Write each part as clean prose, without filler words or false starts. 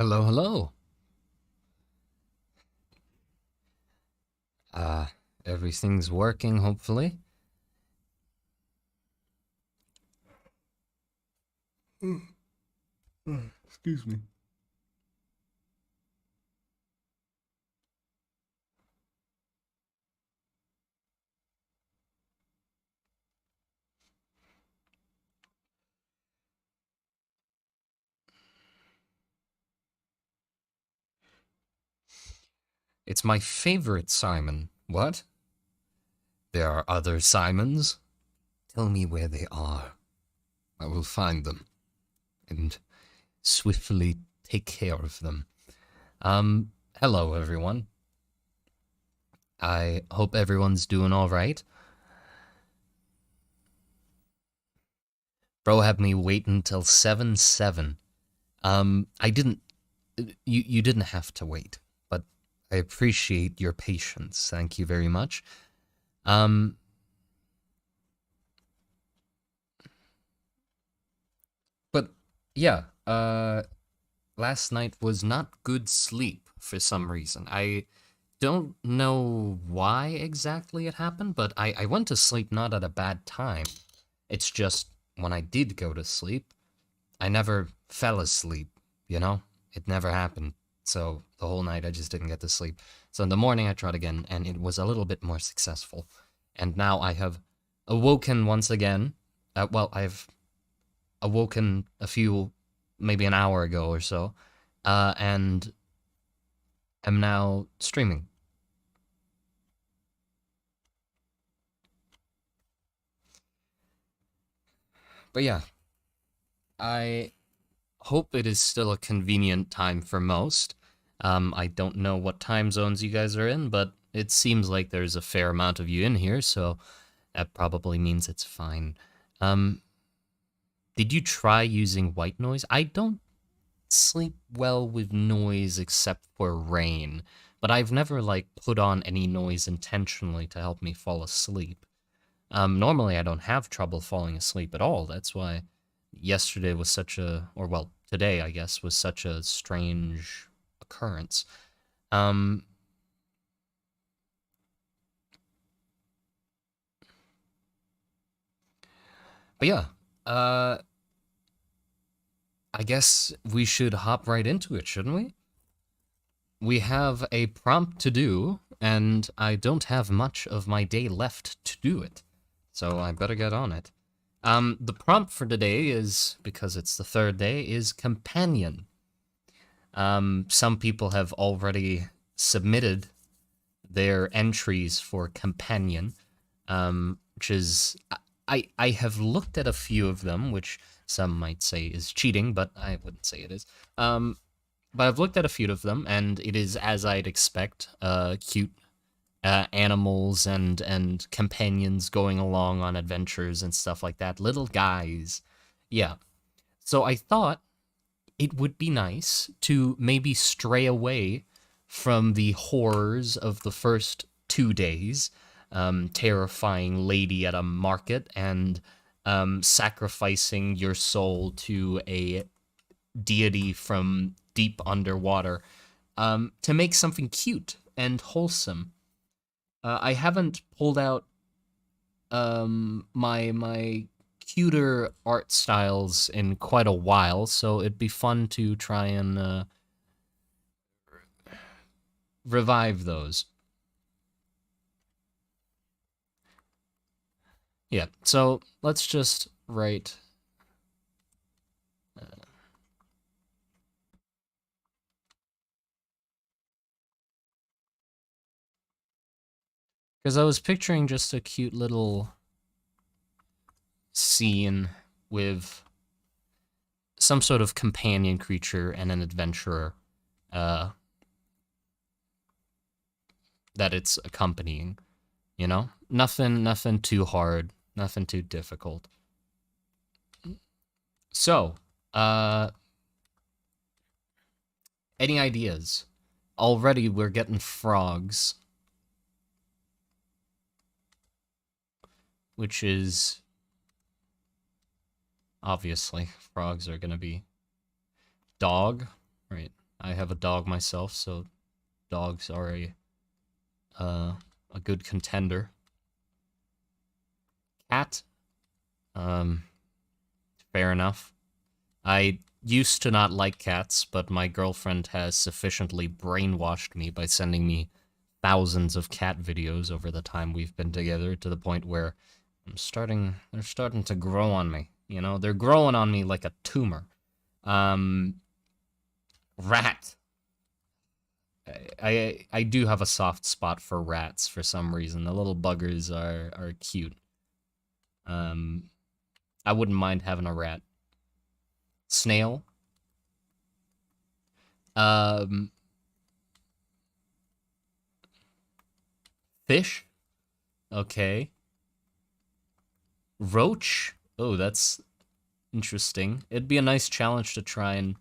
Hello, hello. Everything's working, hopefully. Excuse me. It's my favorite Simon. What? There are other Simons? Tell me where they are. I will find them and swiftly take care of them. Hello, everyone. I hope everyone's doing all right. Bro had me wait until 7-7. I didn't. You didn't have to wait, but I appreciate your patience. Thank you very much. Um, but yeah, last night was not good sleep for some reason. I don't know why exactly it happened, but I went to sleep not at a bad time. It's just when I did go to sleep, I never fell asleep, you know? It never happened. So the whole night I just didn't get to sleep. So in the morning I tried again, and it was a little bit more successful. And now I have awoken once again. I've awoken maybe an hour ago or so, and am now streaming. But yeah, I hope it is still a convenient time for most. I don't know what time zones you guys are in, but it seems like there's a fair amount of you in here, so that probably means it's fine. Um, did you try using white noise? I don't sleep well with noise except for rain, but I've never like put on any noise intentionally to help me fall asleep. Normally I don't have trouble falling asleep at all. That's why yesterday was such a, or well, today I guess was such a strange occurrence. Um, but yeah, uh, I guess we should hop right into it, shouldn't we? We have a prompt to do, and I don't have much of my day left to do it, so I better get on it. The prompt for today is, because it's the third day, is companion. Some people have already submitted their entries for companion, which is I have looked at a few of them, which some might say is cheating, but I wouldn't say it is. But I've looked at a few of them, and it is as I'd expect, cute animals and companions going along on adventures and stuff like that. Little guys, yeah. So I thought it would be nice to maybe stray away from the horrors of the first 2 days, terrifying lady at a market and sacrificing your soul to a deity from deep underwater, to make something cute and wholesome. I haven't pulled out my cuter art styles in quite a while, so it'd be fun to try and revive those. Yeah, so let's just write. Because I was picturing just a cute little scene with some sort of companion creature and an adventurer uh, that it's accompanying. You know, nothing too hard, nothing too difficult. So, uh, any ideas? Already we're getting frogs, which is obviously frogs are gonna be dog, right? I have a dog myself, so dogs are a good contender. Cat, um, fair enough. I used to not like cats, but my girlfriend has sufficiently brainwashed me by sending me thousands of cat videos over the time we've been together to the point where they're starting to grow on me. You know, they're growing on me like a tumor. Um, rat. I do have a soft spot for rats for some reason. The little buggers are cute. I wouldn't mind having a rat. Snail. Um, Fish. Okay. Roach. Oh, that's interesting. It'd be a nice challenge to try and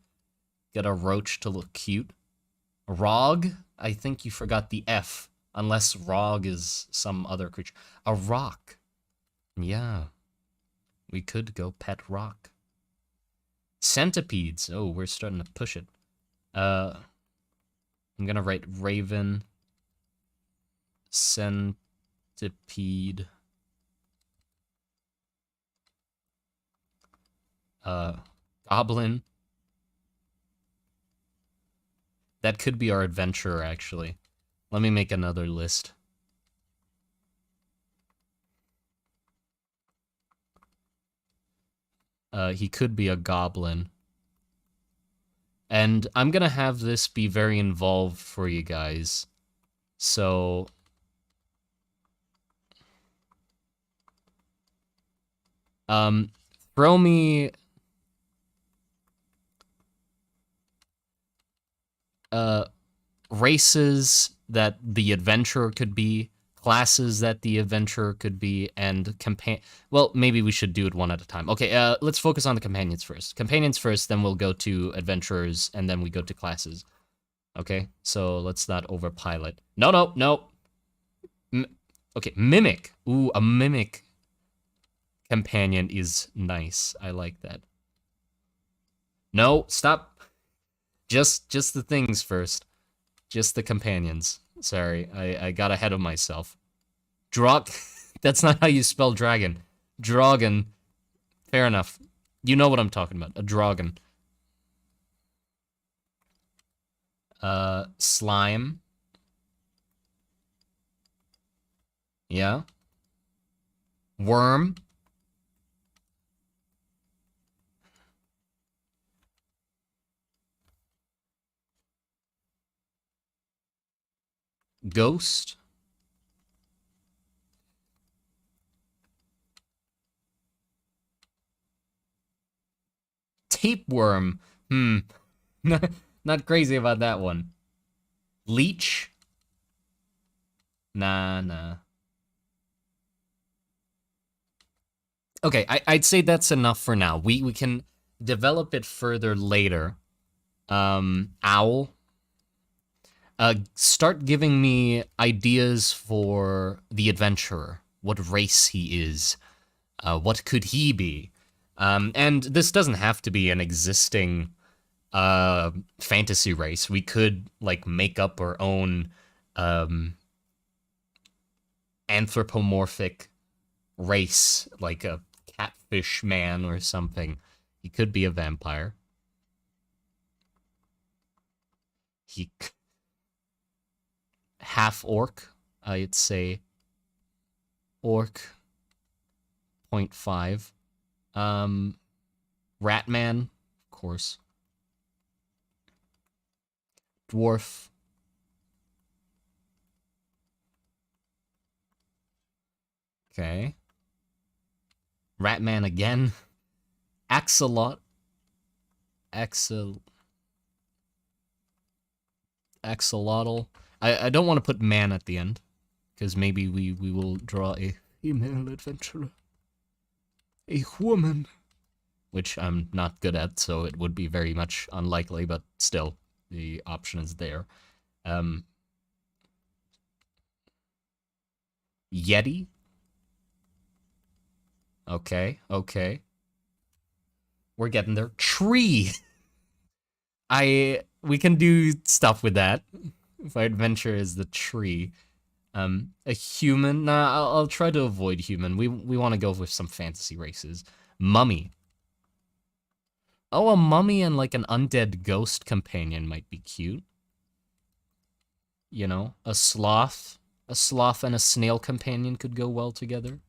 get a roach to look cute. Rog? I think you forgot the F. Unless Rog is some other creature. A rock. Yeah. We could go pet rock. Centipedes. Oh, we're starting to push it. I'm gonna write raven. Centipede. Goblin. That could be our adventurer, actually. Let me make another list. He could be a goblin. And I'm gonna have this be very involved for you guys. So... throw me... races that the adventurer could be, classes that the adventurer could be, and well, maybe we should do it one at a time. Okay, let's focus on the companions first. Companions first, then we'll go to adventurers, and then we go to classes. Okay, so let's not overpilot. No. Okay, mimic. Ooh, a mimic companion is nice. I like that. No, stop. Just the things first. Just the companions. Sorry, I got ahead of myself. Drog. That's not how you spell dragon. Drogon. Fair enough. You know what I'm talking about. A drogon. Slime. Yeah. Worm. Ghost. Tapeworm. Not crazy about that one. Leech. Nah. Okay, I'd say that's enough for now. We can develop it further later. Owl. Start giving me ideas for the adventurer. What race he is. What could he be? And this doesn't have to be an existing fantasy race. We could like make up our own anthropomorphic race, like a catfish man or something. He could be a vampire. He half orc, I'd say. Orc 0.5. Ratman, of course. Dwarf. Okay. Ratman again. Axolotl. Axolotl. I don't want to put man at the end, because maybe we will draw a female adventurer. A woman. Which I'm not good at, so it would be very much unlikely, but still, the option is there. Yeti? Okay. We're getting there. Tree! We can do stuff with that. If our adventure is the tree. A human? Nah, I'll try to avoid human. We want to go with some fantasy races. Mummy. Oh, a mummy and like an undead ghost companion might be cute. You know, a sloth. A sloth and a snail companion could go well together.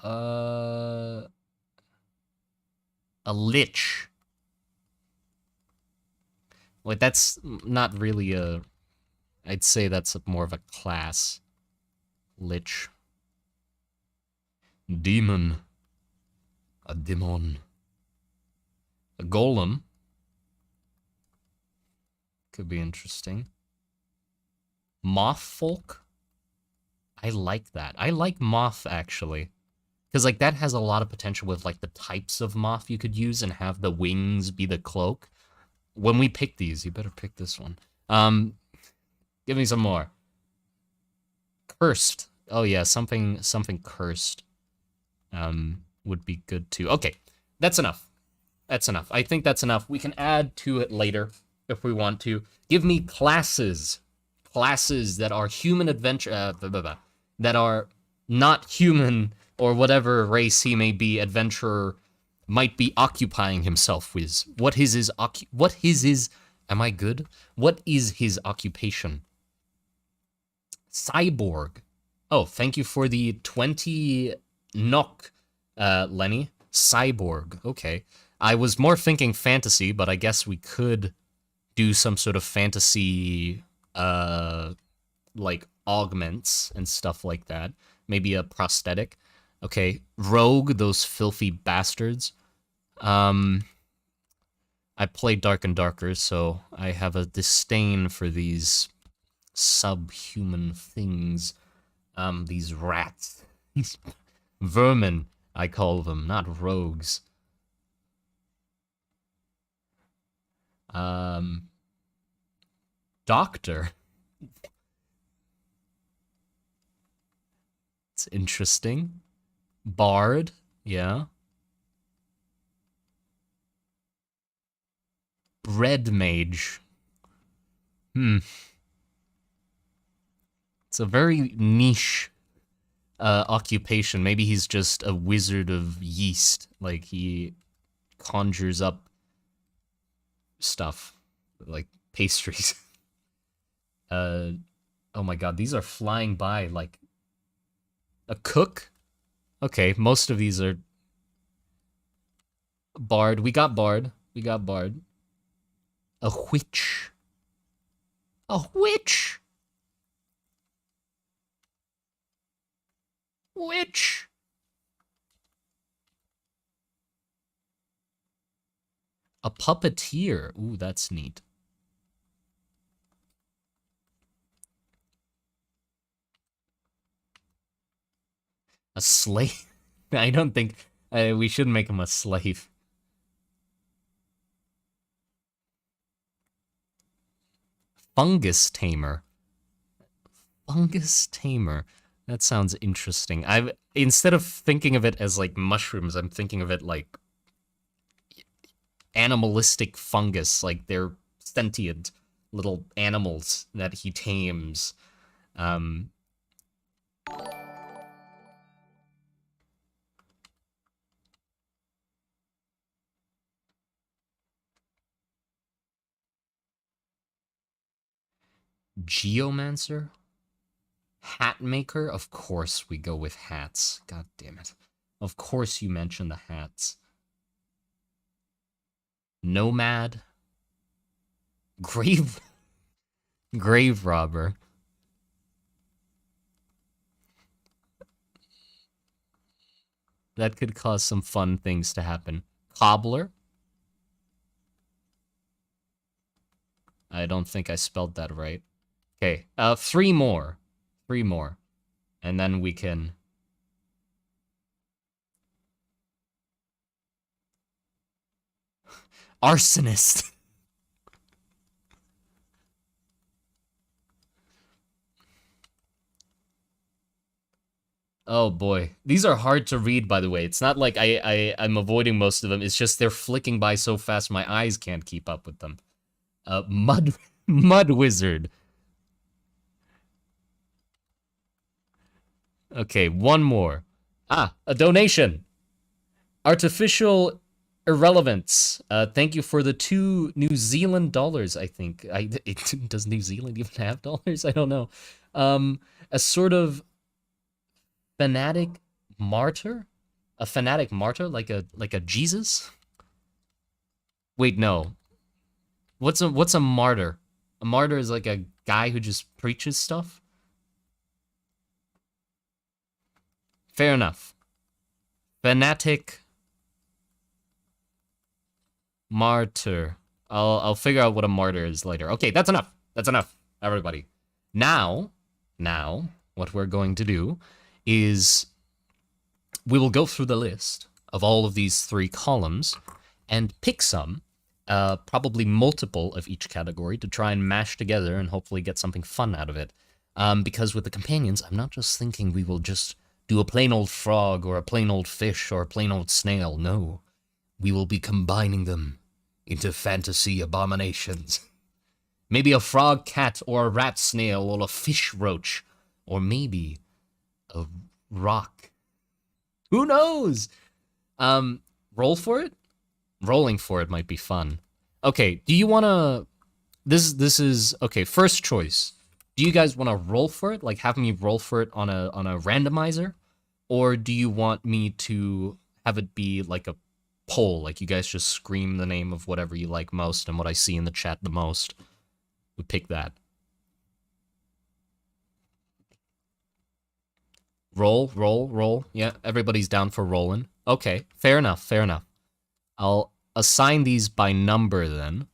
A lich. Wait, that's not really a... I'd say that's more of a class. Lich. Demon. A demon. A golem. Could be interesting. Moth folk? I like that. I like moth, actually. Because, like, that has a lot of potential with, like, the types of moth you could use and have the wings be the cloak. When we pick these, you better pick this one. Give me some more. Cursed. Oh, yeah, something cursed. Would be good, too. Okay, that's enough. That's enough. I think that's enough. We can add to it later if we want to. Give me classes. Classes that are human adventure... that are not human or whatever race he may be, adventurer might be occupying himself with. What is his am I good? What is his occupation? Cyborg. Oh, thank you for the 20 knock, Lenny. Cyborg. Okay. I was more thinking fantasy, but I guess we could do some sort of fantasy, like augments and stuff like that. Maybe a prosthetic. Okay, rogue, those filthy bastards. I play Dark and Darker, so I have a disdain for these subhuman things. These rats. These vermin, I call them, not rogues. Doctor. It's interesting. Bard, yeah. Bread mage. It's a very niche occupation. Maybe he's just a wizard of yeast. Like, he conjures up stuff. Like, pastries. Oh my god, these are flying by like... A cook? Okay, most of these are... Bard. We got Bard. We got Bard. A witch. A witch! Witch! A puppeteer. Ooh, that's neat. A slave? I don't think... we should make him a slave. Fungus tamer. Fungus tamer. That sounds interesting. Instead of thinking of it as like mushrooms, I'm thinking of it like animalistic fungus, like they're sentient little animals that he tames. Geomancer? Hat maker? Of course we go with hats. God damn it. Of course you mentioned the hats. Nomad? Grave... Grave robber. That could cause some fun things to happen. Cobbler? I don't think I spelled that right. Okay, 3 more. 3 more. And then we can... Arsonist! Oh boy. These are hard to read, by the way. It's not like I'm avoiding most of them. It's just they're flicking by so fast my eyes can't keep up with them. Mud Mud Wizard. Okay, one more. Ah, a donation. Artificial Irrelevance. Thank you for the 2 New Zealand dollars, I think. Does New Zealand even have dollars? I don't know. A sort of fanatic martyr? A fanatic martyr? Like a Jesus? Wait, no. What's a martyr? A martyr is like a guy who just preaches stuff? Fair enough. Fanatic martyr. I'll figure out what a martyr is later. Okay, that's enough. That's enough, everybody. Now, what we're going to do is we will go through the list of all of these 3 columns and pick some, probably multiple of each category, to try and mash together and hopefully get something fun out of it. Because with the companions, I'm not just thinking we will just do a plain old frog or a plain old fish or a plain old snail. No, we will be combining them into fantasy abominations. Maybe a frog cat or a rat snail or a fish roach or maybe a rock. Who knows? Roll for it? Rolling for it might be fun. Okay, do you want to... This is... Okay, first choice. Do you guys want to roll for it? Like, have me roll for it on a randomizer? Or do you want me to have it be like a poll? Like, you guys just scream the name of whatever you like most and what I see in the chat the most. We pick that. Roll. Yeah, everybody's down for rolling. Okay, fair enough. I'll assign these by number then,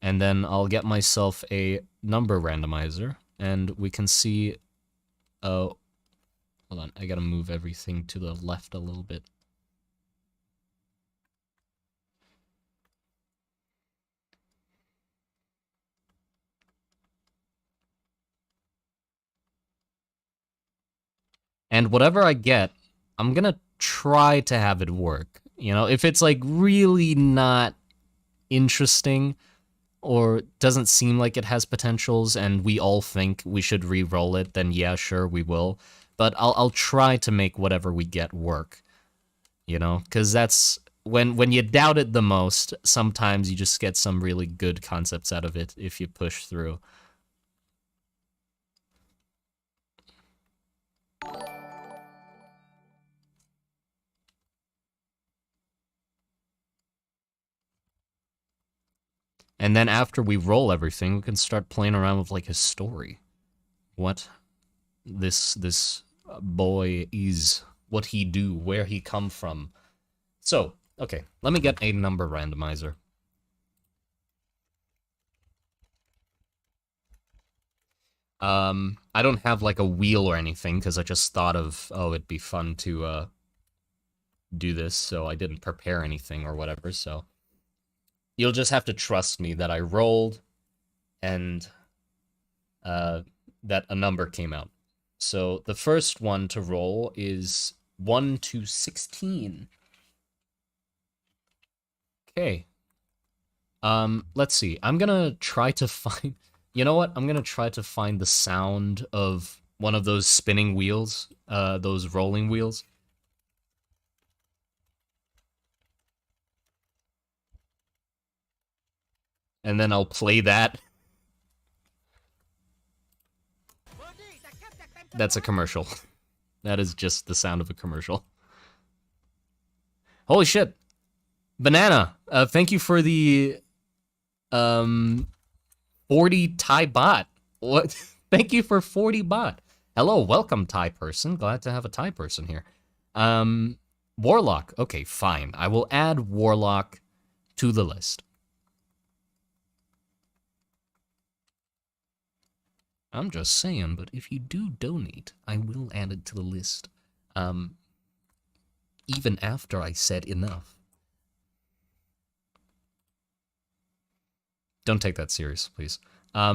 and then I'll get myself a number randomizer, and we can see... hold on, I gotta move everything to the left a little bit. And whatever I get, I'm gonna try to have it work. You know, if it's like really not interesting or doesn't seem like it has potentials and we all think we should re-roll it, then yeah, sure, we will. But I'll try to make whatever we get work. You know, because that's when you doubt it the most, sometimes you just get some really good concepts out of it if you push through. And then after we roll everything, we can start playing around with like his story. What this boy is, what he do, where he come from. So, okay, let me get a number randomizer. I don't have like a wheel or anything because I just thought of, oh, it'd be fun to do this, so I didn't prepare anything or whatever, so you'll just have to trust me that I rolled and that a number came out. So the first one to roll is 1 to 16. Okay. Let's see. I'm gonna try to find... You know what? I'm gonna try to find the sound of one of those spinning wheels, those rolling wheels. And then I'll play that. That's a commercial. That is just the sound of a commercial. Holy shit. Banana, thank you for the 40 Thai bot. What? Thank you for 40 bot. Hello, welcome Thai person. Glad to have a Thai person here. Warlock. Okay, fine. I will add Warlock to the list. I'm just saying, but if you do donate, I will add it to the list. Even after I said enough. Don't take that serious, please. But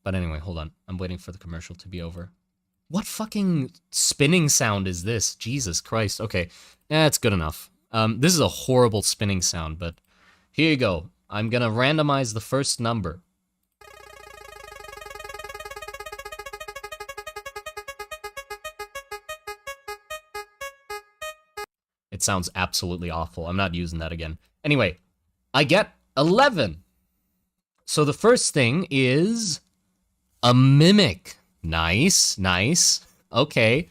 anyway, hold on. I'm waiting for the commercial to be over. What fucking spinning sound is this? Jesus Christ. Okay, that's good enough. This is a horrible spinning sound, but here you go. I'm gonna randomize the first number. It sounds absolutely awful. I'm not using that again. Anyway, I get 11. So the first thing is a mimic. Nice, nice. Okay,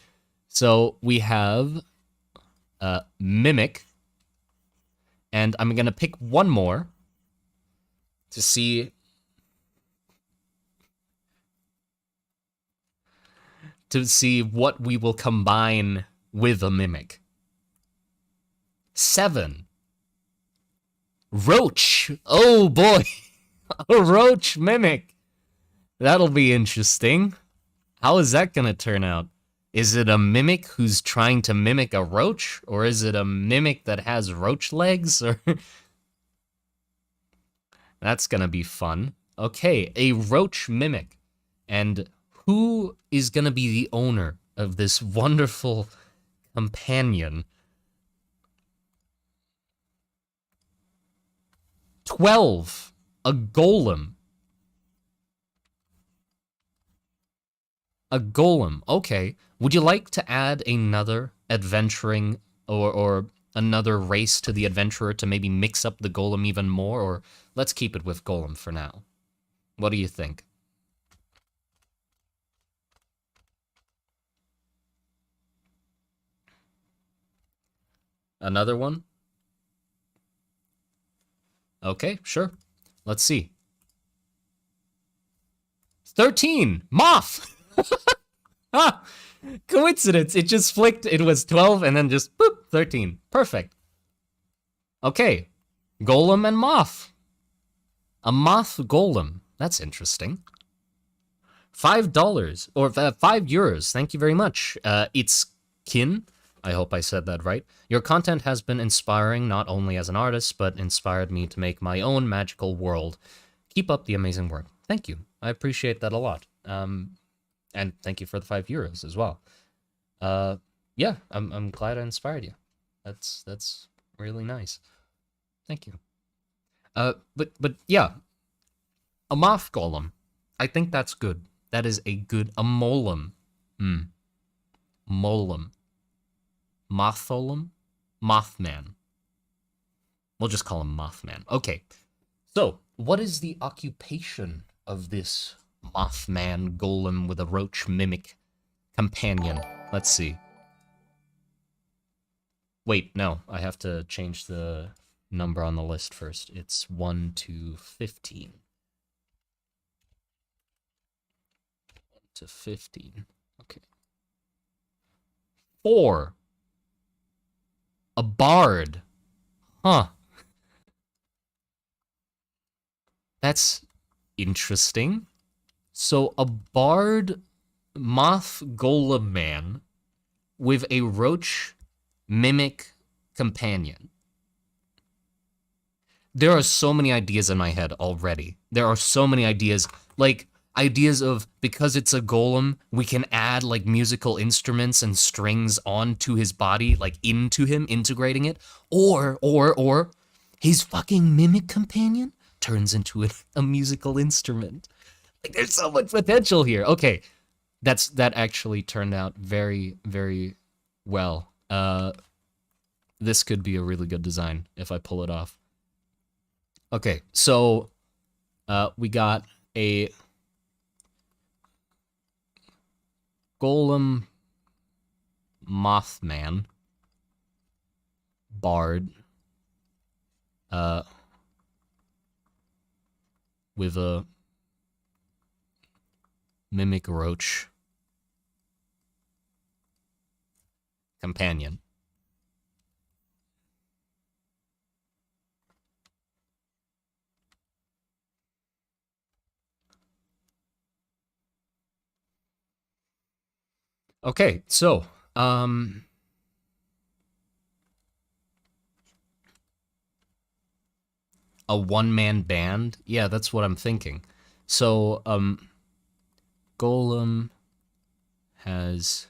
so we have a mimic, and I'm gonna pick one more to see what we will combine with a mimic. 7. Roach. Oh boy, a roach mimic. That'll be interesting. How is that gonna turn out? Is it a mimic who's trying to mimic a roach? Or is it a mimic that has roach legs? Or that's gonna be fun. Okay, a roach mimic. And who is gonna be the owner of this wonderful companion? 12. A golem. A golem. Okay. Would you like to add another adventuring or another race to the adventurer to maybe mix up the golem even more? Or let's keep it with golem for now. What do you think? Another one? Okay, sure. Let's see. 13! Moth! Ah! Coincidence. It just flicked. It was 12 and then just boop, 13. Perfect. Okay. Golem and moth. A moth golem. That's interesting. $5 or €5. Thank you very much. It's Kin. I hope I said that right. Your content has been inspiring not only as an artist, but inspired me to make my own magical world. Keep up the amazing work. Thank you. I appreciate that a lot. And thank you for the €5 as well. Yeah, I'm glad I inspired you. That's really nice. Thank you. But yeah, a moth golem. I think that's good. That is a molem. Molem. Motholem? Mothman. We'll just call him Mothman. Okay. So, what is the occupation of this Mothman golem with a roach mimic companion? Let's see. Wait, no. I have to change the number on the list first. It's 1 to 15. 1 to 15. Okay. 4. A bard. Huh. That's interesting. So a bard moth golem man with a roach mimic companion. There are so many ideas in my head already. There are so many ideas, like ideas of, because it's a golem, we can add like musical instruments and strings onto his body, like into him, integrating it. Or his fucking mimic companion turns into a musical instrument. Like, there's so much potential here. Okay, that actually turned out very, very well. This could be a really good design if I pull it off. Okay, so we got a golem mothman bard with a mimic roach companion. Okay, so a one-man band? Yeah, that's what I'm thinking. So golem has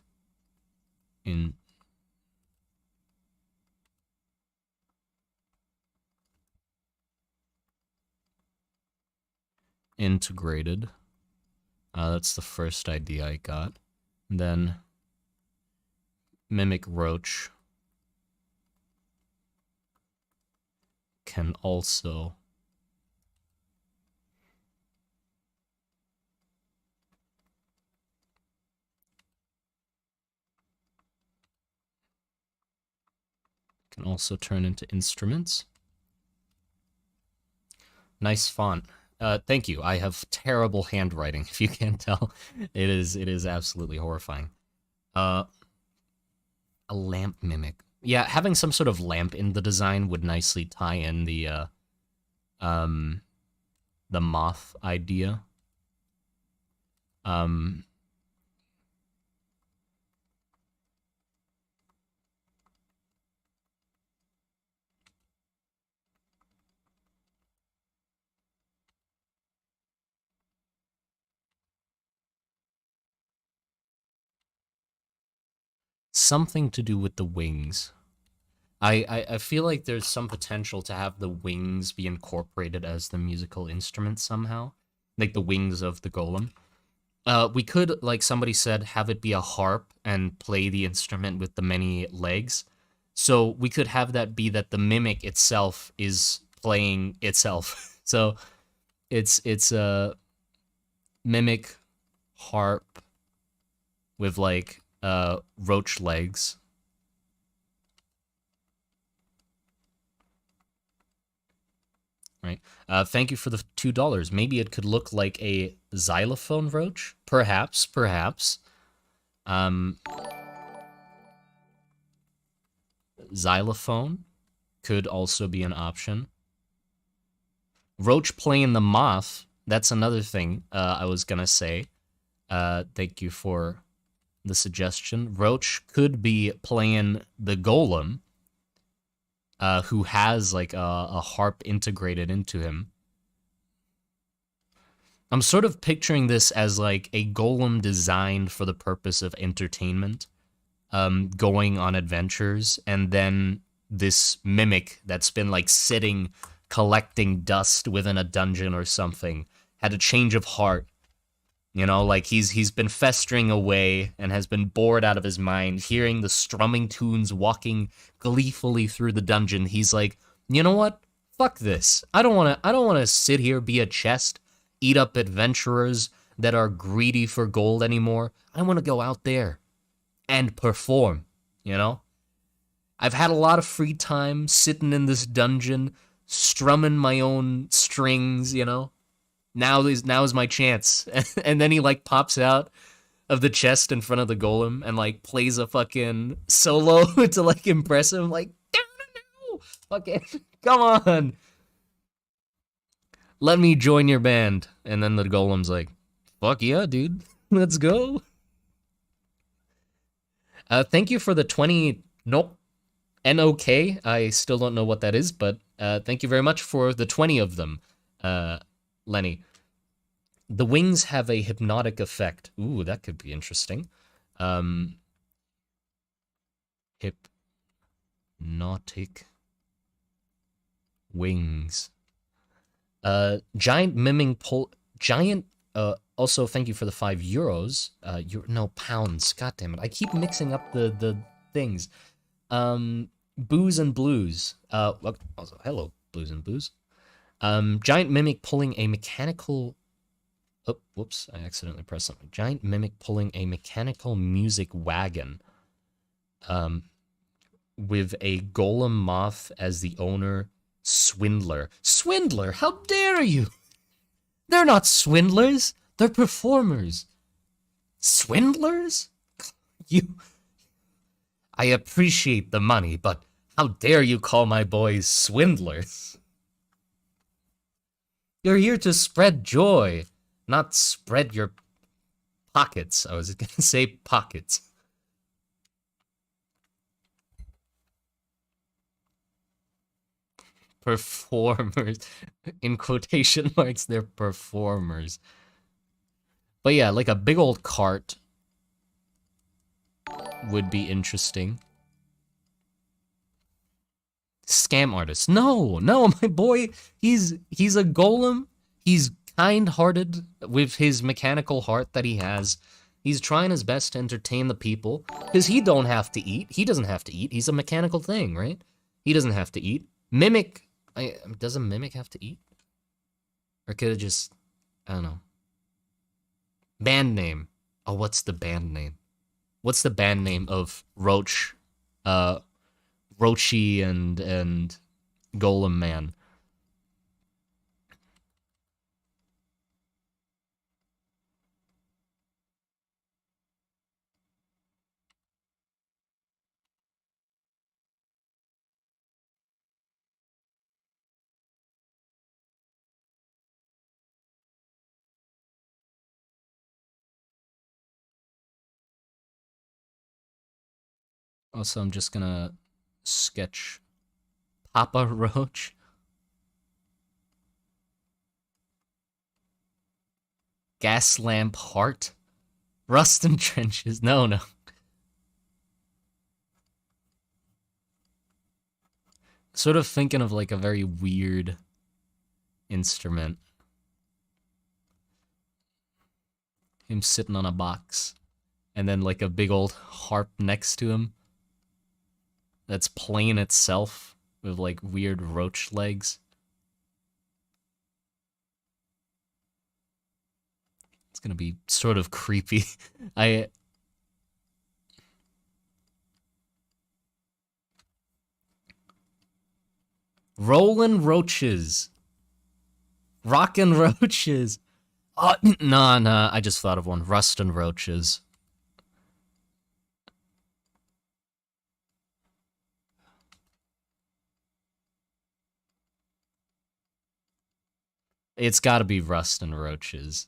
integrated. That's the first idea I got. Then mimic roach can also turn into instruments. Nice font. Thank you. I have terrible handwriting, if you can't tell. It is absolutely horrifying. A lamp mimic. Yeah, having some sort of lamp in the design would nicely tie in the moth idea. Something to do with the wings. I feel like there's some potential to have the wings be incorporated as the musical instrument somehow. Like the wings of the golem. We could, like somebody said, have it be a harp and play the instrument with the many legs. So we could have that be that the mimic itself is playing itself. So it's a mimic harp with like roach legs. Right. Thank you for the $2. Maybe it could look like a xylophone roach. Perhaps. Xylophone could also be an option. Roach playing the moth. That's another thing I was gonna say. Thank you for the suggestion. Roach could be playing the golem, who has like a harp integrated into him. I'm sort of picturing this as like a golem designed for the purpose of entertainment, going on adventures, and then this mimic that's been like sitting, collecting dust within a dungeon or something, had a change of heart. You know, like he's been festering away and has been bored out of his mind, hearing the strumming tunes, walking gleefully through the dungeon. He's like, you know what? Fuck this. I don't wanna sit here, be a chest, eat up adventurers that are greedy for gold anymore. I wanna go out there and perform, you know? I've had a lot of free time sitting in this dungeon, strumming my own strings, you know? Now is my chance. And then he like pops out of the chest in front of the golem and like plays a fucking solo to like impress him. Like, no, fucking come on, let me join your band. And then the golem's like, fuck yeah, dude, let's go. Thank you for the 20. Nope. NOK. I still don't know what that is, but thank you very much for the 20 of them. Lenny. The wings have a hypnotic effect. Ooh, that could be interesting. Hypnotic wings. Giant miming giant. Also, thank you for the €5. No, pounds. God damn it! I keep mixing up the things. Booze and blues. Also, hello, blues and blues. Giant mimic pulling a mechanical. Oh, whoops! I accidentally pressed something. Giant mimic pulling a mechanical music wagon. With a golem moth as the owner. Swindler. Swindler! How dare you! They're not swindlers. They're performers. Swindlers? You. I appreciate the money, but how dare you call my boys swindlers? You're here to spread joy, not spread your pockets. I was gonna say pockets. Performers. In quotation marks, they're performers. But yeah, like a big old cart would be interesting. Scam artist. No, my boy, he's a golem. He's kind-hearted with his mechanical heart that he has. He's trying his best to entertain the people, because he don't have to eat. He doesn't have to eat. He's a mechanical thing, right? He doesn't have to eat. Mimic, does a mimic have to eat? Or could it just, I don't know. Band name. Oh, what's the band name? What's the band name of Roach, Roachy and Golem Man? Also, I'm just gonna sketch Papa Roach. Gas lamp heart. Rust and trenches. No. Sort of thinking of like a very weird instrument. Him sitting on a box. And then like a big old harp next to him. That's playing itself with like weird roach legs. It's gonna be sort of creepy. Rollin' roaches. Rockin' roaches. Oh, nah, I just thought of one. Rustin' roaches. It's gotta be Rustin' roaches.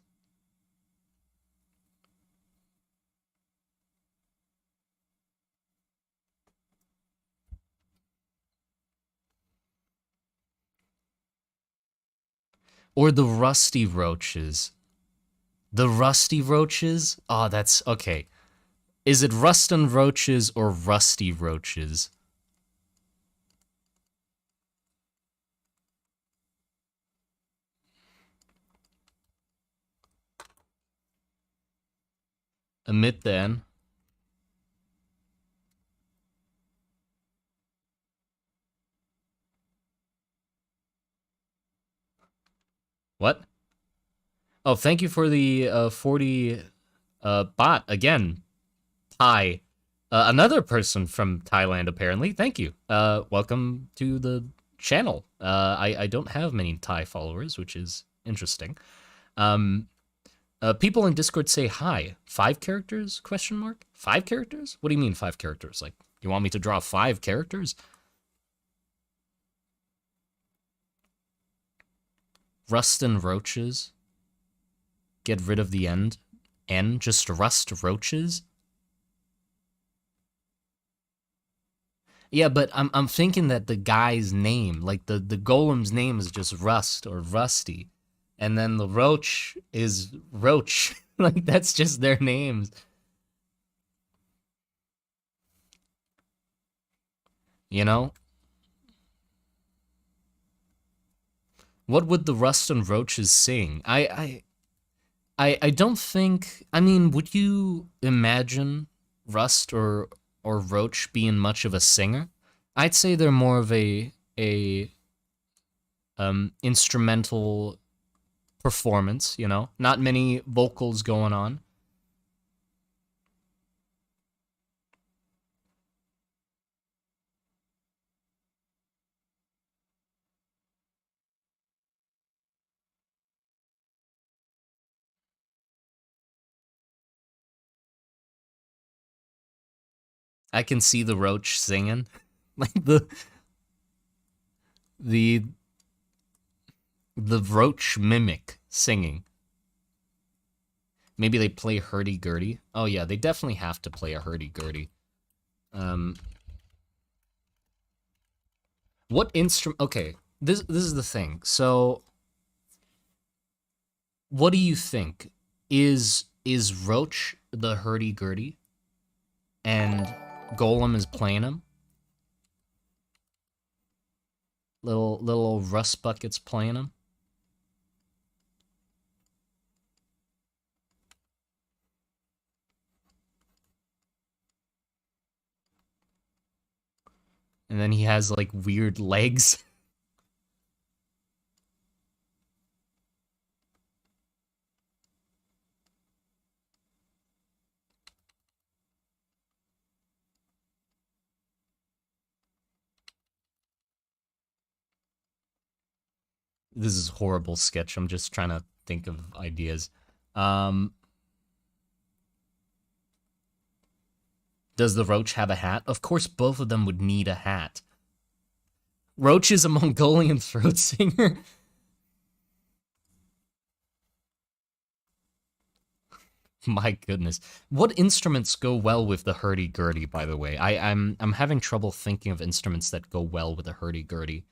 Or the rusty roaches. The rusty roaches? Oh, that's okay. Is it Rustin' roaches or rusty roaches? Emit then. What? Oh, thank you for the 40 bot again. Hi. Another person from Thailand, apparently. Thank you. Welcome to the channel. I don't have many Thai followers, which is interesting. People in Discord say hi. 5 characters? Question mark? 5 characters? What do you mean 5 characters? Like, you want me to draw 5 characters? Rustin' roaches. Get rid of the end. N, just rust roaches? Yeah, but I'm thinking that the guy's name, like the golem's name is just Rust or Rusty. And then the roach is Roach. Like, that's just their names. You know? What would the Rust and Roaches sing? I don't think. I mean, would you imagine Rust or Roach being much of a singer? I'd say they're more of a instrumental performance. You know, not many vocals going on. I can see the Roach singing, like the Roach mimic singing. Maybe they play hurdy-gurdy. Oh yeah, they definitely have to play a hurdy-gurdy. What instrument? Okay, this is the thing. So, what do you think? Is Roach the hurdy-gurdy? and Golem is playing him. Little Rust Bucket's playing him. And then he has like weird legs. This is horrible sketch. I'm just trying to think of ideas. Um, does the Roach have a hat? Of course, both of them would need a hat. Roach is a Mongolian throat singer. My goodness. What instruments go well with the hurdy-gurdy, by the way? I'm having trouble thinking of instruments that go well with the hurdy-gurdy.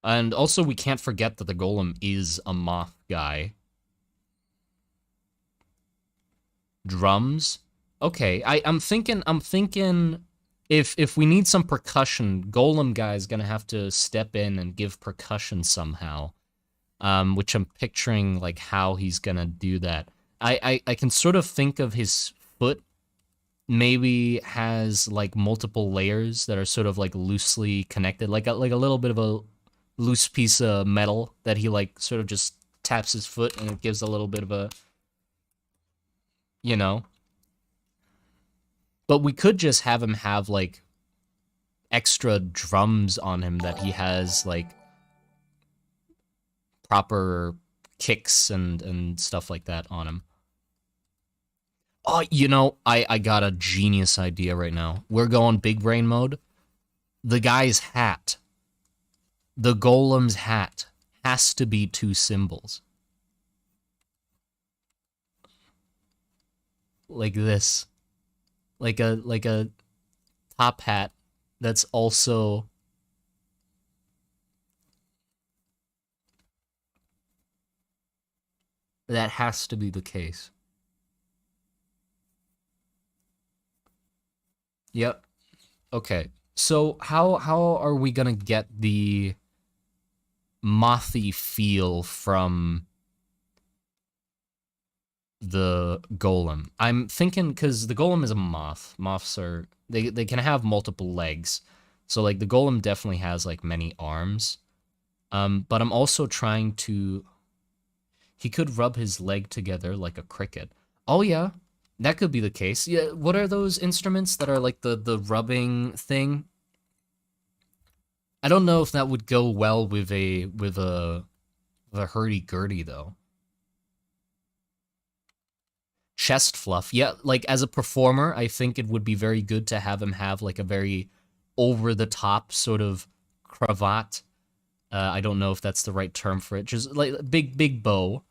And also, we can't forget that the Golem is a moth guy. Drums? Okay, I'm thinking if we need some percussion, Golem guy's gonna have to step in and give percussion somehow. Which I'm picturing like how he's gonna do that. I can sort of think of his foot maybe has like multiple layers that are sort of like loosely connected, like a little bit of a loose piece of metal that he like sort of just taps his foot and it gives a little bit of a, you know. But we could just have him have like extra drums on him that he has like proper kicks and stuff like that on him. Oh, you know, I got a genius idea right now. We're going big brain mode. The guy's hat, the Golem's hat, has to be two symbols. Like this. Like a top hat that's also that has to be the case. Yep. Okay. So how are we gonna get the mothy feel from the Golem? I'm thinking because the Golem is a moth. Moths are they can have multiple legs. So like the Golem definitely has like many arms. But I'm also trying to he could rub his leg together like a cricket. Oh yeah, that could be the case. Yeah, what are those instruments that are like the rubbing thing? I don't know if that would go well with a hurdy-gurdy though. Chest fluff. Yeah, like as a performer, I think it would be very good to have him have like a very over the top sort of cravat. I don't know if that's the right term for it. Just like big bow,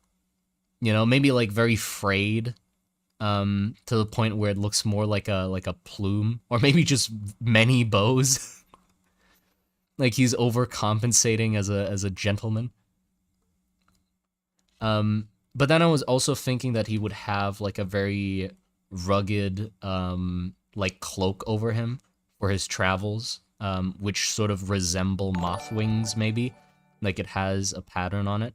you know, maybe like very frayed to the point where it looks more like a plume or maybe just many bows. Like he's overcompensating as a gentleman. But then I was also thinking that he would have like a very rugged like cloak over him for his travels, which sort of resemble moth wings maybe, like it has a pattern on it.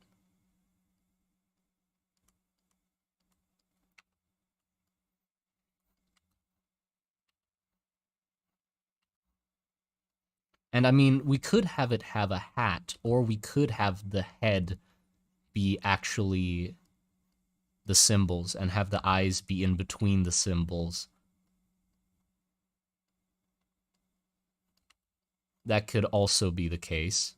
And I mean, we could have it have a hat, or we could have the head be actually the symbols and have the eyes be in between the symbols. That could also be the case.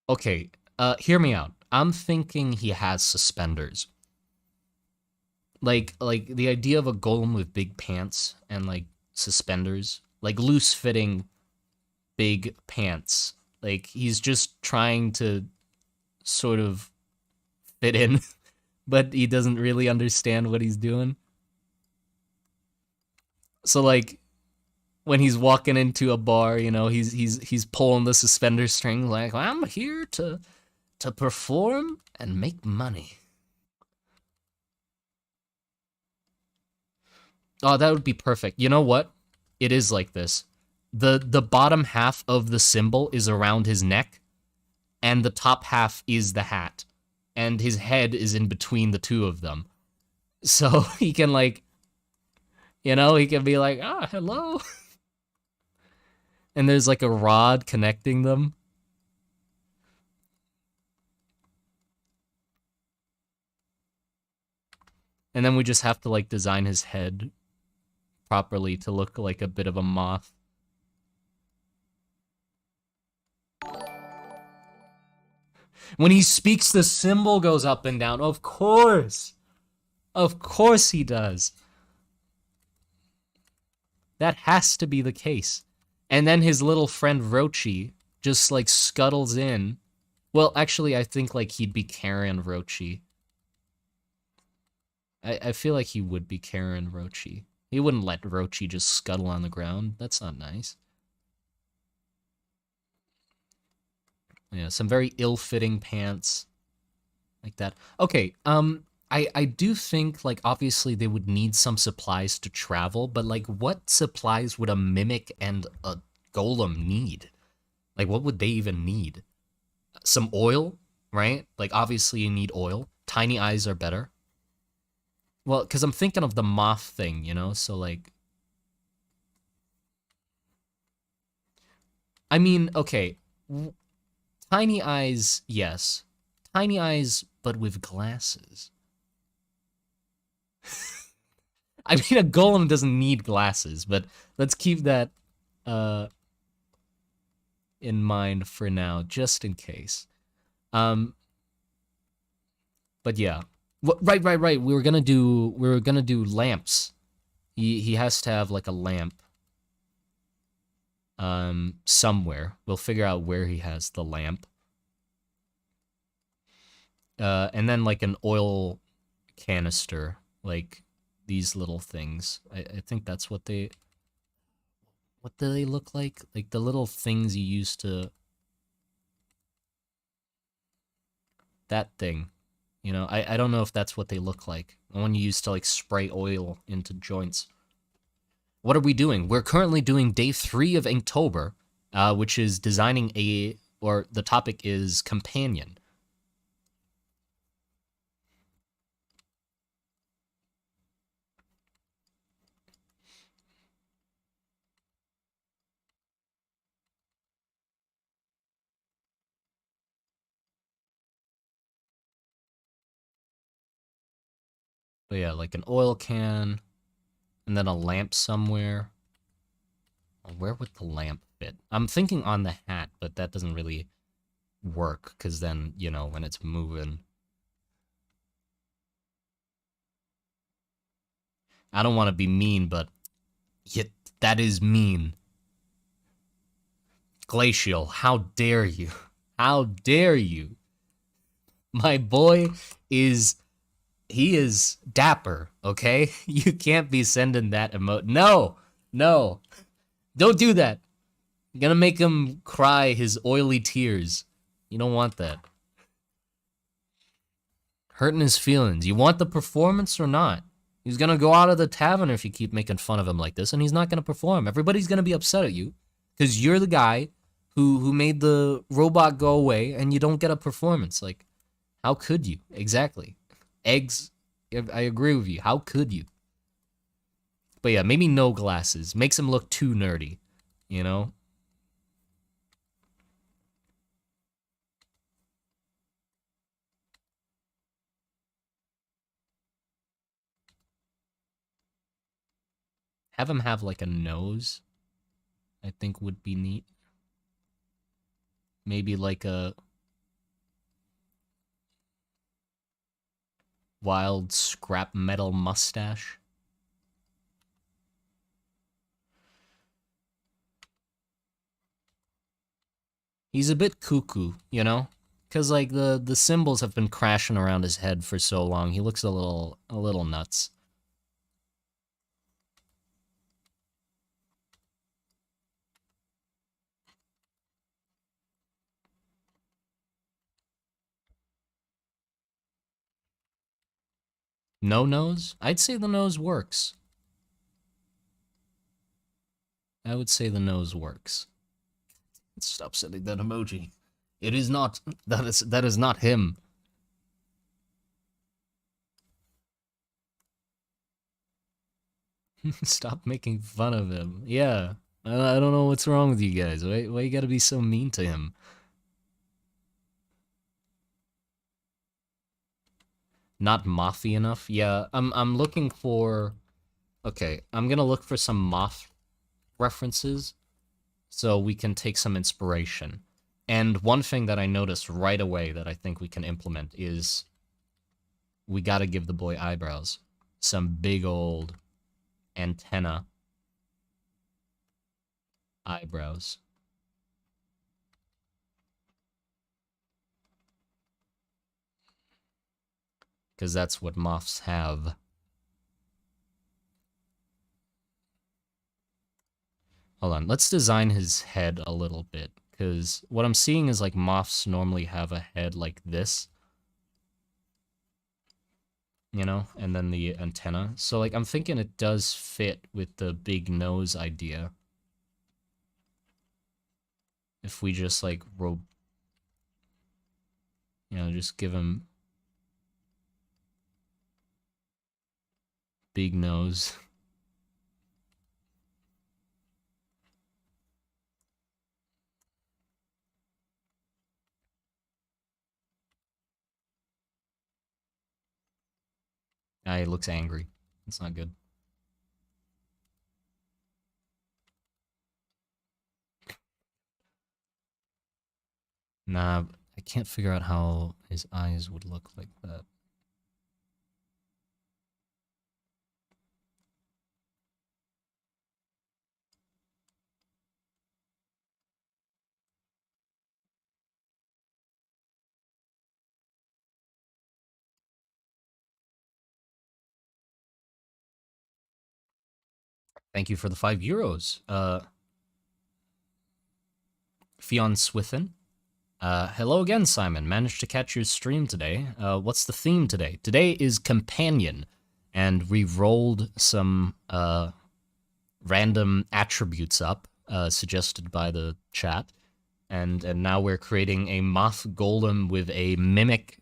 Okay, hear me out. I'm thinking he has suspenders. Like the idea of a golem with big pants and like suspenders, like loose fitting big pants Like, he's just trying to sort of fit in, but he doesn't really understand what he's doing. So, like, when he's walking into a bar, you know, he's pulling the suspender string, like, I'm here to perform and make money. Oh, that would be perfect. You know what? It is like this. The bottom half of the symbol is around his neck, and the top half is the hat. And his head is in between the two of them. So he can, like, you know, he can be like, ah, hello. And there's like a rod connecting them. And then we just have to, like, design his head properly to look like a bit of a moth. When he speaks, the symbol goes up and down. Of course. Of course he does. That has to be the case. And then his little friend Rochi just, like, scuttles in. Well, actually, I think, like, he'd be Karen Rochi. I feel like he would be Karen Rochi. He wouldn't let Rochi just scuttle on the ground. That's not nice. Yeah, some very ill-fitting pants. Like that. Okay, I do think, like, obviously they would need some supplies to travel, but, like, what supplies would a mimic and a golem need? Like, what would they even need? Some oil, right? Like, obviously you need oil. Tiny eyes are better. Well, because I'm thinking of the moth thing, you know? So, like... I mean, okay. Tiny eyes, yes. Tiny eyes, but with glasses. I mean, a golem doesn't need glasses, but let's keep that in mind for now, just in case. But yeah, right. We were gonna do lamps. He has to have, like, a lamp. Somewhere we'll figure out where he has the lamp. And then, like, an oil canister, like these little things. I think that's what they... What do they look like? Like the little things you use to... That thing. You know, I don't know if that's what they look like. The one you use to, like, spray oil into joints. What are we doing? We're currently doing day 3 of Inktober, which is designing a... Or the topic is companion. But yeah, like an oil can, and then a lamp somewhere. Where would the lamp fit? I'm thinking on the hat, but that doesn't really work, because then, you know, when it's moving... I don't want to be mean, but yet that is mean. Glacial, how dare you? How dare you? My boy is... He is dapper, okay? You can't be sending that emote. No! No! Don't do that! You're gonna make him cry his oily tears. You don't want that. Hurting his feelings. You want the performance or not? He's gonna go out of the tavern if you keep making fun of him like this, and he's not gonna perform. Everybody's gonna be upset at you, because you're the guy who made the robot go away, and you don't get a performance. Like, how could you? Exactly. Eggs, I agree with you. How could you? But yeah, maybe no glasses. Makes him look too nerdy, you know? Have him have, like, a nose, I think would be neat. Maybe like a wild scrap metal mustache. He's a bit cuckoo, you know? Cause like the symbols have been crashing around his head for so long. He looks a little nuts. No nose? I'd say the nose works. I would say the nose works. Stop sending that emoji. It is not. That is not him. Stop making fun of him. Yeah. I don't know what's wrong with you guys. Why you gotta be so mean to him? Not mothy enough? Yeah, I'm looking for. Okay, I'm gonna look for some moth references so we can take some inspiration. And one thing that I noticed right away that I think we can implement is we gotta give the boy eyebrows. Some big old antenna eyebrows. Because that's what moths have. Hold on, let's design his head a little bit. Because what I'm seeing is like moths normally have a head like this, you know, and then the antenna. So like I'm thinking it does fit with the big nose idea. If we just like just give him big nose. Ah, he looks angry. That's not good. Nah, I can't figure out how his eyes would look like that. Thank you for the €5. Fionn Swithin. Hello again, Simon. Managed to catch your stream today. What's the theme today? Today is companion, and we rolled some random attributes up suggested by the chat, and now we're creating a moth golem with a mimic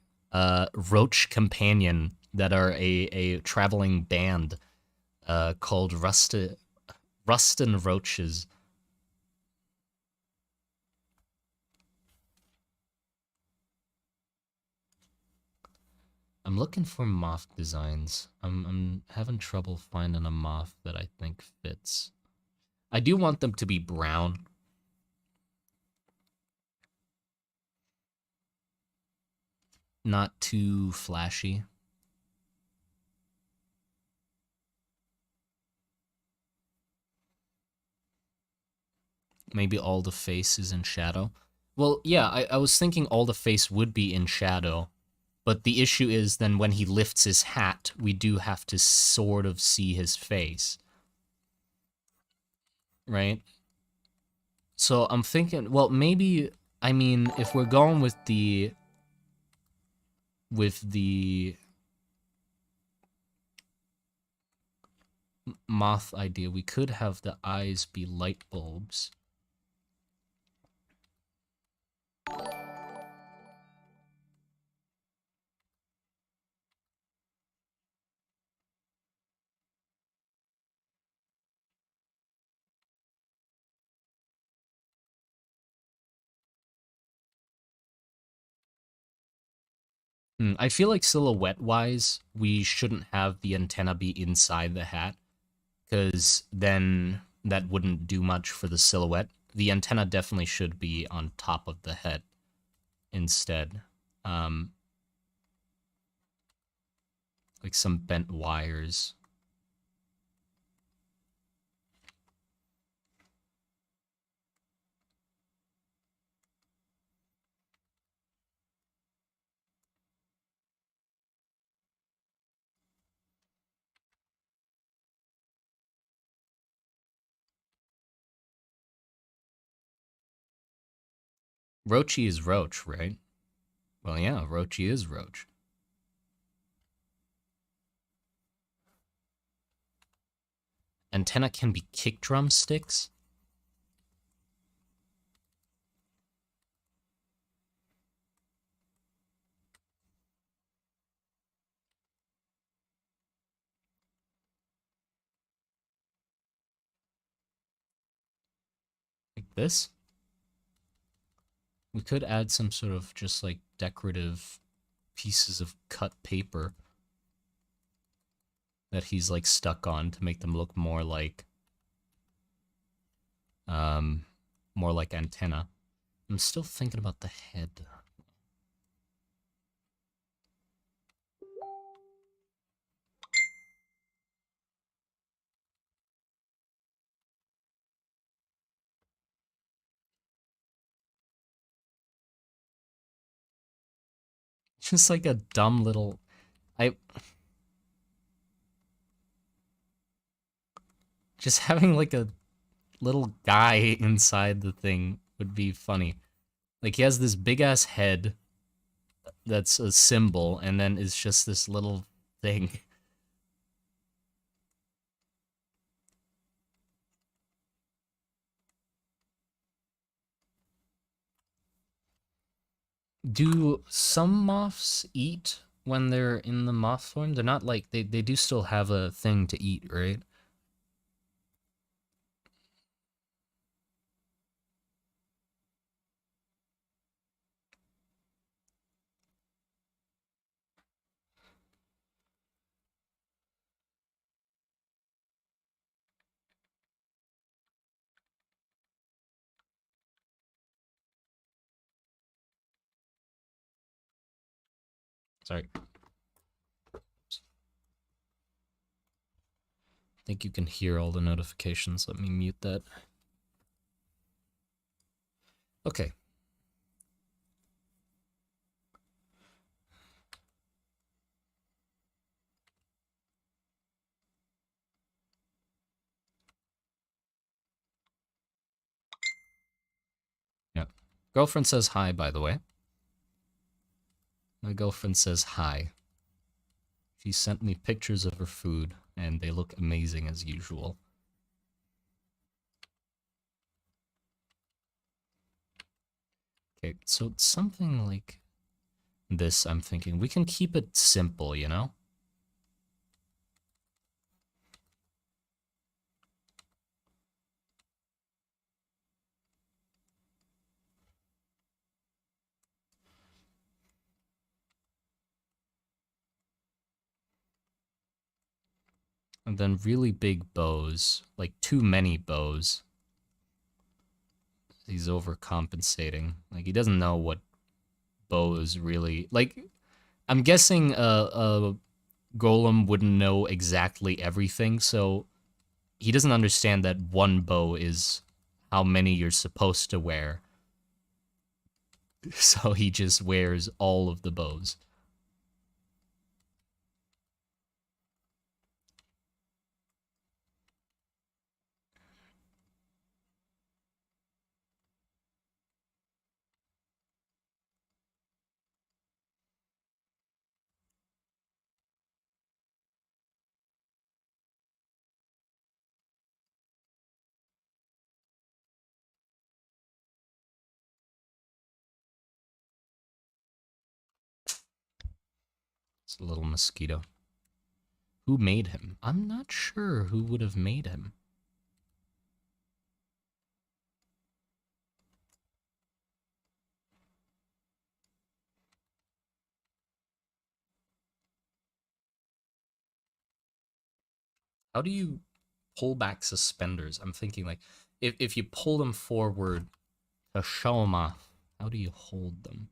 roach companion that are a traveling band called Rustin Roaches. I'm looking for moth designs. I'm having trouble finding a moth that I think fits. I do want them to be brown. Not too flashy. Maybe all the face is in shadow. Well, yeah, I was thinking all the face would be in shadow, but the issue is then when he lifts his hat, we do have to sort of see his face. Right? So I'm thinking, well, maybe, I mean, if we're going with the moth idea, we could have the eyes be light bulbs. I feel like silhouette-wise, we shouldn't have the antenna be inside the hat, because then that wouldn't do much for the silhouette. The antenna definitely should be on top of the head instead. Um, like some bent wires. Roachy is roach, right? Well, yeah, roachy is roach. Antenna can be kick drumsticks? Like this? We could add some sort of just like decorative pieces of cut paper that he's like stuck on to make them look more like antenna. I'm still thinking about the head. Just like a dumb little I just having like a little guy inside the thing would be funny. Like he has this big ass head that's a symbol and then it's just this little thing. Do some moths eat when they're in the moth form? They're not like they do still have a thing to eat, right? Sorry. I think you can hear all the notifications. Let me mute that. Okay. Yeah. Girlfriend says hi, by the way. My girlfriend says hi. She sent me pictures of her food, and they look amazing as usual. Okay, so something like this, I'm thinking. We can keep it simple, you know? And then really big bows, like too many bows. He's overcompensating. Like he doesn't know what bows really like. I'm guessing a golem wouldn't know exactly everything, so he doesn't understand that one bow is how many you're supposed to wear. So he just wears all of the bows. It's a little mosquito. Who made him? I'm not sure who would have made him. How do you pull back suspenders? I'm thinking like if you pull them forward to show them off, how do you hold them?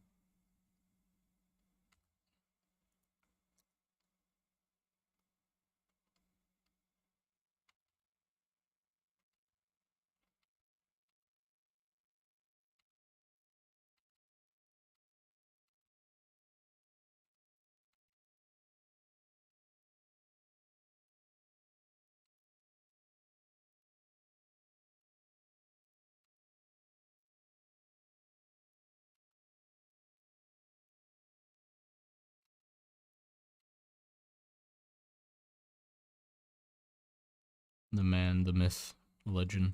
The man, the myth, legend.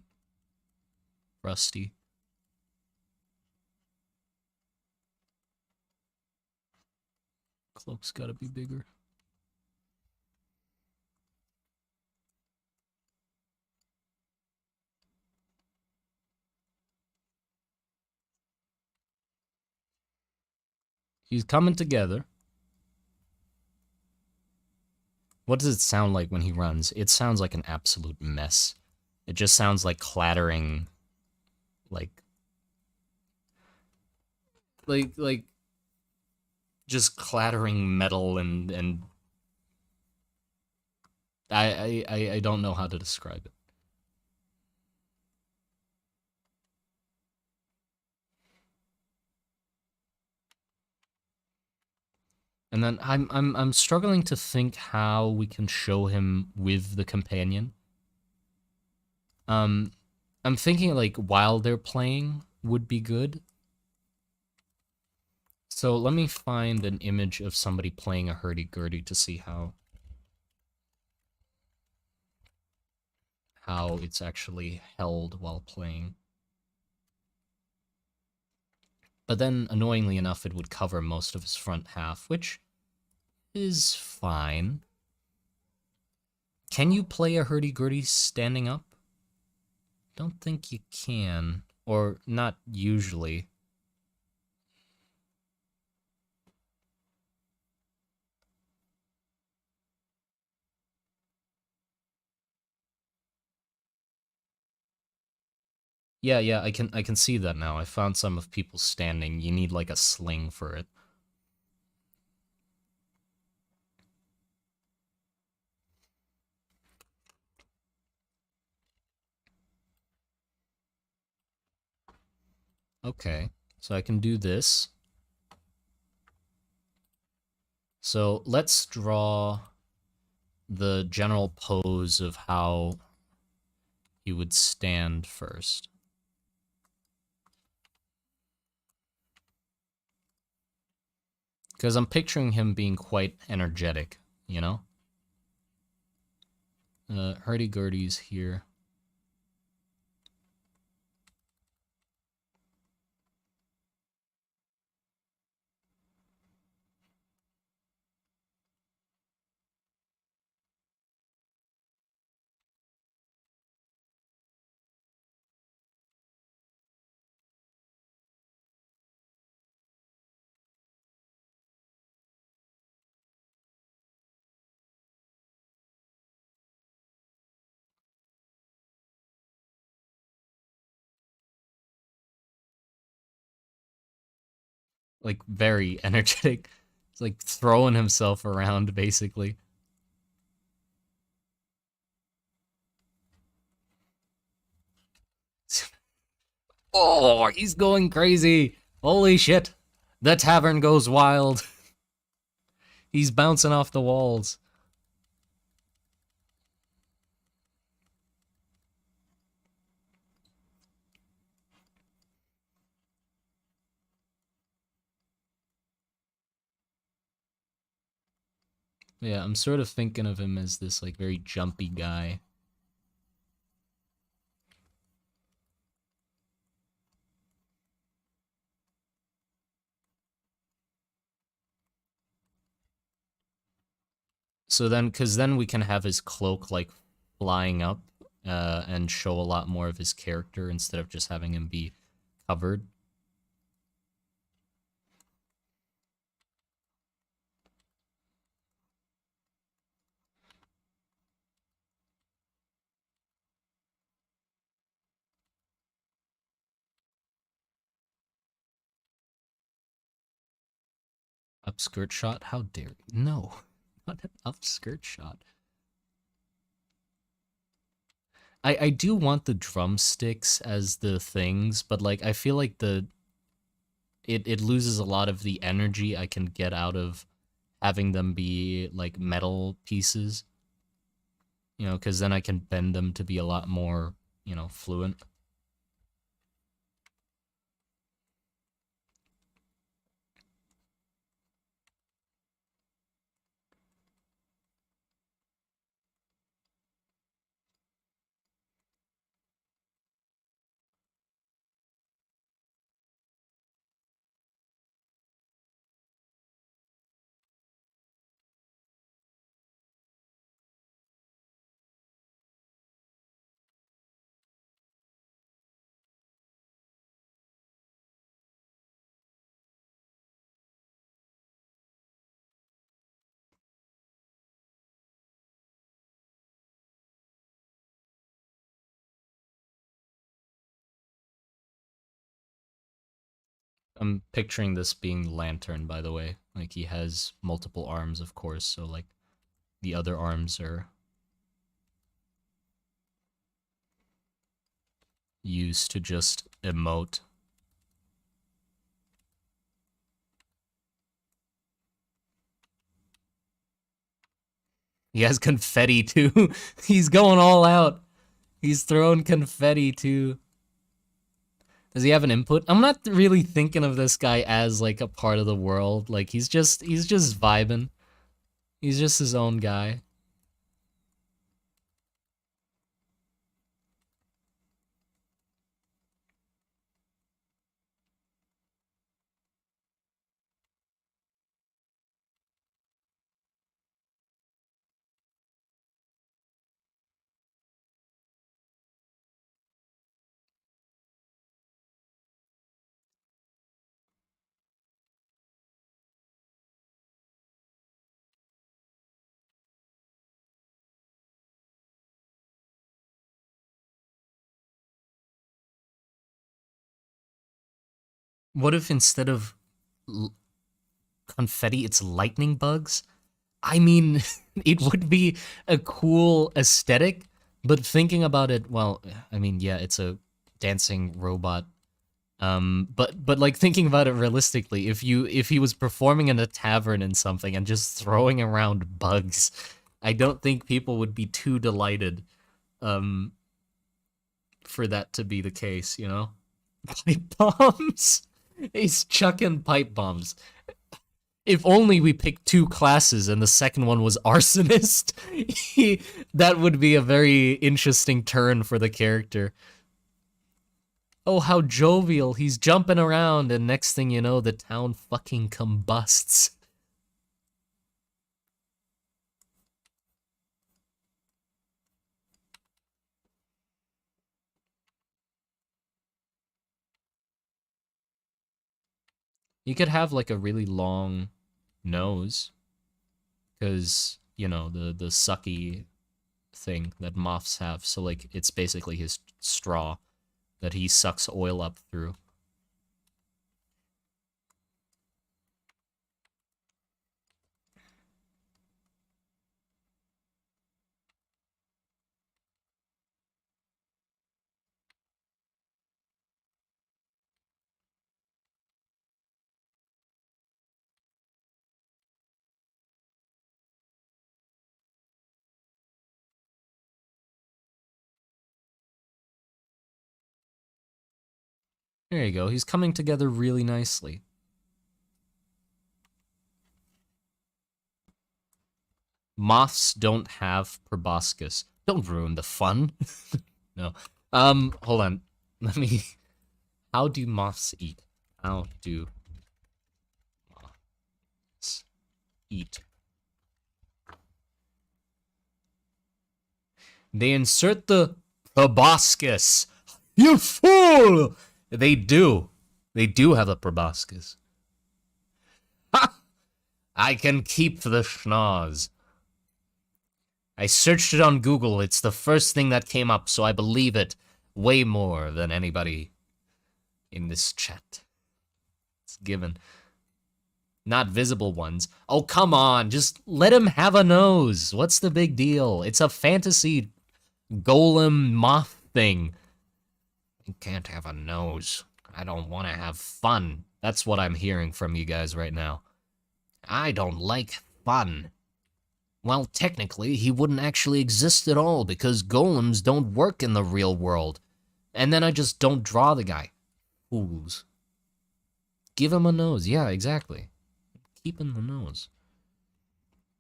Rusty. Cloak's gotta be bigger. He's coming together. What does it sound like when he runs? It sounds like an absolute mess. It just sounds like clattering, like just clattering metal and I don't know how to describe it. And then I'm struggling to think how we can show him with the companion. I'm thinking like while they're playing would be good. So let me find an image of somebody playing a hurdy-gurdy to see how it's actually held while playing. But then, annoyingly enough, it would cover most of his front half, which is fine. Can you play a hurdy-gurdy standing up? Don't think you can. Or not usually. Yeah, I can see that now. I found some of people standing. You need like a sling for it. Okay, so I can do this. So let's draw the general pose of how he would stand first. Because I'm picturing him being quite energetic, you know? Hurdy-gurdy's here. Like, very energetic. He's like throwing himself around, basically. Oh, he's going crazy. Holy shit. The tavern goes wild. He's bouncing off the walls. Yeah, I'm sort of thinking of him as this, like, very jumpy guy. So then, because then we can have his cloak, like, flying up and show a lot more of his character instead of just having him be covered. Upskirt shot? How dare you? No, not an upskirt shot. I do want the drumsticks as the things, but like I feel like it loses a lot of the energy I can get out of having them be like metal pieces. You know, because then I can bend them to be a lot more, you know, fluent. I'm picturing this being Lantern, by the way. Like, he has multiple arms, of course, so, like, the other arms are used to just emote. He has confetti, too. He's going all out. He's throwing confetti, too. Does he have an input? I'm not really thinking of this guy as, like, a part of the world. Like, he's just vibing. He's just his own guy. What if instead of confetti, it's lightning bugs? I mean, it would be a cool aesthetic, but thinking about it, well, I mean, yeah, it's a dancing robot. But like thinking about it realistically, if he was performing in a tavern and something and just throwing around bugs, I don't think people would be too delighted, um, for that to be the case, you know? Pipe bombs? He's chucking pipe bombs. If only we picked two classes and the second one was arsonist, that would be a very interesting turn for the character. Oh, how jovial. He's jumping around, and next thing you know, the town fucking combusts. You could have like a really long nose, because, you know, the sucky thing that moths have. So, like, it's basically his straw that he sucks oil up through. There you go. He's coming together really nicely. Moths don't have proboscis. Don't ruin the fun. No. Hold on. Let me. How do moths eat? How do moths eat? They insert the proboscis. You fool! They do. They do have a proboscis. Ha! I can keep the schnoz. I searched it on Google. It's the first thing that came up, so I believe it way more than anybody in this chat. It's given. Not visible ones. Oh, come on. Just let him have a nose. What's the big deal? It's a fantasy golem moth thing. You can't have a nose. I don't want to have fun. That's what I'm hearing from you guys right now. I don't like fun. Well, technically, he wouldn't actually exist at all because golems don't work in the real world. And then I just don't draw the guy. Fools. Give him a nose. Yeah, exactly. Keep him the nose.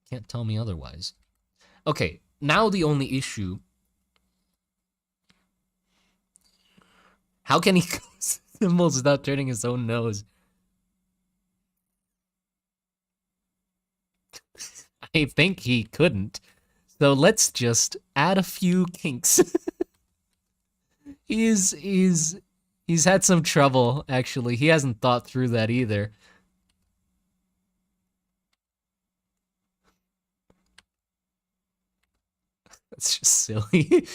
Can't tell me otherwise. Okay, now the only issue. How can he cause symbols without turning his own nose? I think he couldn't. So let's just add a few kinks. he's had some trouble, actually. He hasn't thought through that either. That's just silly.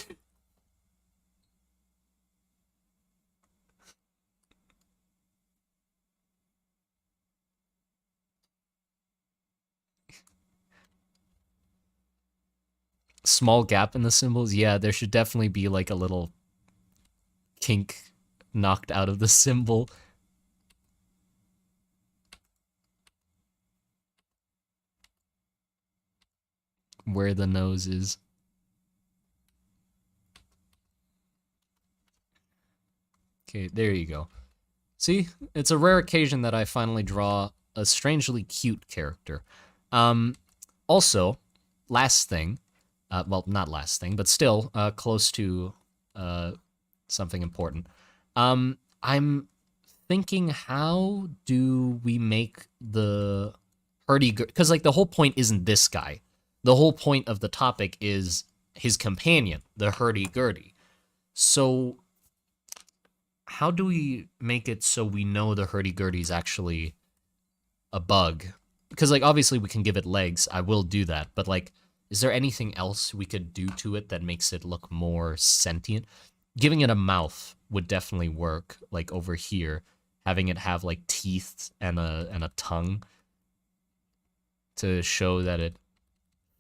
Small gap in the symbols. Yeah, there should definitely be like a little kink knocked out of the symbol. Where the nose is. Okay, there you go. See, it's a rare occasion that I finally draw a strangely cute character. Also, last thing, well, not last thing, but still close to something important. I'm thinking, how do we make the hurdy-gurdy? Because like the whole point isn't this guy. The whole point of the topic is his companion, the hurdy-gurdy. So how do we make it so we know the hurdy-gurdy is actually a bug? Because like obviously we can give it legs. I will do that, but like, is there anything else we could do to it that makes it look more sentient? Giving it a mouth would definitely work. Like over here, having it have like teeth and a tongue to show that it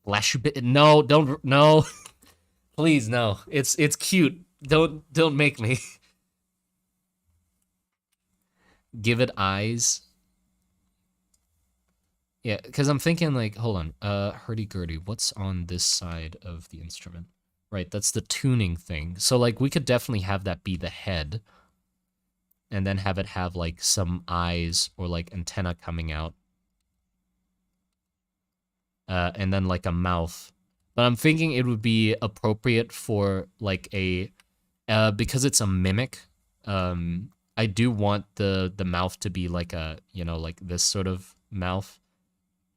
flesh bit. No, don't, no, please, no. It's cute. Don't make me. Give it eyes. Yeah, because I'm thinking like, hold on, hurdy-gurdy, what's on this side of the instrument? Right, that's the tuning thing. So like we could definitely have that be the head and then have it have like some eyes or like antenna coming out. And then like a mouth. But I'm thinking it would be appropriate for like a, because it's a mimic, I do want the mouth to be like a, you know, like this sort of mouth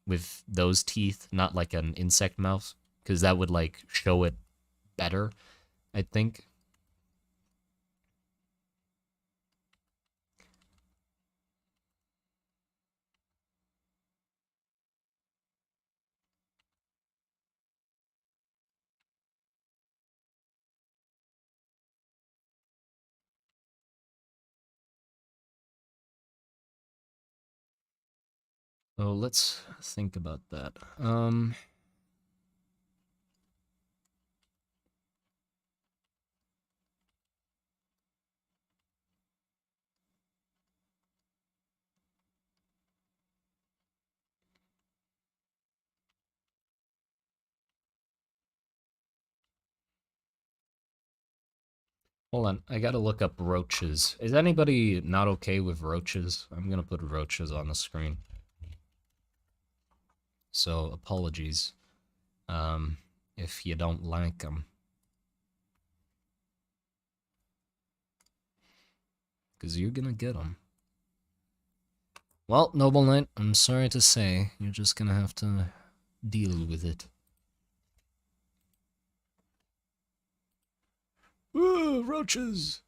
with those teeth, not like an insect mouth, because that would like show it better, I think. Oh, let's think about that. Hold on, I gotta look up roaches. Is anybody not okay with roaches? I'm gonna put roaches on the screen. So apologies, if you don't like them. Because you're gonna get them. Well, Noble Knight, I'm sorry to say, you're just gonna have to deal with it. Ooh, roaches!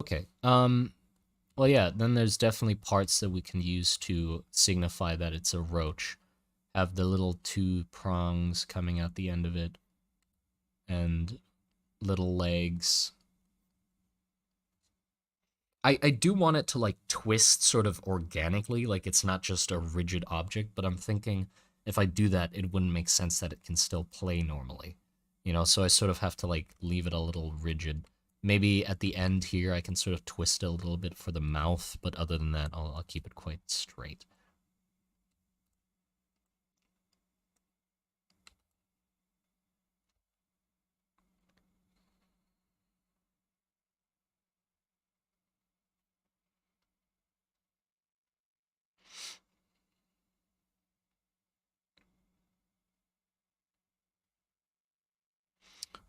Okay, well yeah, then there's definitely parts that we can use to signify that it's a roach. Have the little two prongs coming out the end of it, and little legs. I do want it to like twist sort of organically, like it's not just a rigid object, but I'm thinking if I do that, it wouldn't make sense that it can still play normally. You know, so I sort of have to like leave it a little rigid. Maybe at the end here I can sort of twist it a little bit for the mouth, but other than that, I'll keep it quite straight.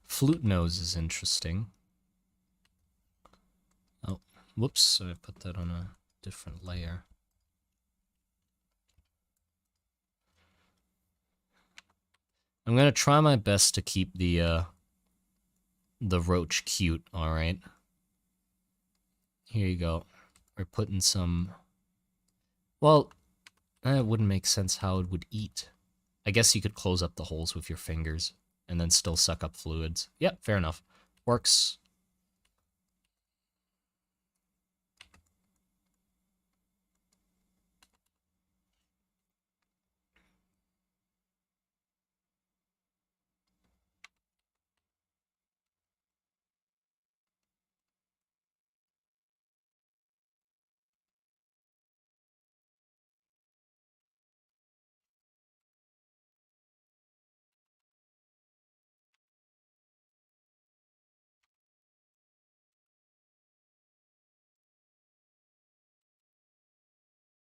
Flute nose is interesting. Oh, whoops, I put that on a different layer. I'm gonna try my best to keep the roach cute, alright? Here you go. We're putting some... Well, it wouldn't make sense how it would eat. I guess you could close up the holes with your fingers and then still suck up fluids. Yep, fair enough. Works.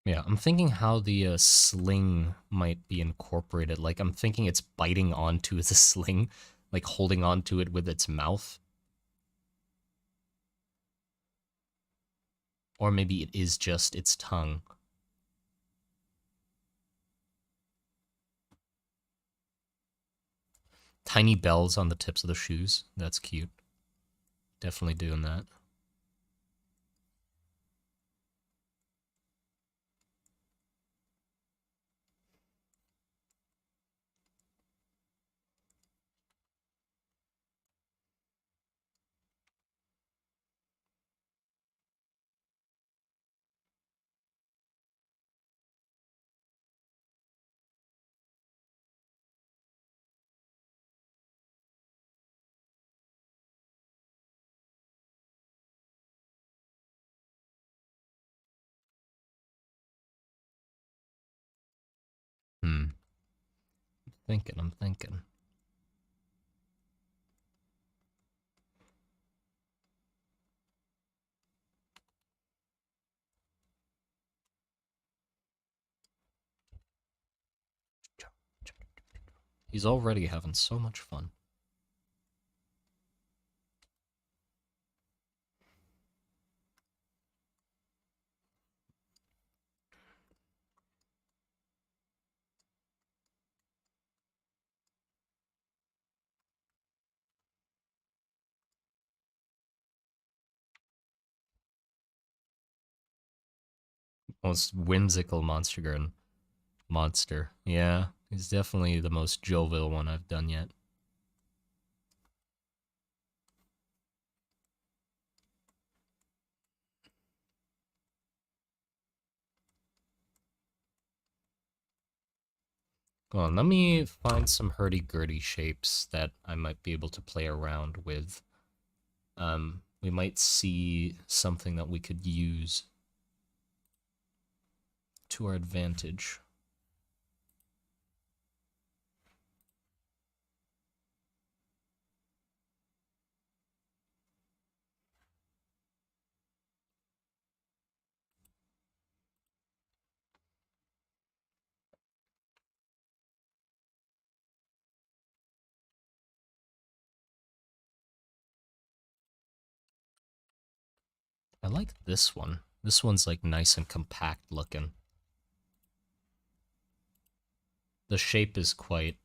Yeah, I'm thinking how the sling might be incorporated. Like, I'm thinking it's biting onto the sling, like holding onto it with its mouth. Or maybe it is just its tongue. Tiny bells on the tips of the shoes. That's cute. Definitely doing that. Hmm. I'm thinking. He's already having so much fun. Most whimsical monster. Yeah, he's definitely the most jovial one I've done yet. Well, let me find some hurdy-gurdy shapes that I might be able to play around with. We might see something that we could use to our advantage. I like this one. This one's like nice and compact looking. The shape is quite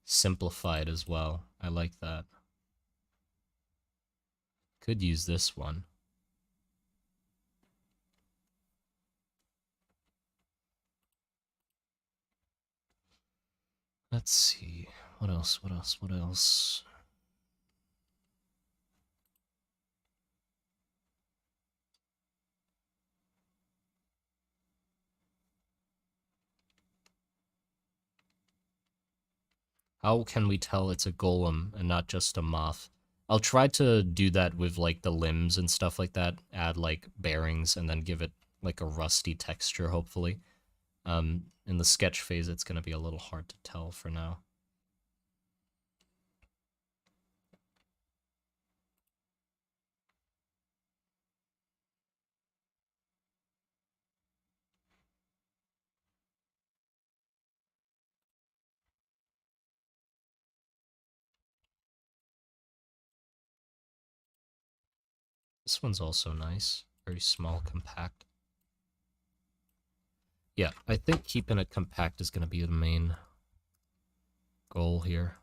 simplified as well. I like that. Could use this one. Let's see. What else? What else? What else? How can we tell it's a golem and not just a moth? I'll try to do that with like the limbs and stuff like that. Add like bearings and then give it like a rusty texture, hopefully. In the sketch phase, it's going to be a little hard to tell for now. This one's also nice. Very small, compact. Yeah, I think keeping it compact is going to be the main goal here.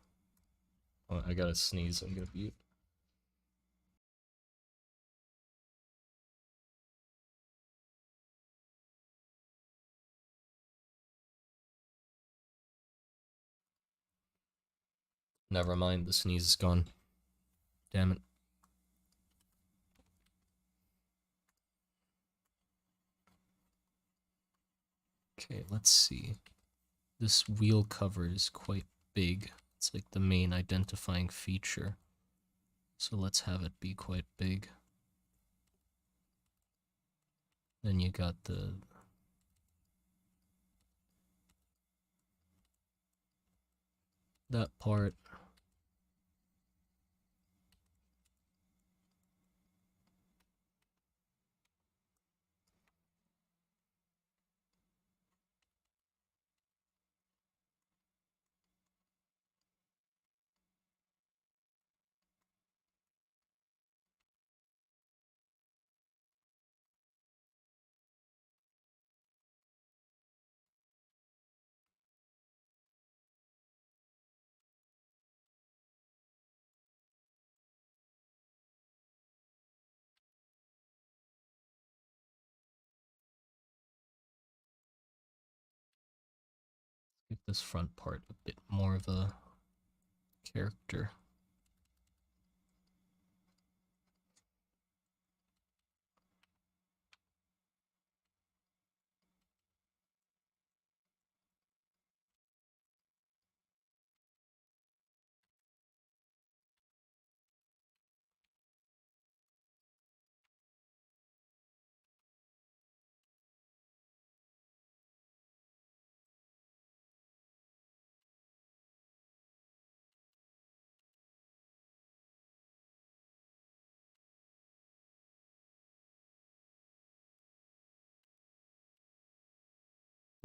Oh, I gotta sneeze. I'm gonna mute. Never mind, the sneeze is gone. Damn it. Okay, let's see. This wheel cover is quite big. It's like the main identifying feature. So let's have it be quite big. Then you got that part. Make this front part a bit more of a character.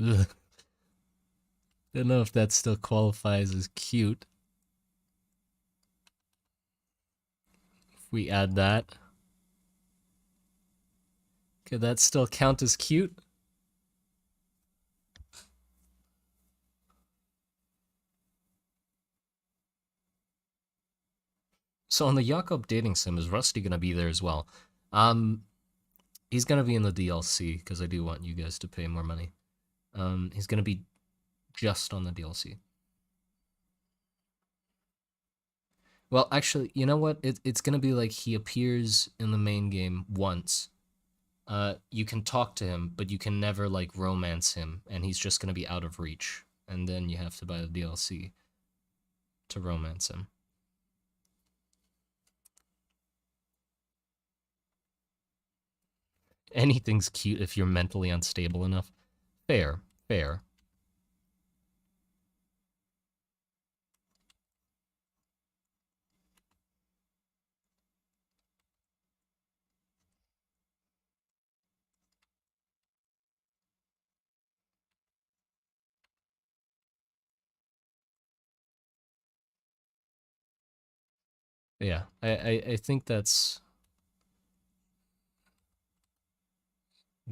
Ugh. Don't know if that still qualifies as cute. If we add that, could that still count as cute? So on the Jakob dating sim, is Rusty gonna be there as well? He's gonna be in the DLC because I do want you guys to pay more money. He's gonna be just on the DLC. Well, actually, you know what? It's gonna be like he appears in the main game once. You can talk to him, but you can never like romance him, and he's just gonna be out of reach. And then you have to buy the DLC to romance him. Anything's cute if you're mentally unstable enough. Fair, fair. Yeah, I think that's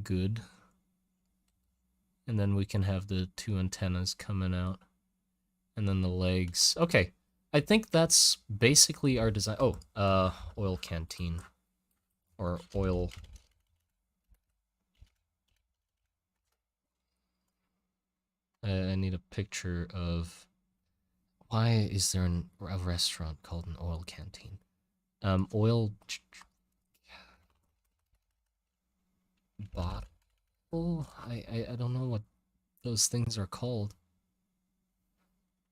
good. And then we can have the two antennas coming out. And then the legs. Okay, I think that's basically our design. Oh, oil canteen. Or oil. I need a picture of... Why is there a restaurant called an oil canteen? Oil... bottle? I don't know what those things are called.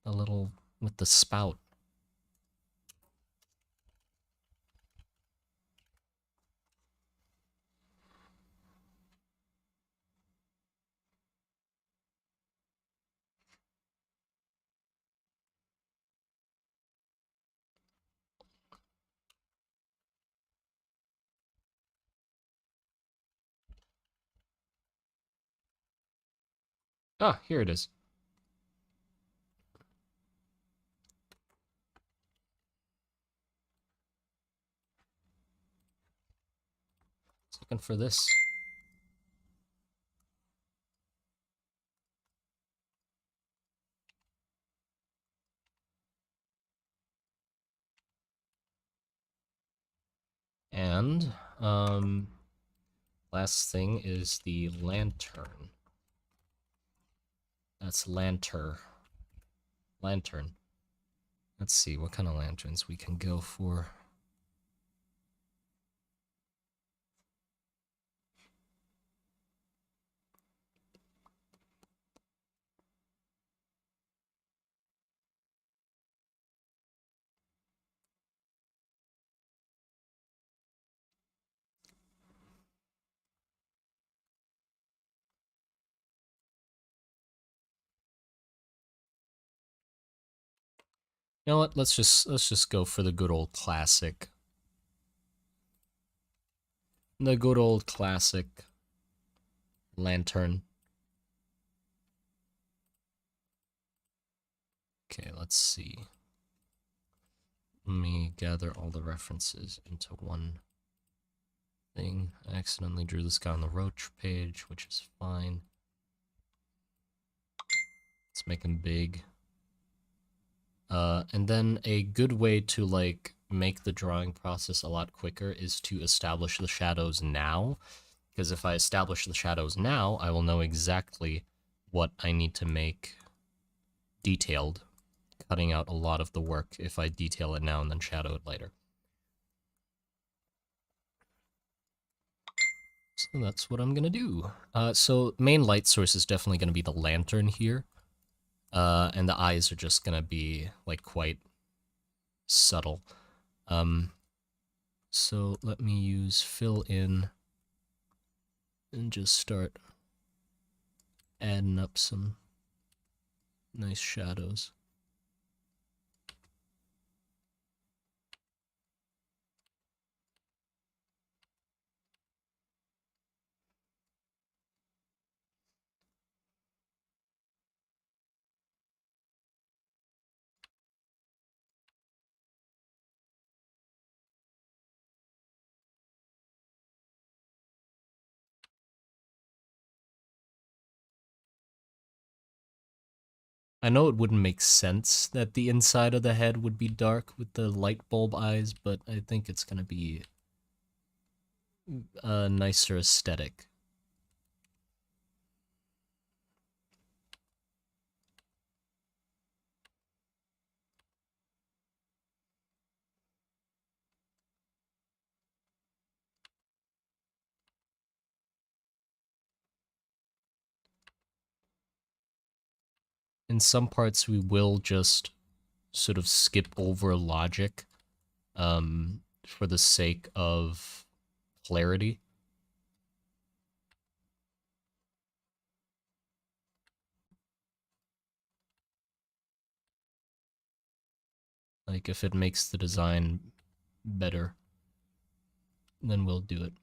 The little... with the spout. Ah, here it is. Looking for this. And, last thing is the lantern. That's lantern. Lantern. Let's see what kind of lanterns we can go for. You know what? Let's just go for the good old classic. The good old classic lantern. Okay, let's see. Let me gather all the references into one thing. I accidentally drew this guy on the Roach page, which is fine. Let's make him big. And then a good way to like make the drawing process a lot quicker is to establish the shadows now. Because if I establish the shadows now, I will know exactly what I need to make detailed, cutting out a lot of the work if I detail it now and then shadow it later. So that's what I'm gonna do. So main light source is definitely gonna be the lantern here. And the eyes are just gonna be like quite subtle. So let me use fill in and just start adding up some nice shadows. I know it wouldn't make sense that the inside of the head would be dark with the light bulb eyes, but I think it's gonna be a nicer aesthetic. In some parts, we will just sort of skip over logic for the sake of clarity. Like, if it makes the design better, then we'll do it.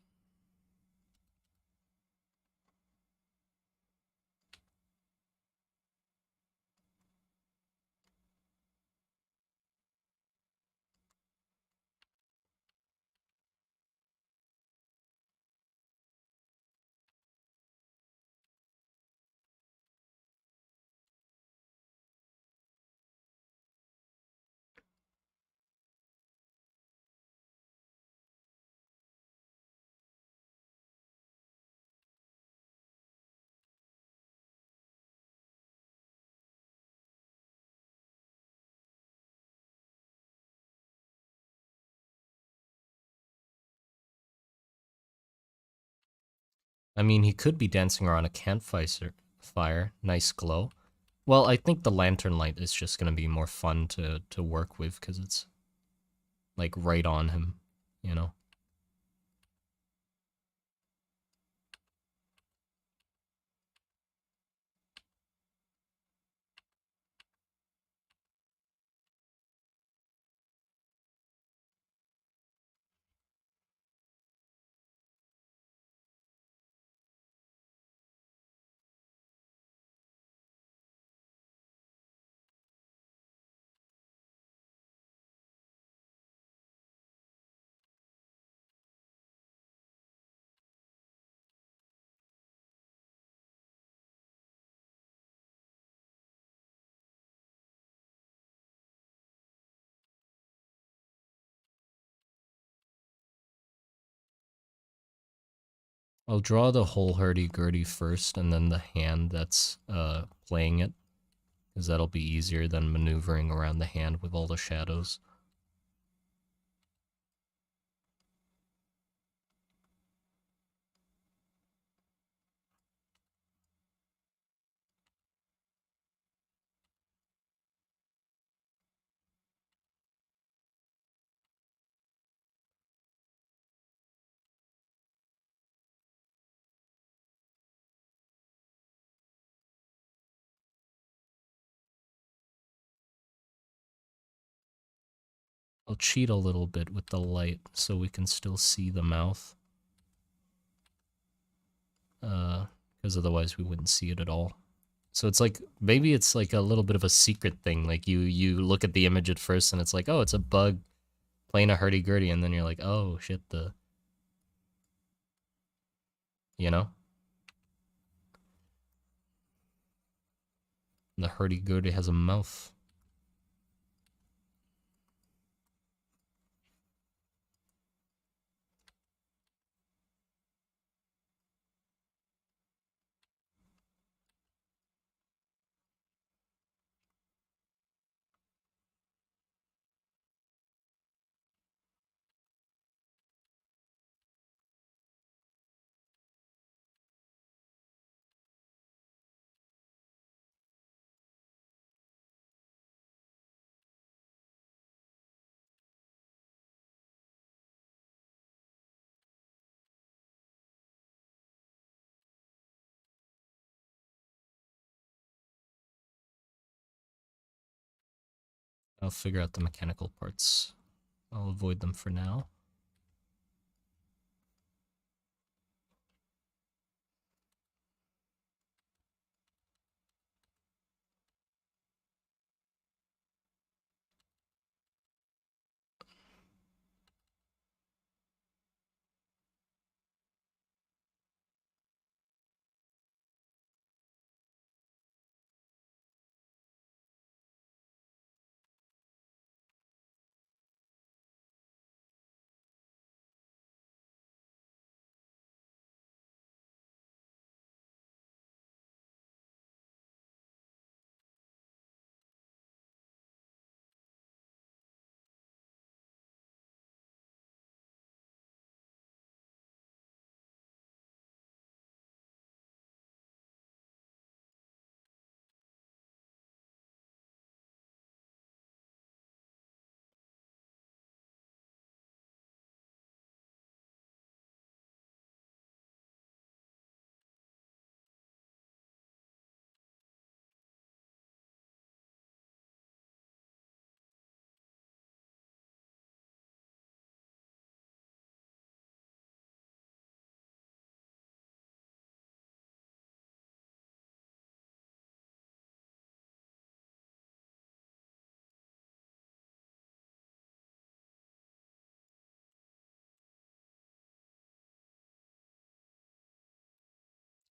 I mean, he could be dancing around a campfire, nice glow. Well, I think the lantern light is just gonna be more fun to work with because it's like right on him, you know. I'll draw the whole hurdy-gurdy first, and then the hand that's playing it, because that'll be easier than maneuvering around the hand with all the shadows. I'll cheat a little bit with the light so we can still see the mouth. Because otherwise we wouldn't see it at all. So it's like, maybe it's like a little bit of a secret thing. Like you look at the image at first and it's like, oh, it's a bug playing a hurdy-gurdy, and then you're like, oh shit, you know? The hurdy-gurdy has a mouth. I'll figure out the mechanical parts. I'll avoid them for now.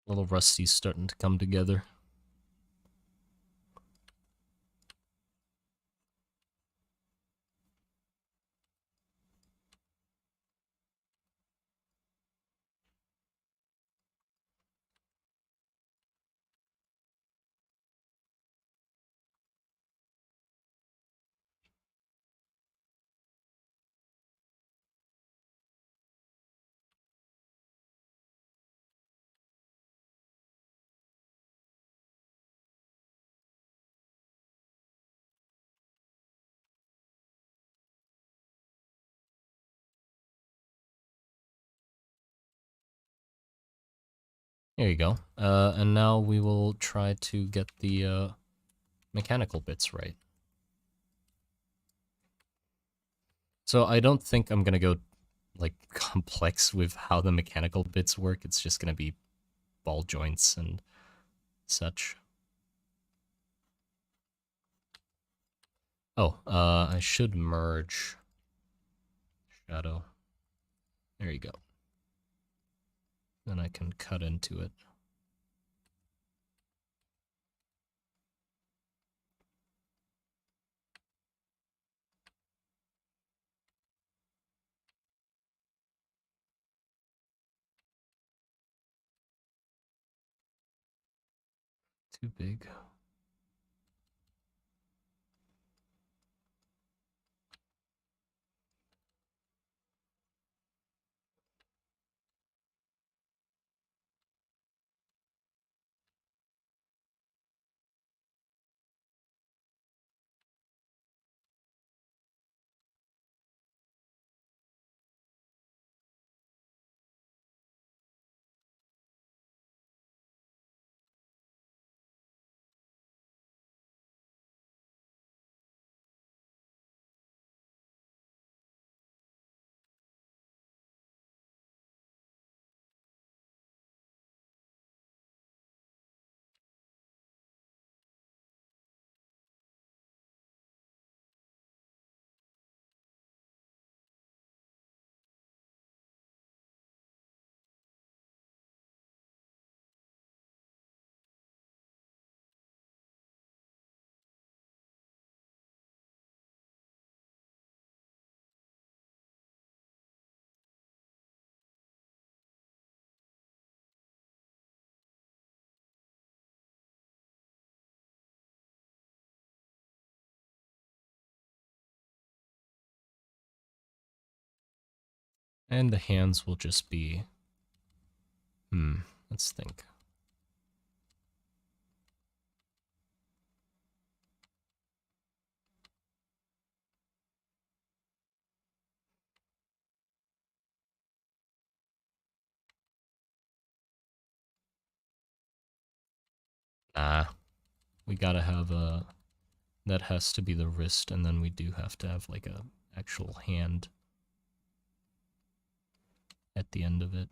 Little Rusty's starting to come together. There you go. And now we will try to get the mechanical bits right. So I don't think I'm gonna go like complex with how the mechanical bits work. It's just gonna be ball joints and such. Oh, I should merge shadow. There you go. Then I can cut into it. Too big. And the hands will just be... let's think. Nah, we gotta have a That has to be the wrist, and then we do have to have like a actual hand at the end of it.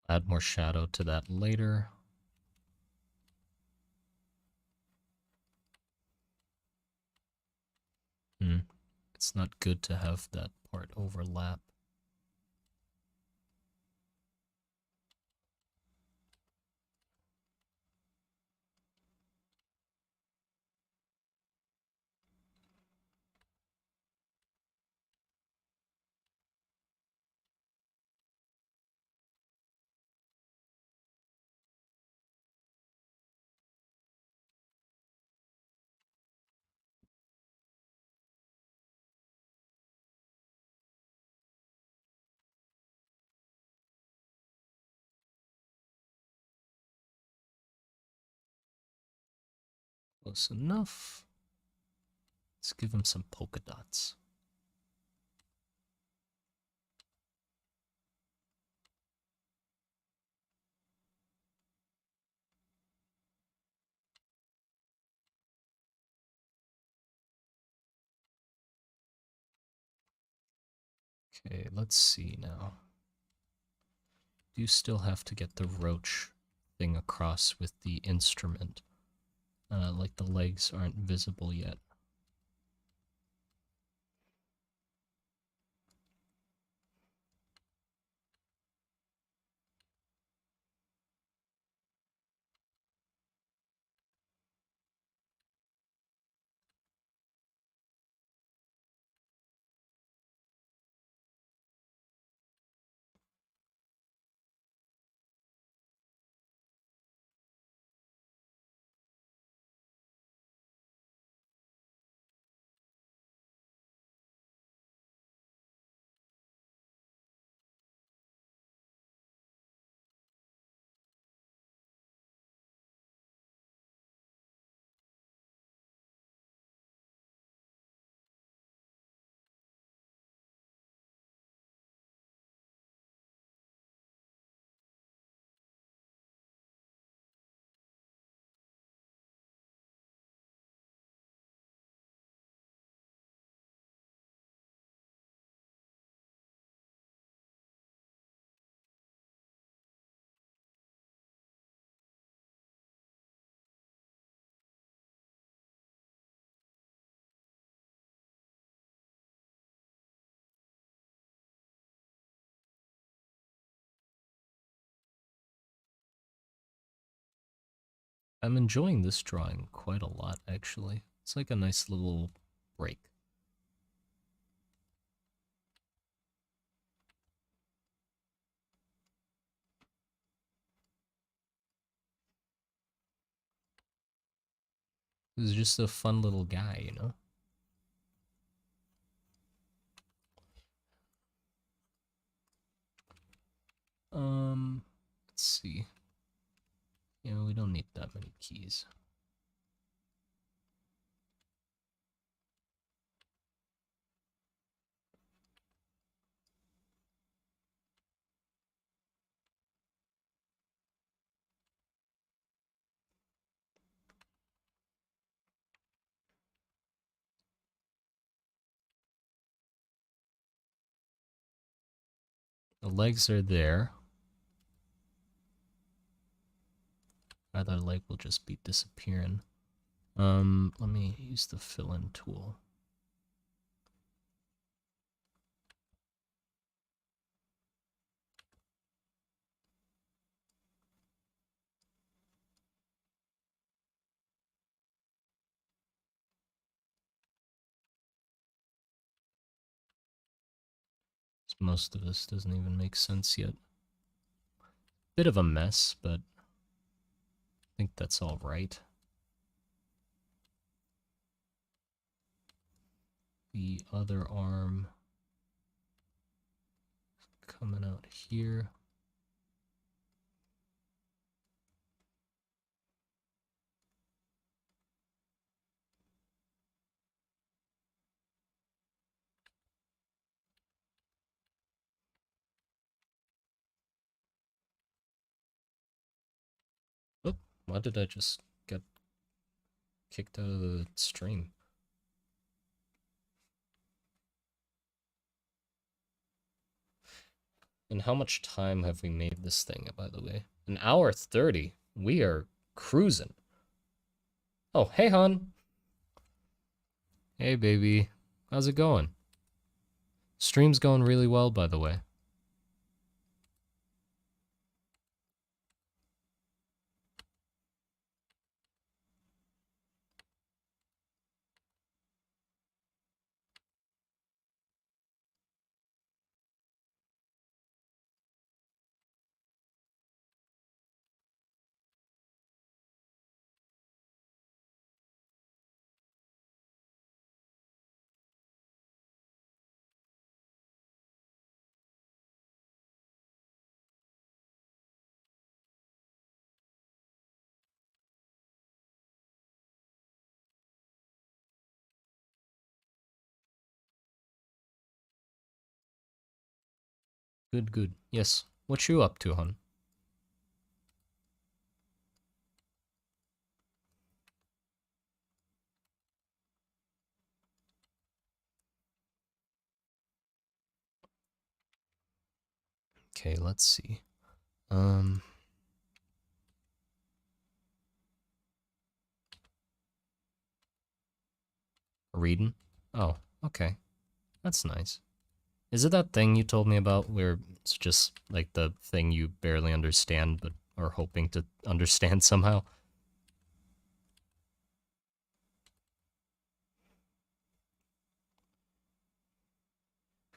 Add more shadow to that later. It's not good to have that part overlap. Close enough. Let's give him some polka dots. Okay, let's see now. Do you still have to get the roach thing across with the instrument? Like the legs aren't visible yet. I'm enjoying this drawing quite a lot, actually. It's like a nice little break. He's just a fun little guy, you know? Let's see. Yeah, we don't need that many keys. The legs are there. Either leg will just be disappearing. Let me use the fill-in tool. Most of this doesn't even make sense yet. Bit of a mess, but I think that's all right. the other arm coming out here. Oh, why did I just get kicked out of the stream? And how much time have we made this thing, by the way? 1 hour 30. We are cruising. Oh, hey, hon. Hey, baby. How's it going? Stream's going really well, by the way. Good, good. Yes. What you up to, hon? Okay, let's see. Reading? Oh, okay. That's nice. Is it that thing you told me about where it's just like the thing you barely understand but are hoping to understand somehow?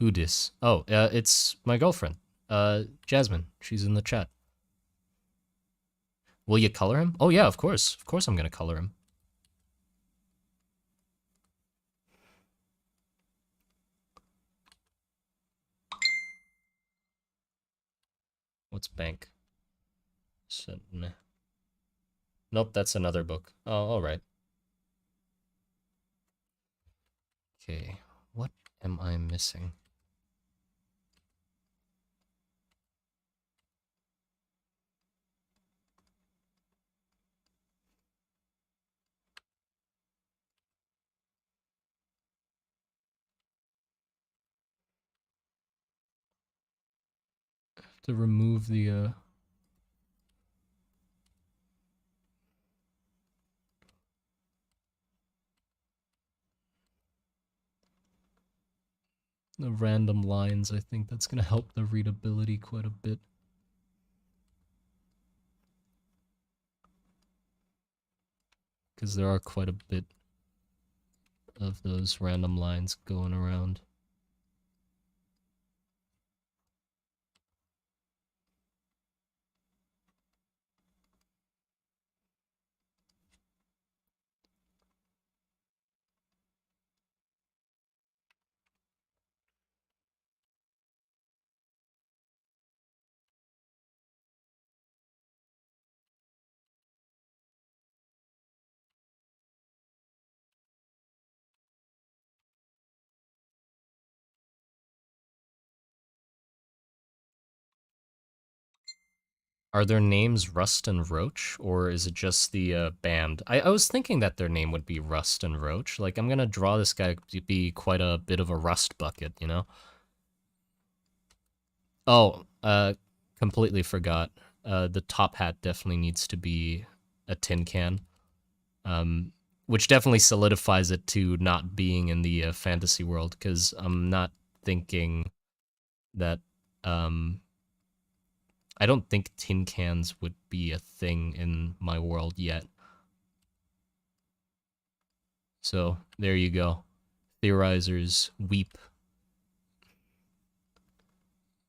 Who dis? Oh, it's my girlfriend. Jasmine. She's in the chat. Will you color him? Oh yeah, of course. Of course I'm gonna color him. What's bank? Nah. Nope, that's another book. Oh, alright. Okay, what am I missing? To remove the random lines. I think that's gonna help the readability quite a bit. Because there are quite a bit of those random lines going around. Are their names Rust and Roach, or is it just the band? I was thinking that their name would be Rust and Roach. Like, I'm gonna draw this guy to be quite a bit of a rust bucket, you know? Oh, completely forgot. The top hat definitely needs to be a tin can. Which definitely solidifies it to not being in the fantasy world, because I'm not thinking that I don't think tin cans would be a thing in my world yet. So there you go. Theorizers weep.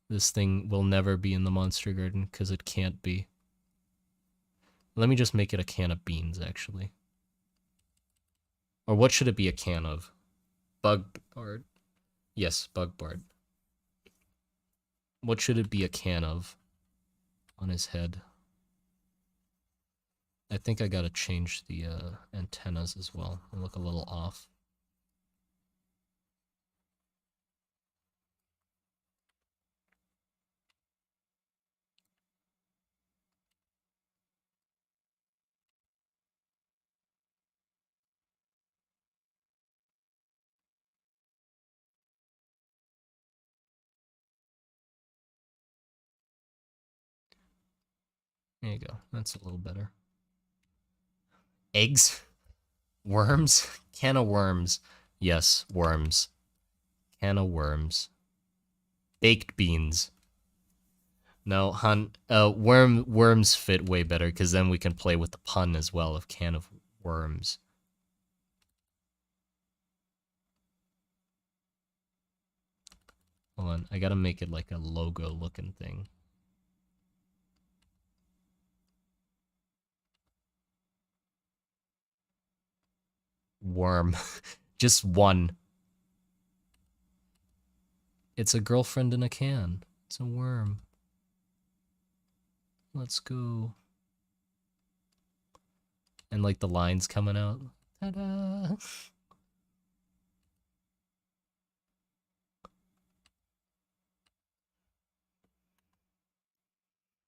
This thing will never be in the Monster Garden because it can't be. Let me just make it a can of beans, actually. Or what should it be a can of? Bug Bard. Yes, Bug Bard. What should it be a can of on his head? I think I gotta change the antennas as well. They look a little off. There you go. That's a little better. Eggs? Worms? Can of worms. Yes, worms. Can of worms. Baked beans. No, hun. Worms fit way better because then we can play with the pun as well of can of worms. Hold on, I gotta make it like a logo looking thing. Worm. Just one. It's a girlfriend in a can. It's a worm. Let's go. And like the lines coming out. Ta-da!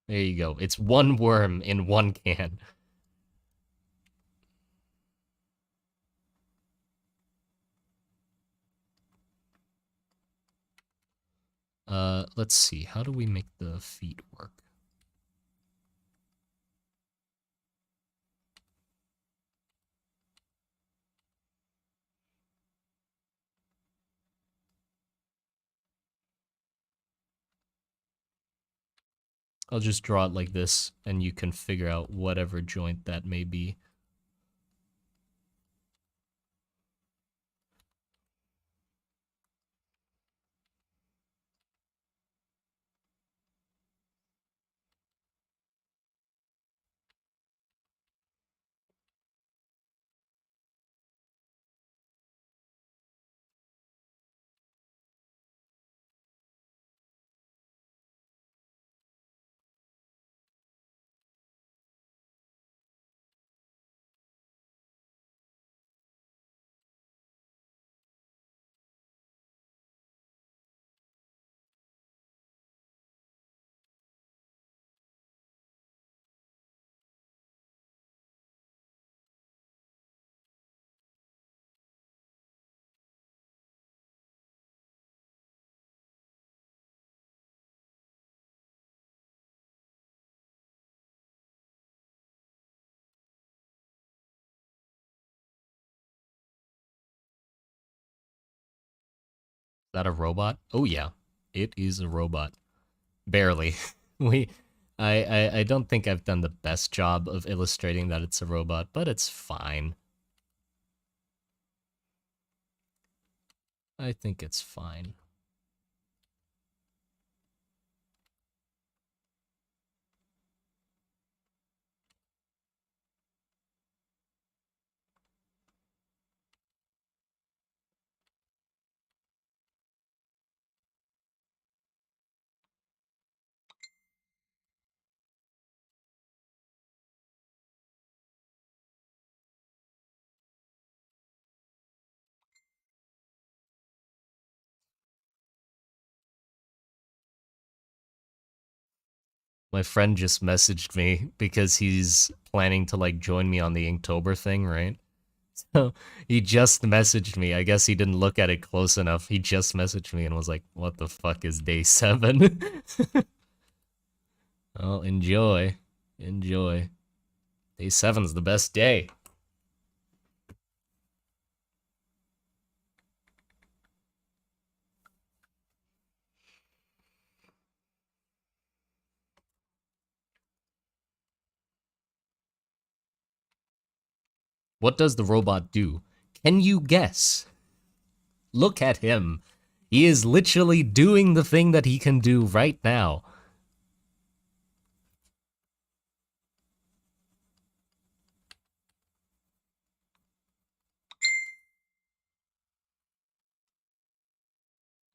There you go. It's one worm in one can. Let's see. How do we make the feet work? I'll just draw it like this, and you can figure out whatever joint that may be. Is that a robot? Oh yeah, it is a robot. Barely. we, I don't think I've done the best job of illustrating that it's a robot, but it's fine. I think it's fine. My friend just messaged me because he's planning to like join me on the Inktober thing, right? So he just messaged me. I guess he didn't look at it close enough. He just messaged me and was like, "What the fuck is day 7?" Well, enjoy. Enjoy. Day 7's the best day. What does the robot do? Can you guess? Look at him. He is literally doing the thing that he can do right now.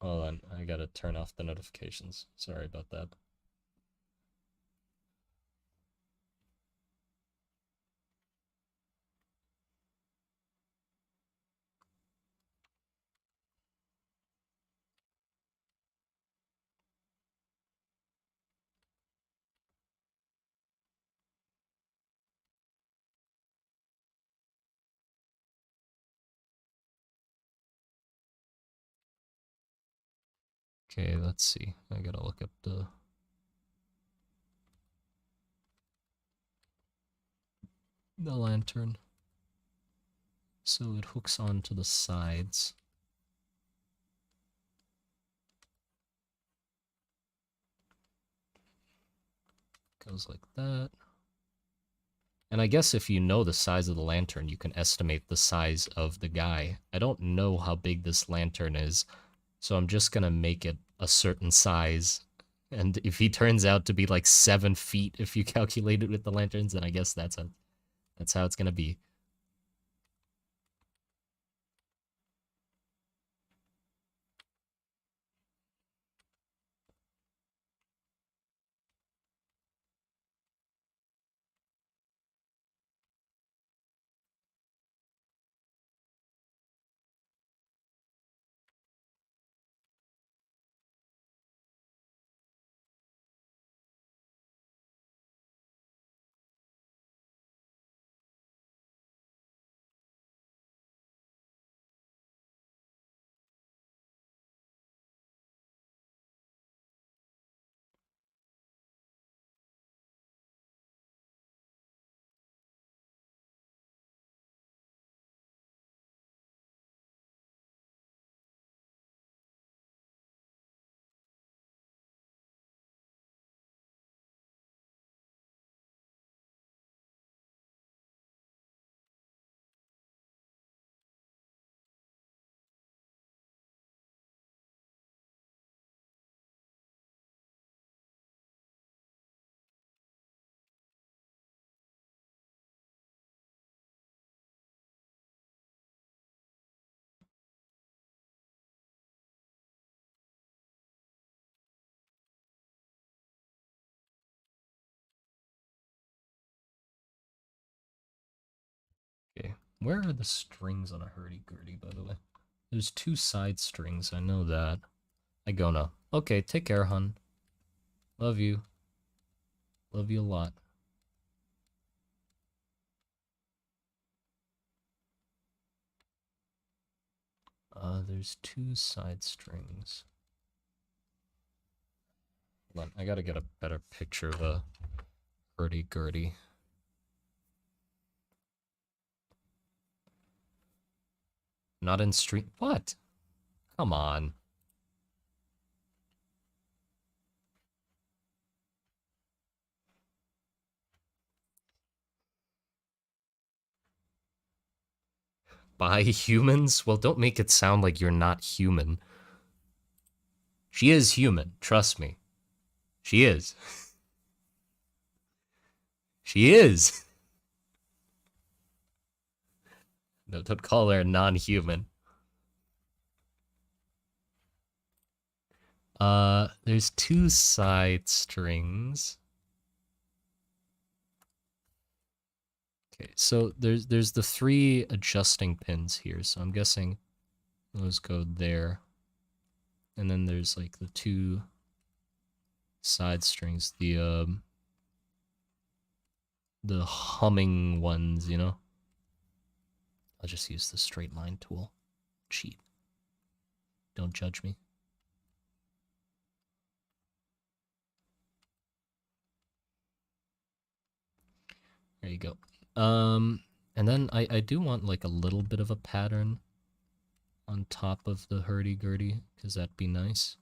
Hold on, I gotta turn off the notifications. Sorry about that. Okay, let's see. I gotta look up the lantern. So it hooks onto the sides. Goes like that. And I guess if you know the size of the lantern, you can estimate the size of the guy. I don't know how big this lantern is, so I'm just gonna make it a certain size. And if he turns out to be like 7 feet, if you calculate it with the lanterns, then I guess that's how it's gonna be. Okay, where are the strings on a hurdy-gurdy, by the way? There's 2 side strings, I know that. I go now. Okay, take care, hun. Love you. Love you a lot. There's 2 side strings. Hold on, I gotta get a better picture of a hurdy-gurdy. Not in stream. What? Come on. By humans? Well, don't make it sound like you're not human. She is human, trust me. She is. She is. No, don't call her non-human. There's 2 side strings. Okay, so there's the 3 adjusting pins here, so I'm guessing those go there. And then there's like the 2 side strings, the humming ones, you know? I'll just use the straight line tool. Cheat. Don't judge me. There you go. And then I do want like a little bit of a pattern on top of the hurdy-gurdy, because that'd be nice.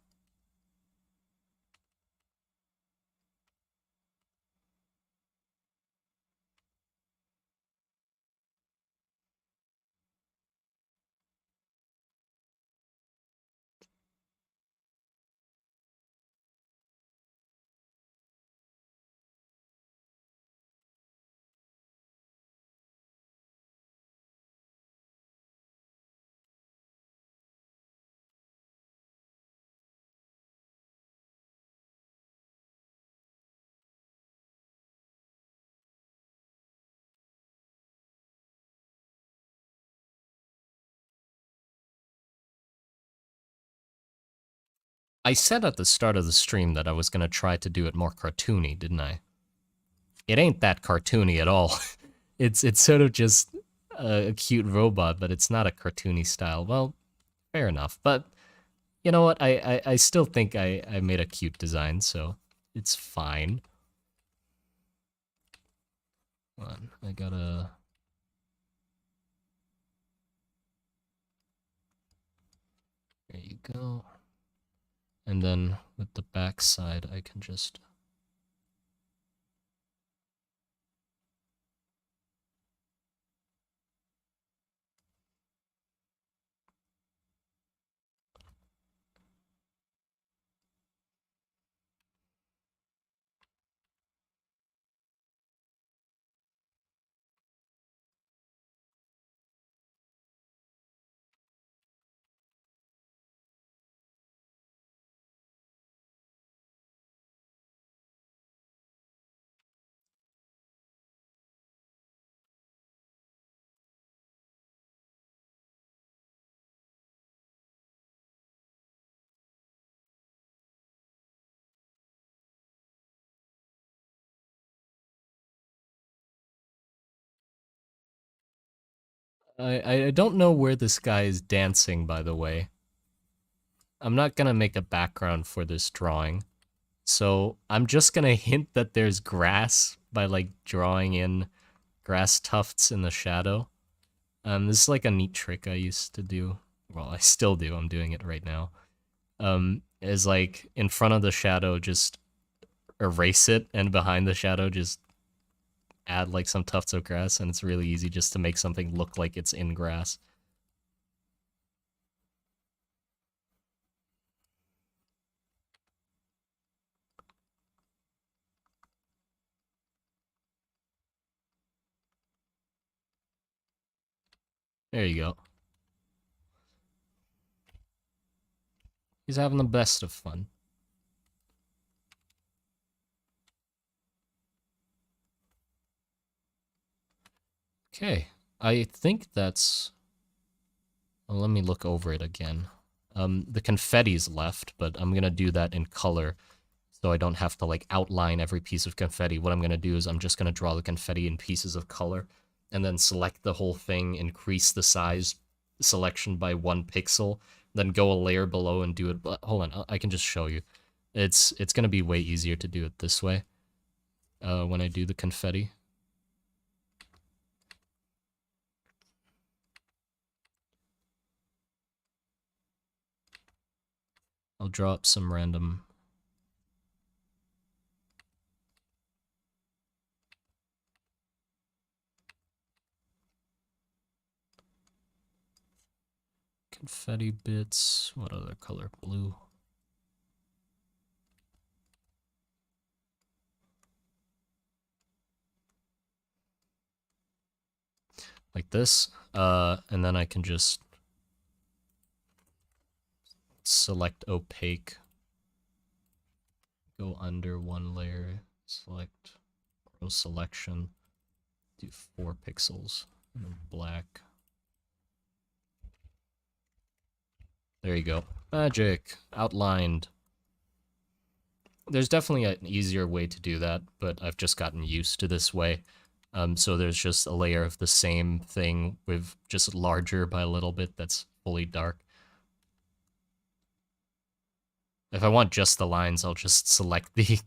I said at the start of the stream that I was gonna try to do it more cartoony, didn't I? It ain't that cartoony at all. It's sort of just a cute robot, but it's not a cartoony style. Well, fair enough. But you know what? I still think I made a cute design, so it's fine. Hold on, I gotta... There you go. And then with the back side, I can just... I don't know where this guy is dancing, by the way. I'm not gonna make a background for this drawing. So I'm just gonna hint that there's grass by like drawing in grass tufts in the shadow. This is like a neat trick I used to do. Well, I still do. I'm doing it right now. Is like in front of the shadow, just erase it, and behind the shadow, just add like some tufts of grass, and it's really easy just to make something look like it's in grass. There you go. He's having the best of fun. Okay, I think that's... Well, let me look over it again. The confetti's left, but I'm gonna do that in color, so I don't have to like outline every piece of confetti. What I'm gonna do is I'm just gonna draw the confetti in pieces of color, and then select the whole thing, increase the size selection by 1 pixel, then go a layer below and do it. But hold on, I can just show you. It's gonna be way easier to do it this way when I do the confetti. I'll draw up some random... confetti bits. What other color? Blue. Like this. And then I can just select opaque. Go under 1 layer. Select row selection. Do 4 pixels. And then black. There you go. Magic. Outlined. There's definitely an easier way to do that, but I've just gotten used to this way. So there's just a layer of the same thing with just larger by a little bit that's fully dark. If I want just the lines, I'll just select the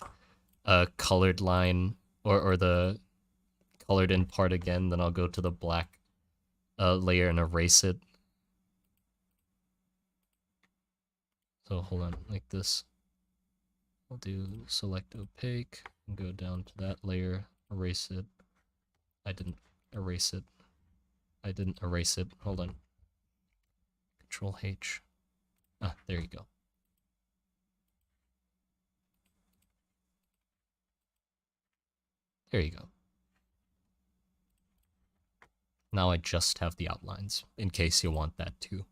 colored line or the colored in part again, then I'll go to the black layer and erase it. So hold on, like this. I'll do select opaque and go down to that layer, erase it. I didn't erase it. I didn't erase it. Hold on. Control H. Ah, there you go. There you go. Now I just have the outlines, in case you want that too.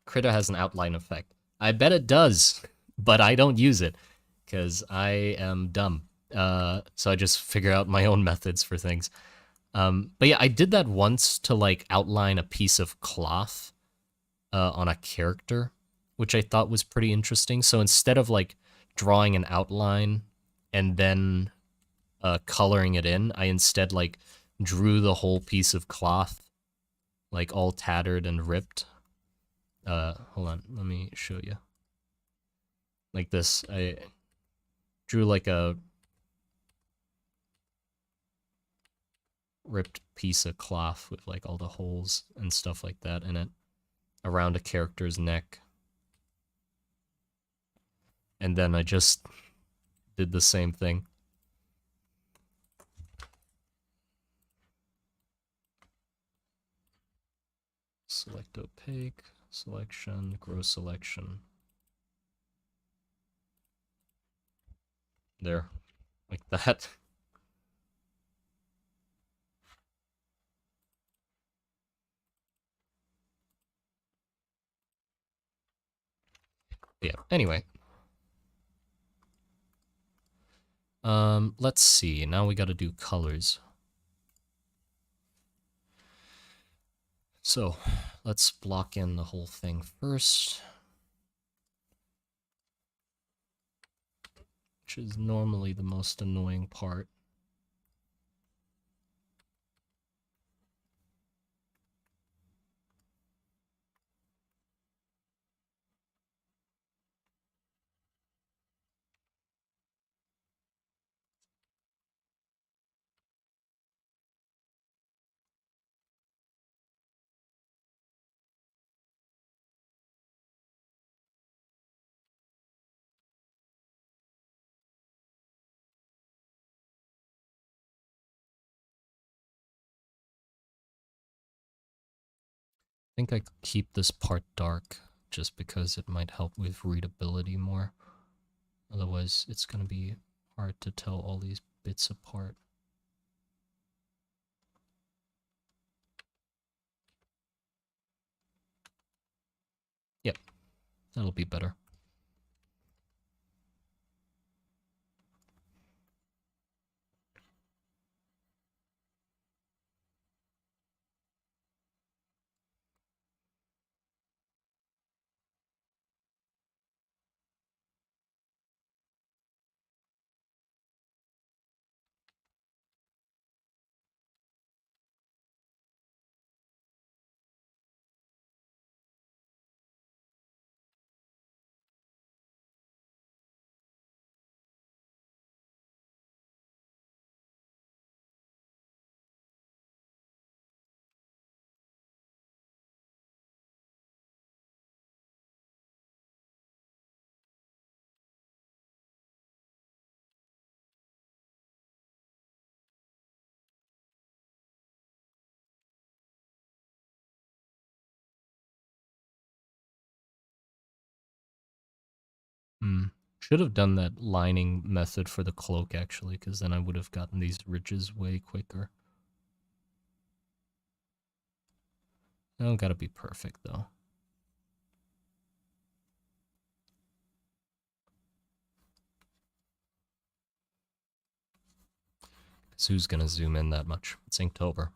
Critter has an outline effect. I bet it does, but I don't use it, because I am dumb. So I just figure out my own methods for things. But yeah, I did that once to like outline a piece of cloth on a character which I thought was pretty interesting. So instead of like drawing an outline and then coloring it in, I instead like drew the whole piece of cloth, like all tattered and ripped. Hold on, let me show you. Like this, I drew like a ripped piece of cloth with like all the holes and stuff like that in it around a character's neck. And then I just did the same thing. Select opaque, selection, grow selection. There, like that. Yeah, anyway. Let's see. Now we gotta do colors. So, let's block in the whole thing first. Which is normally the most annoying part. I think I could keep this part dark just because it might help with readability more. Otherwise, it's going to be hard to tell all these bits apart. Yep, that'll be better. Hmm. Should have done that lining method for the cloak, actually, because then I would have gotten these ridges way quicker. They don't gotta be perfect, though. Because who's gonna zoom in that much? It's Inktober.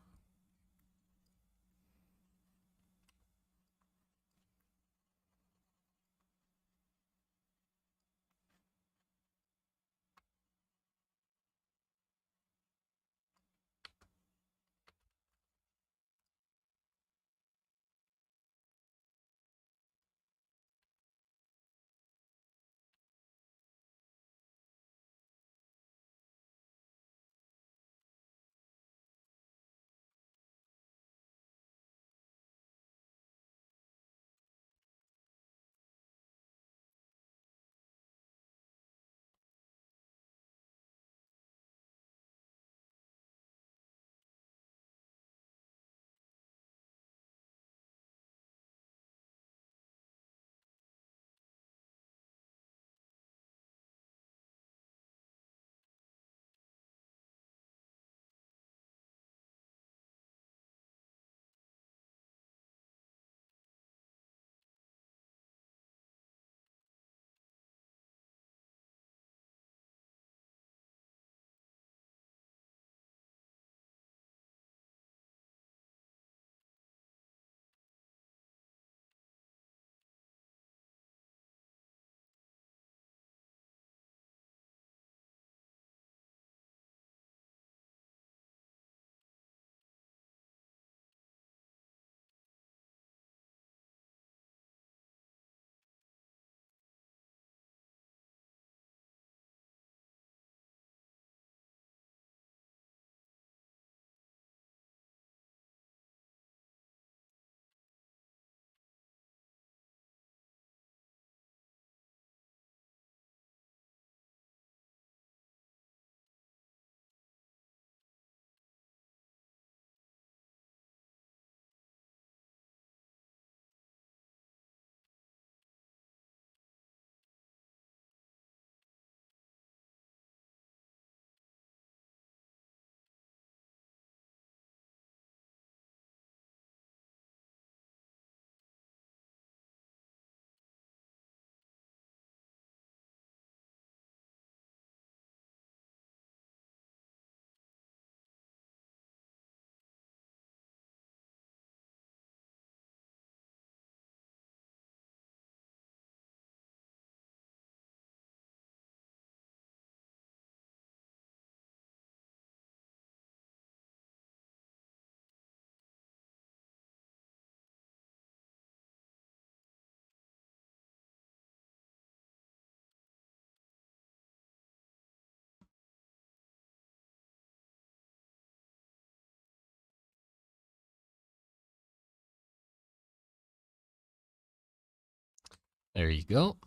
There you go.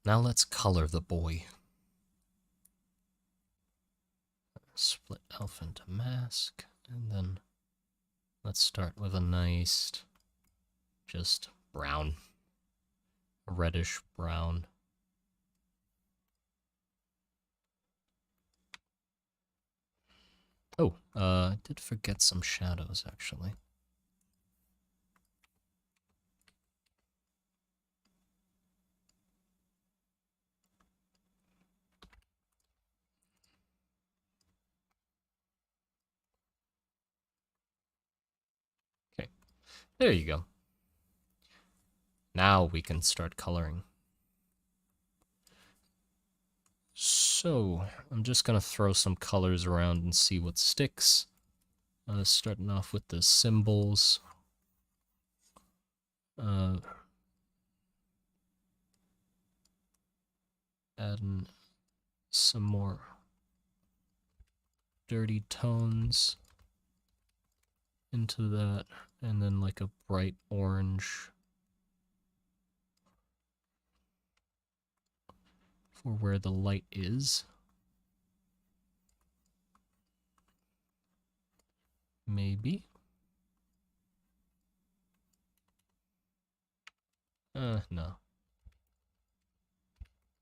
Now let's color the boy. Split elf into mask, and then let's start with a nice, just brown, reddish brown. Oh, I did forget some shadows, actually. Okay, there you go. Now we can start coloring. So, I'm just gonna throw some colors around and see what sticks. Starting off with the symbols. Adding some more dirty tones into that, and then like a bright orange for where the light is. Maybe. No.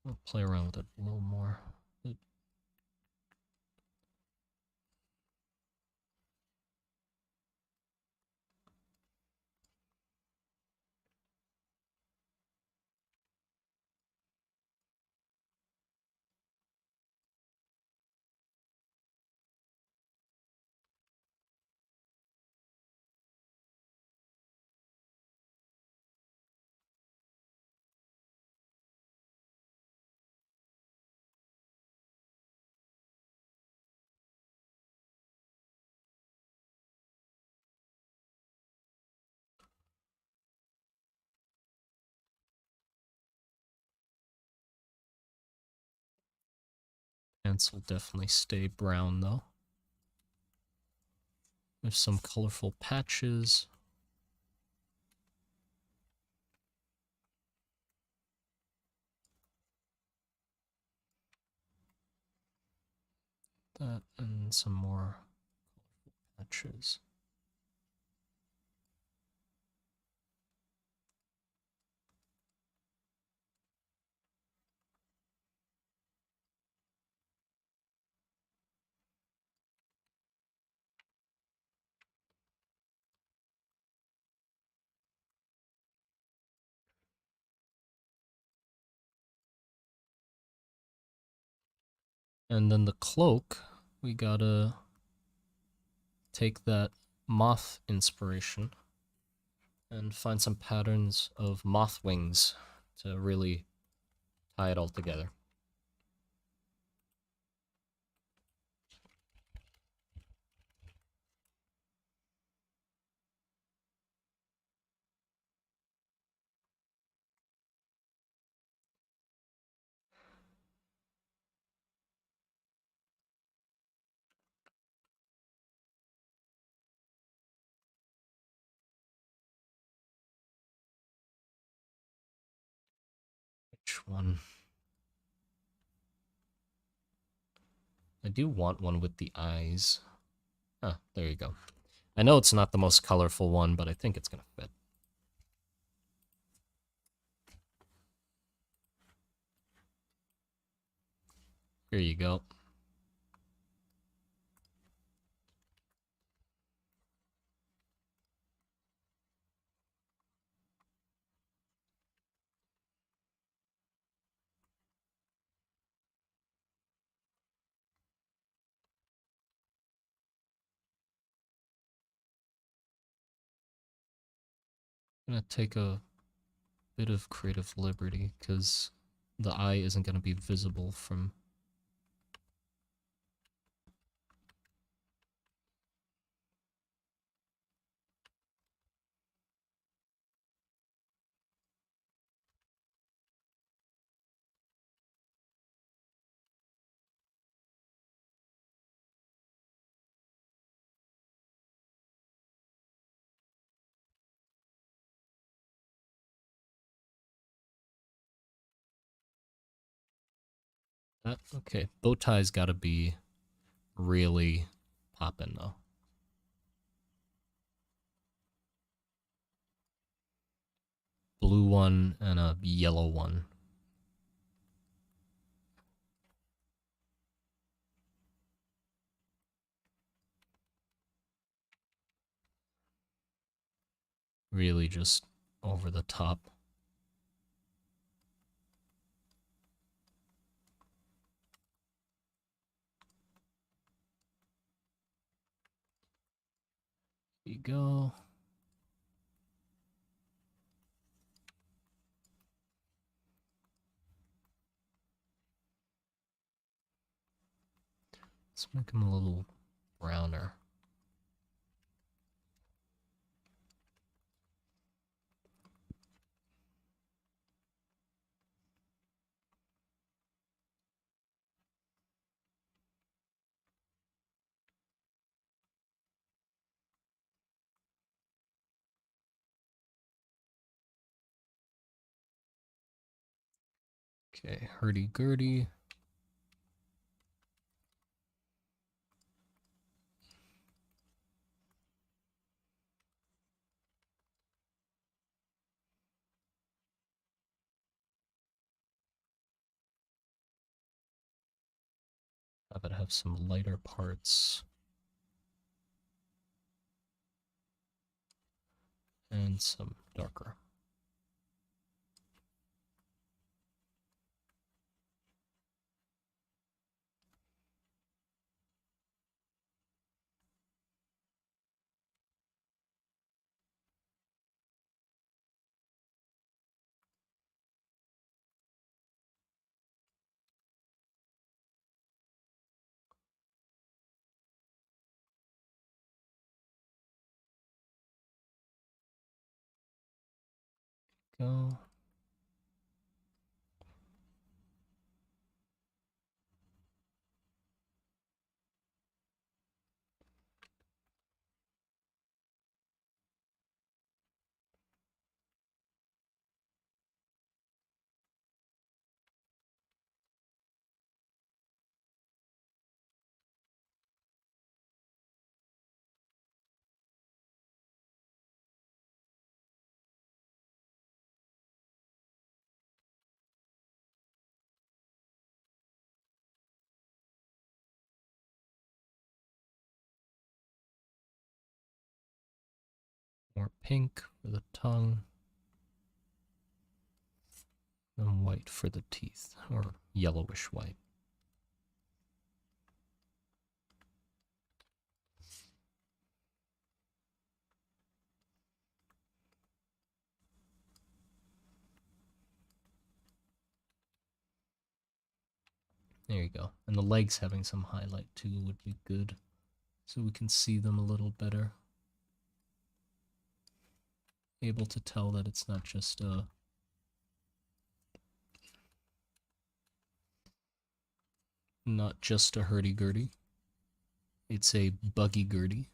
I'll play around with it a little more. Pants will definitely stay brown though. There's some colorful patches. That and some more patches. And then the cloak, we gotta take that moth inspiration and find some patterns of moth wings to really tie it all together. Which one? I do want one with the eyes. Ah, there you go. I know it's not the most colorful one, but I think it's gonna fit. Here you go. I'm gonna take a bit of creative liberty because the eye isn't gonna be visible from Okay, bow tie's gotta be really poppin' though. Blue one and a yellow one. Really just over the top. Here you go. Let's make them a little browner. Okay, hurdy-gurdy. Have it have some lighter parts. And some darker. Go. More pink for the tongue. And white for the teeth, or yellowish white. There you go. And the legs having some highlight too would be good, so we can see them a little better. Able to tell that it's not just a hurdy-gurdy. It's a buggy-gurdy.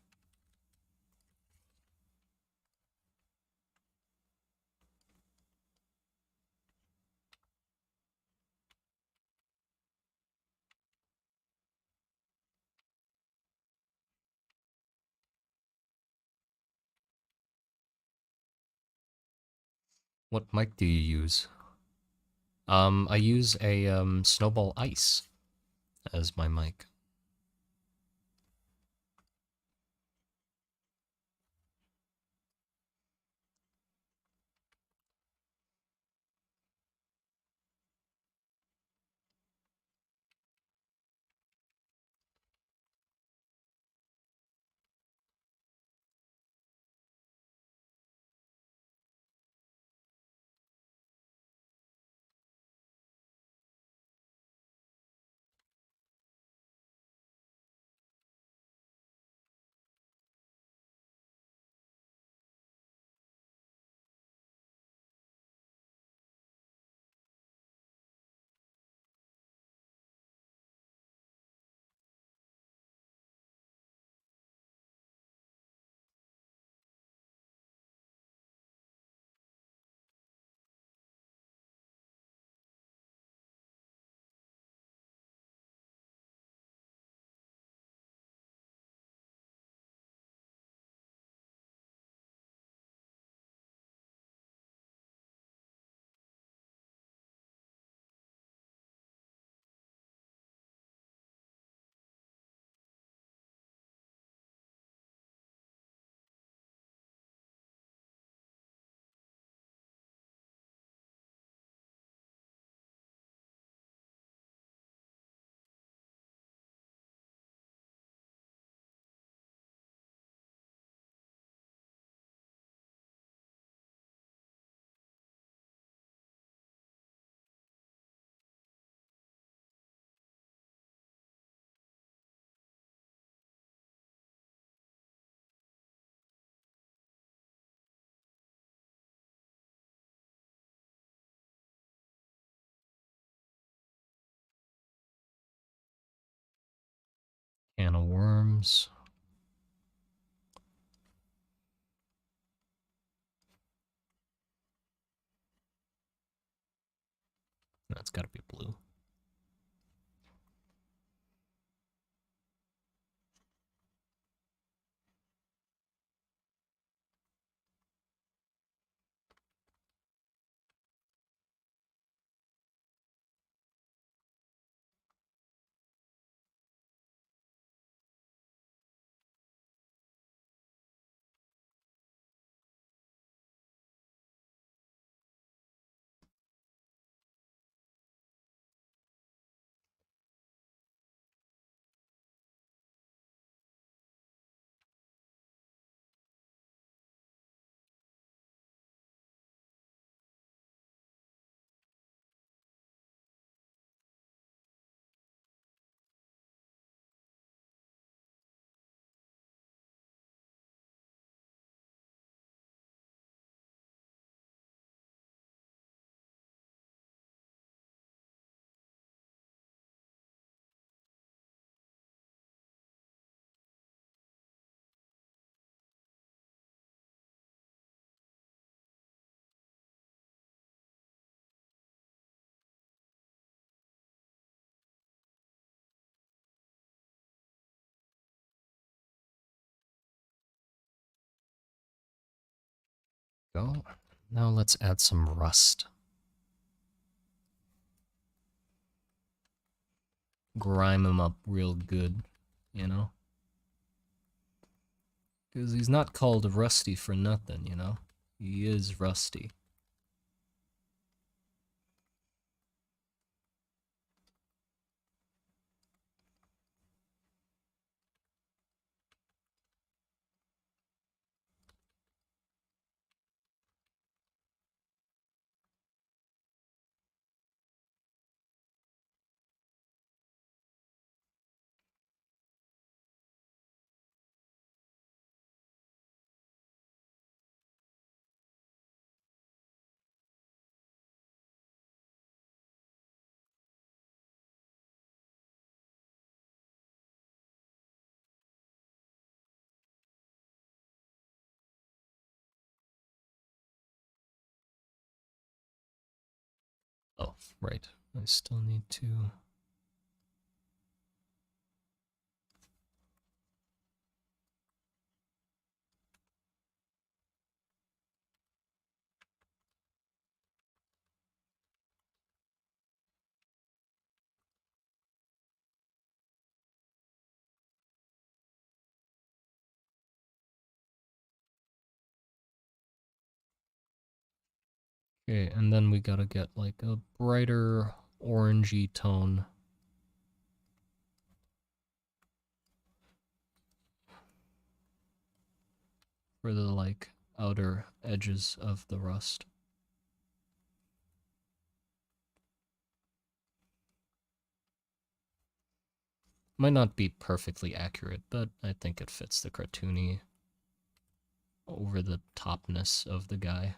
What mic do you use? I use a Snowball Ice as my mic. Can of worms. That's gotta be blue. Go. Now let's add some rust. Grime him up real good, you know? Because he's not called Rusty for nothing, you know? He is Rusty. Oh, right. I still need to... Okay, and then we gotta get like a brighter orangey tone for the like outer edges of the rust. Might not be perfectly accurate, but I think it fits the cartoony over the topness of the guy.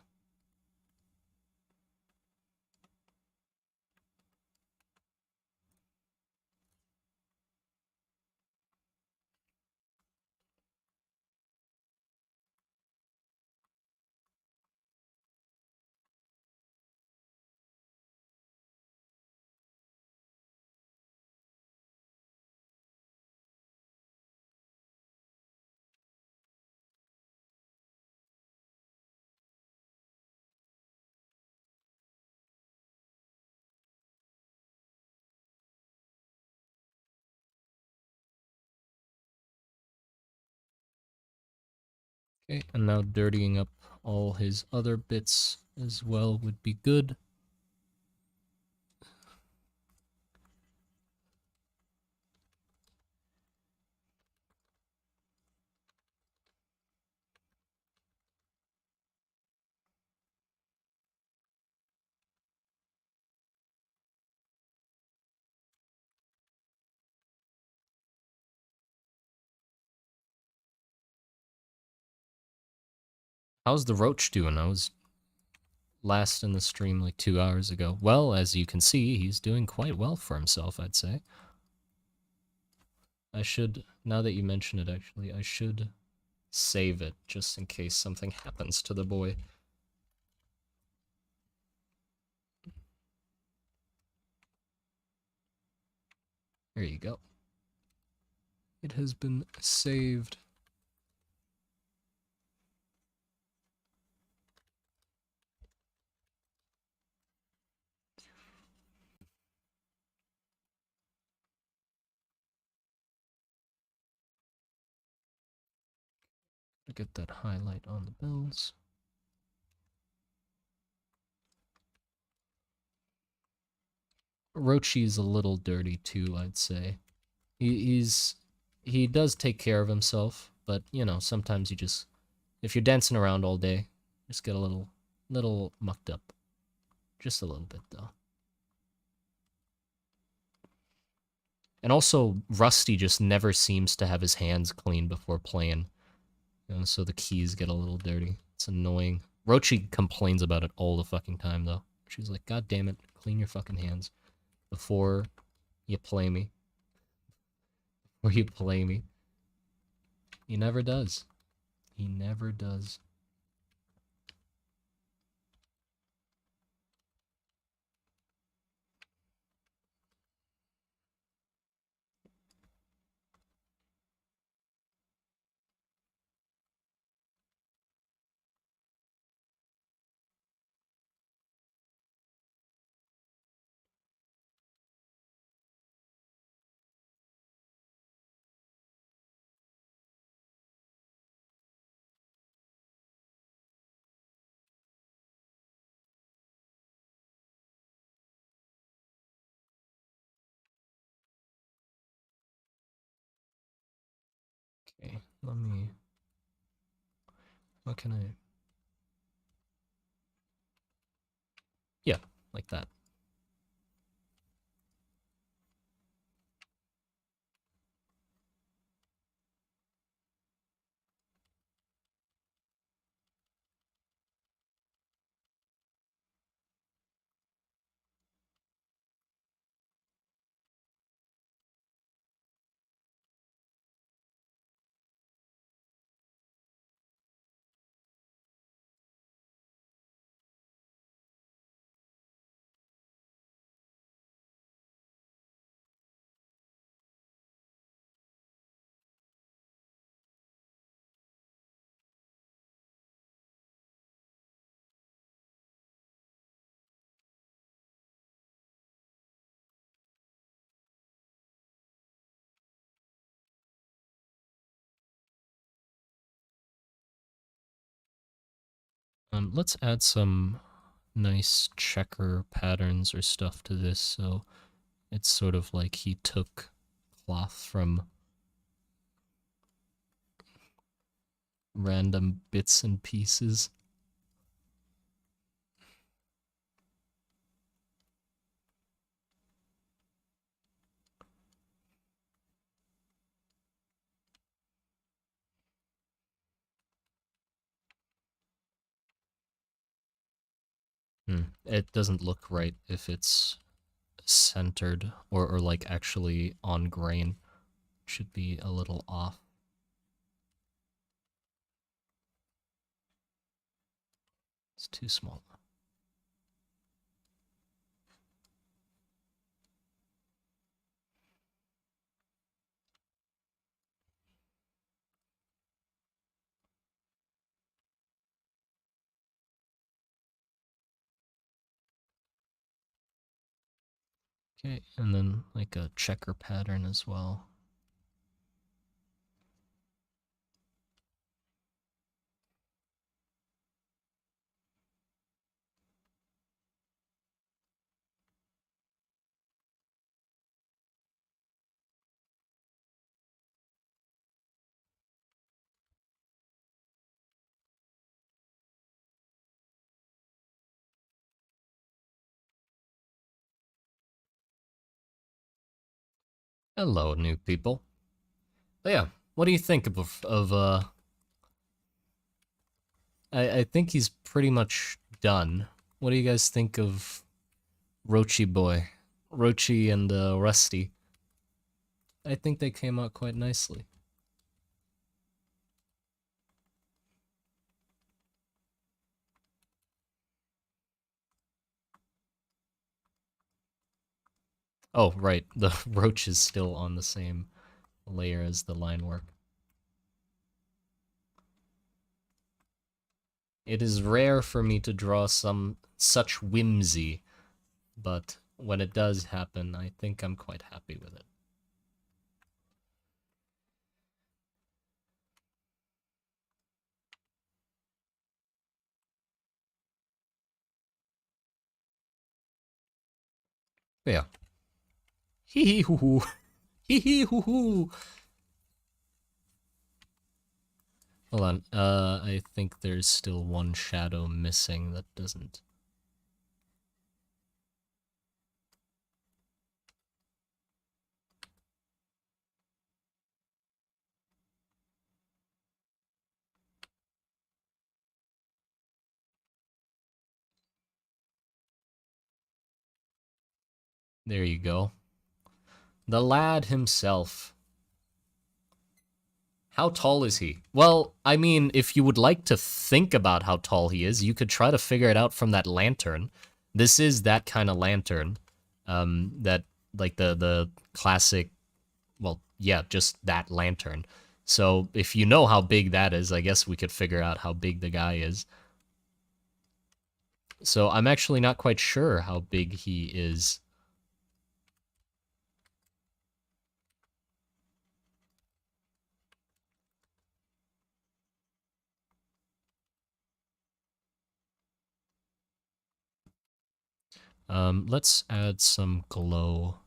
Okay, and now dirtying up all his other bits as well would be good. How's the roach doing? I was last in the stream like 2 hours ago. Well, as you can see, he's doing quite well for himself, I'd say. I should, now that you mention it actually, I should save it just in case something happens to the boy. There you go. It has been saved. Get that highlight on the bells. Rochi's a little dirty too, I'd say. He does take care of himself, but you know, sometimes you just, if you're dancing around all day, just get a little mucked up. Just a little bit though. And also, Rusty just never seems to have his hands clean before playing. You know, so the keys get a little dirty. It's annoying. Rochi complains about it all the fucking time though. She's like, God damn it, clean your fucking hands before you play me. Before you play me. He never does. He never does. Okay, let me... What can I... Yeah, like that. Let's add some nice checker patterns or stuff to this, so it's sort of like he took cloth from random bits and pieces. It doesn't look right if it's centered or like actually on grain. It should be a little off. It's too small. Okay, and then like a checker pattern as well. Hello, new people. But yeah, what do you think of I think he's pretty much done. What do you guys think of Rochi boy? Rochi and Rusty. I think they came out quite nicely. Oh, right. The roach is still on the same layer as the line work. It is rare for me to draw some such whimsy, but when it does happen, I think I'm quite happy with it. But yeah. Hee hee hoo hoo. Hee hee hoo hoo. Hold on. I think there's still one shadow missing that doesn't. There you go. The lad himself. How tall is he? Well, I mean, if you would like to think about how tall he is, you could try to figure it out from that lantern. This is that kind of lantern. That, like, the classic, well, yeah, just that lantern. So if you know how big that is, I guess we could figure out how big the guy is. So I'm actually not quite sure how big he is. Let's add some glow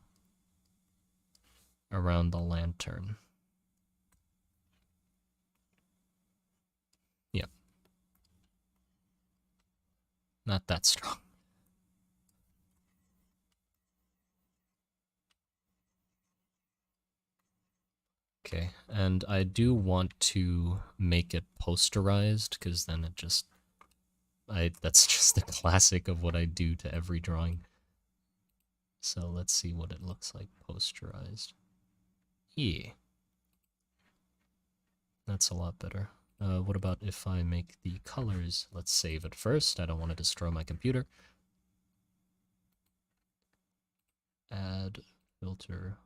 around the lantern. Yep. Not that strong. Okay, and I do want to make it posterized, because then it just... that's just the classic of what I do to every drawing. So let's see what it looks like posterized. Yeah. That's a lot better. What about if I make the colors? Let's save it first. I don't want to destroy my computer. Add filter.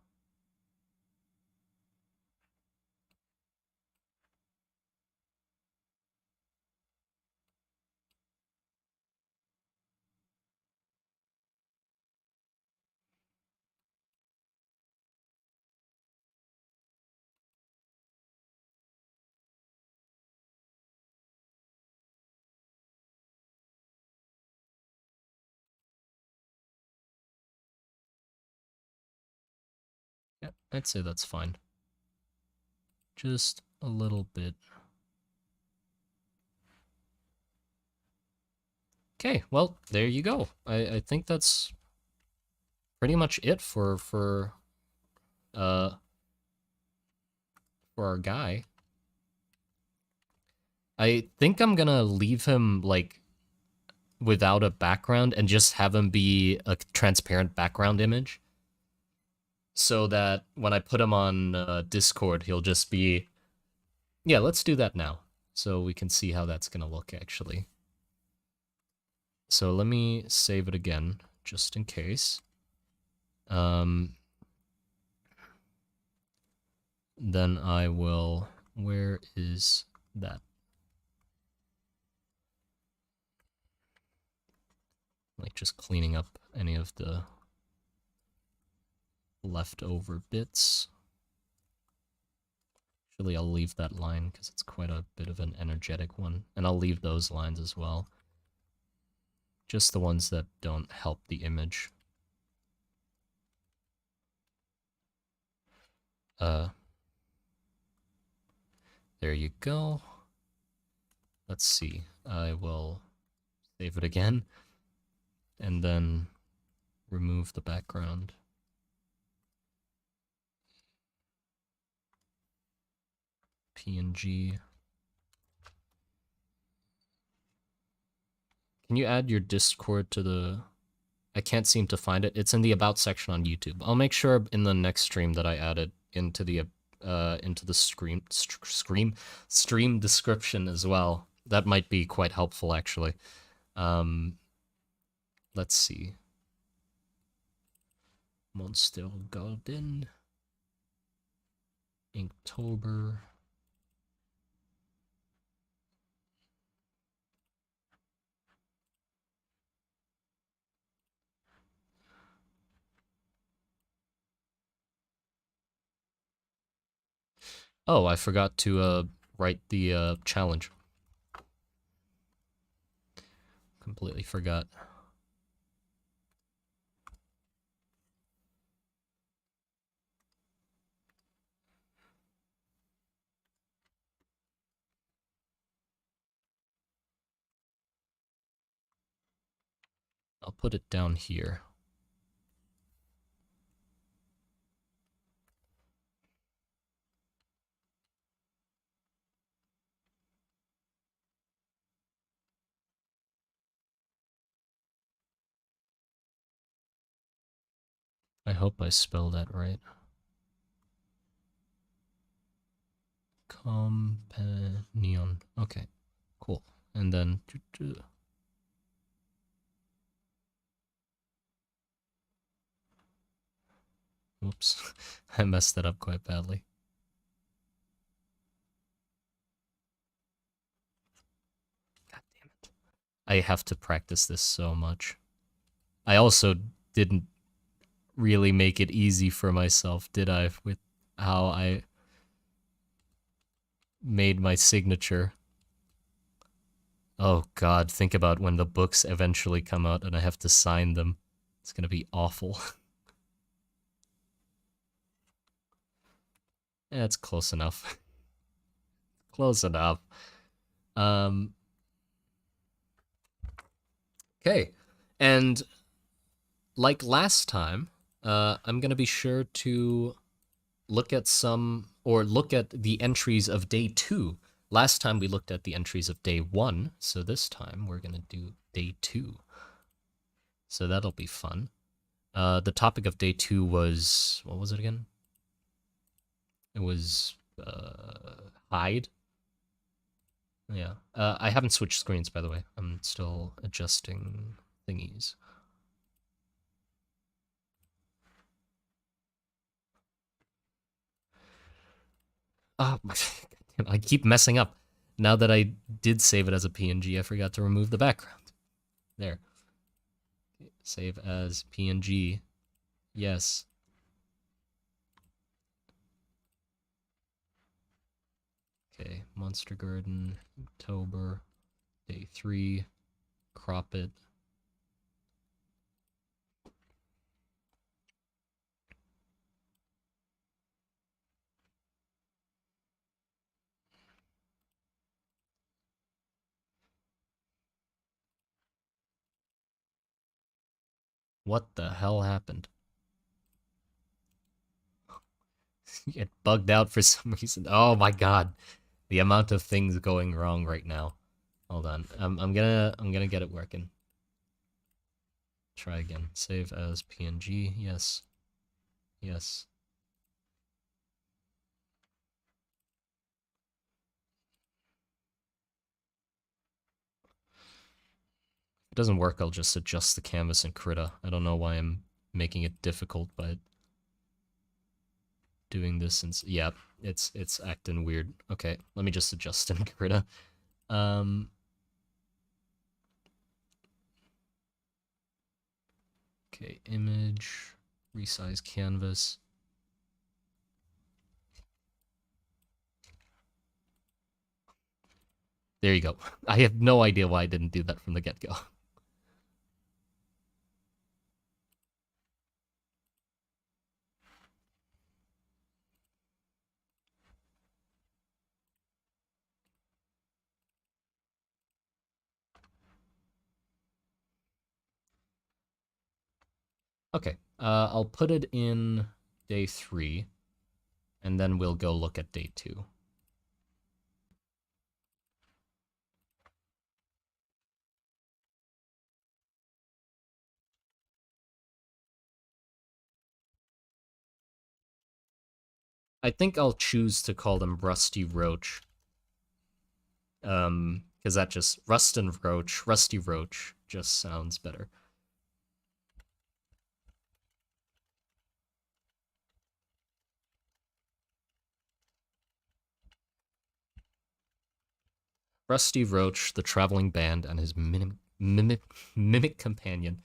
Yeah, I'd say that's fine. Just a little bit. Okay, well, there you go. I think that's pretty much it for our guy. I think I'm gonna leave him, like, without a background and just have him be a transparent background image, so that when I put him on Discord, he'll just be... Yeah, let's do that now, so we can see how that's gonna look, actually. So let me save it again, just in case. Then I will... Where is that? Like, just cleaning up any of the leftover bits. Actually, I'll leave that line because it's quite a bit of an energetic one. And I'll leave those lines as well. Just the ones that don't help the image. There you go. Let's see. I will save it again. And then remove the background. PNG. Can you add your Discord to the... I can't seem to find it. It's in the About section on YouTube. I'll make sure in the next stream that I add it into the stream description as well. That might be quite helpful, actually. Um, let's see. Monstober Garden, Inktober. Oh, I forgot to write the challenge. Completely forgot. I'll put it down here. I hope I spelled that right. Companion. Okay, cool. And then... Oops, I messed that up quite badly. God damn it. I have to practice this so much. I also didn't really make it easy for myself, did I, with how I made my signature. Oh god, think about when the books eventually come out and I have to sign them. It's gonna be awful. Yeah, it's close enough. Close enough. Um, okay. And like last time, I'm gonna be sure to look at look at the entries of day 2. Last time we looked at the entries of day 1, so this time we're gonna do day 2. So that'll be fun. The topic of day 2 was, what was it again? It was hide. Yeah. I haven't switched screens, by the way. I'm still adjusting thingies. Oh, I keep messing up. Now that I did save it as a PNG, I forgot to remove the background. There. Save as PNG. Yes. Okay, Monster Garden, October, day 3, crop it. What the hell happened? It bugged out for some reason. Oh my god. The amount of things going wrong right now. Hold on. I'm gonna get it working. Try again. Save as PNG. Yes. Yes. If it doesn't work, I'll just adjust the canvas in Krita. I don't know why I'm making it difficult by doing this, and yeah, it's acting weird. Okay, let me just adjust in Krita. Okay, image, resize canvas. There you go. I have no idea why I didn't do that from the get-go. Okay, I'll put it in day 3, and then we'll go look at day 2. I think I'll choose to call them Rusty Roach. Because that just Rust and Roach, Rusty Roach just sounds better. Rusty Roach, the traveling band, and his mimic companion.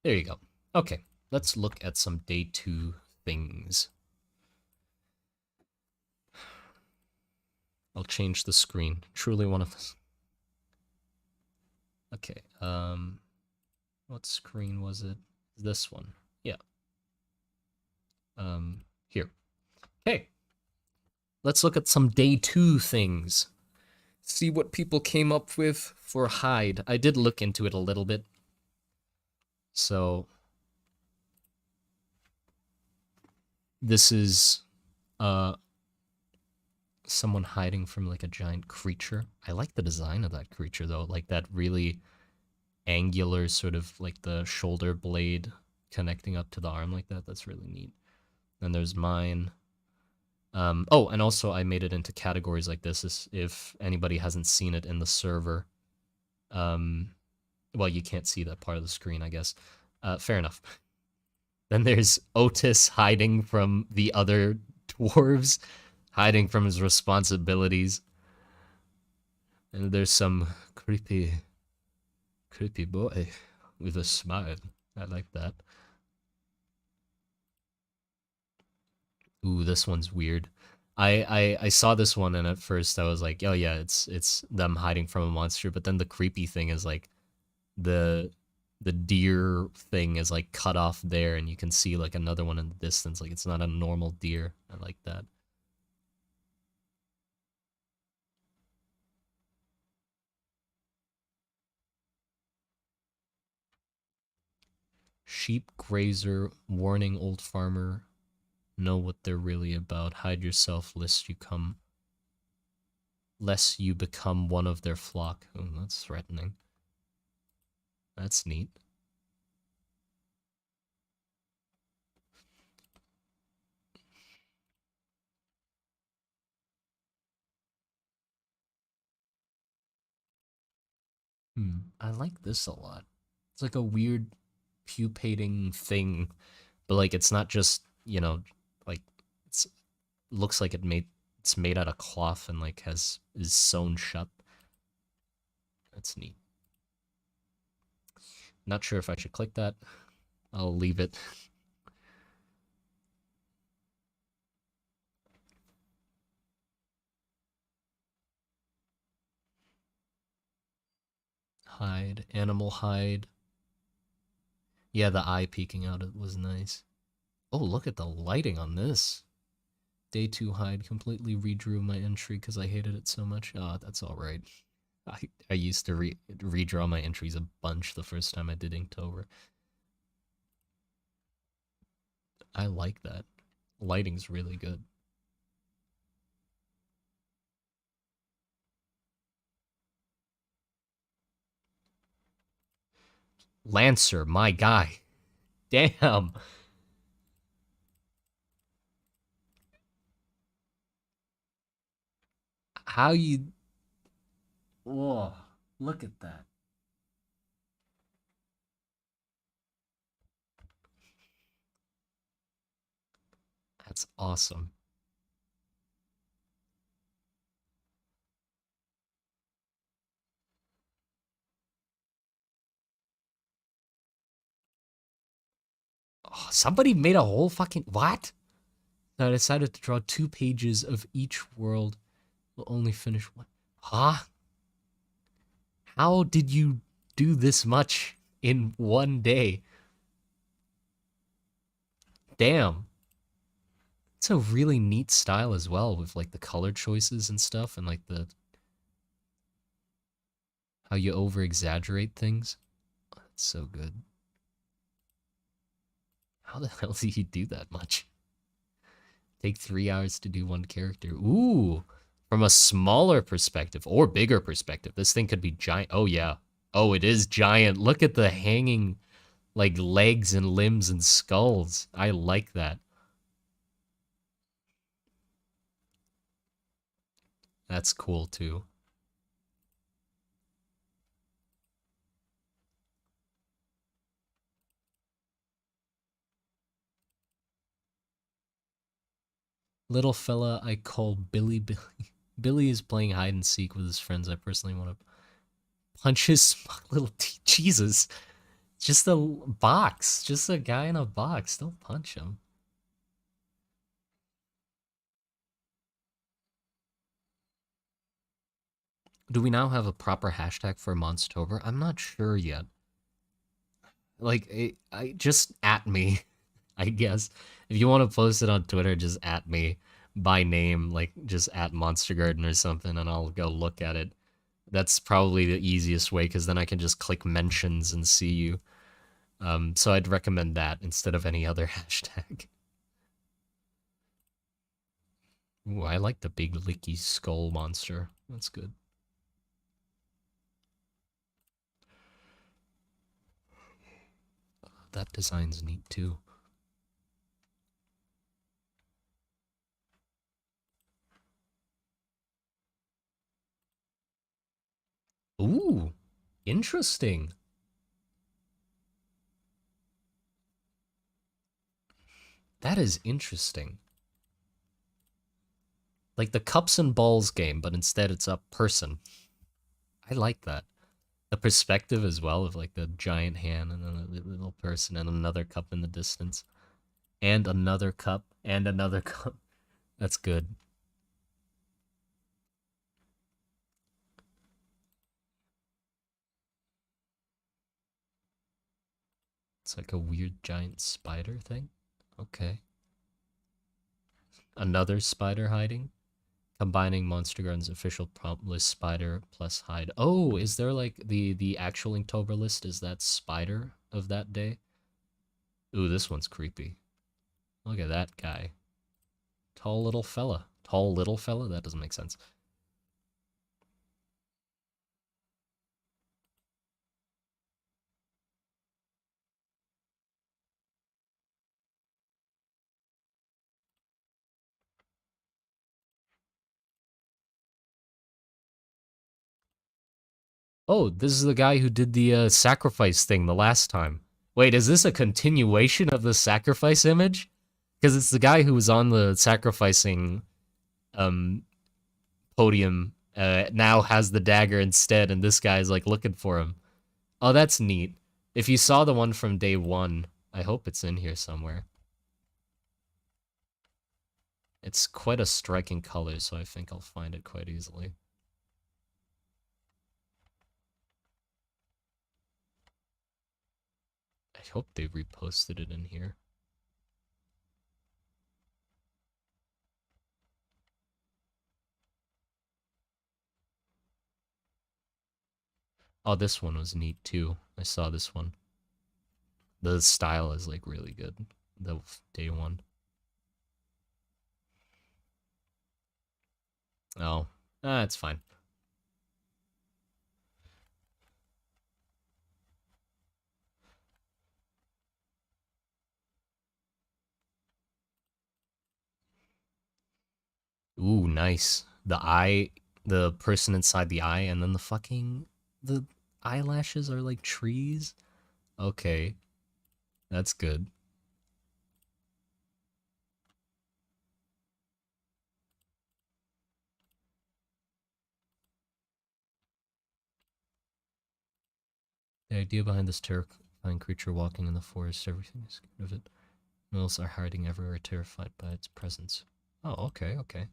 There you go. Okay, let's look at some day 2 things. I'll change the screen. Truly one of us. Okay, what screen was it? This one. Yeah. Here. Okay. Let's look at some day 2 things. See what people came up with for hide. I did look into it a little bit. So this is someone hiding from like a giant creature. I like the design of that creature though, like that really angular sort of like the shoulder blade connecting up to the arm like that. That's really neat. Then there's mine. Oh, and also I made it into categories like this if anybody hasn't seen it in the server. Well, you can't see that part of the screen, I guess. Fair enough. Then there's Otis hiding from the other dwarves, hiding from his responsibilities. And there's some creepy boy with a smile. I like that. Ooh, this one's weird. I saw this one and at first I was like, oh yeah, it's them hiding from a monster, but then the creepy thing is like the deer thing is like cut off there and you can see like another one in the distance. Like it's not a normal deer. I like that. Sheep grazer, warning old farmer, know what they're really about. Hide yourself lest you become one of their flock. Oh, that's threatening. That's neat. I like this a lot. It's like a weird pupating thing, but like it's not just, like it's looks like it's made out of cloth and like is sewn shut. That's neat. Not sure if I should click that. I'll leave it. Hide, animal hide. Yeah, the eye peeking out, it was nice. Oh, look at the lighting on this. Day 2 hide completely redrew my entry because I hated it so much. Ah, that's alright. I used to redraw my entries a bunch the first time I did Inktober. I like that. Lighting's really good. Lancer, my guy. Damn. How you... Whoa, look at that. That's awesome. Oh, somebody made a whole fucking... What? I decided to draw 2 pages of each world. Will only finish one. Huh? How did you do this much in one day? Damn. It's a really neat style as well with like the color choices and stuff and like the how you over exaggerate things. It's so good. How the hell do you do that much? Take 3 hours to do one character. Ooh, from a smaller perspective or bigger perspective, this thing could be giant. Oh yeah. Oh, it is giant. Look at the hanging. like legs and limbs and skulls. I like that. That's cool too. Little fella I call Billy Billy. Billy is playing hide and seek with his friends. I personally want to punch his smug little teeth. Jesus. Just a box. Just a guy in a box. Don't punch him. Do we now have a proper hashtag for Monstober? I'm not sure yet. Like, I just at me, I guess. If you want to post it on Twitter, just at me by name, like just at Monster Garden or something, and I'll go look at it. That's probably the easiest way because then I can just click mentions and see you. So I'd recommend that instead of any other hashtag. Ooh, I like the big licky skull monster. That's good. That design's neat too. Ooh, interesting. That is interesting. Like the cups and balls game, but instead it's a person. I like that. The perspective as well of like the giant hand and then the little person and another cup in the distance. And another cup and another cup. That's good. It's like a weird giant spider thing. Okay. Another spider hiding. Combining Monster Garden's official prompt list spider plus hide. Oh, is there like the actual Inktober list? Is that spider of that day? Ooh, this one's creepy. Look at that guy. Tall little fella. Tall little fella? That doesn't make sense. Oh, this is the guy who did the sacrifice thing the last time. Wait, is this a continuation of the sacrifice image? Because it's the guy who was on the sacrificing um, podium now has the dagger instead, and this guy's like looking for him. Oh, that's neat. If you saw the one from day one, I hope it's in here somewhere. It's quite a striking color, so I think I'll find it quite easily. I hope they reposted it in here. Oh, this one was neat too. I saw this one. The style is like really good. The day one. Oh, it's fine. Ooh, nice. The eye, the person inside the eye, and then the eyelashes are like trees. Okay, that's good. The idea behind this terrifying creature walking in the forest, everything is scared of it. Mills are hiding everywhere, terrified by its presence. Oh, okay, okay.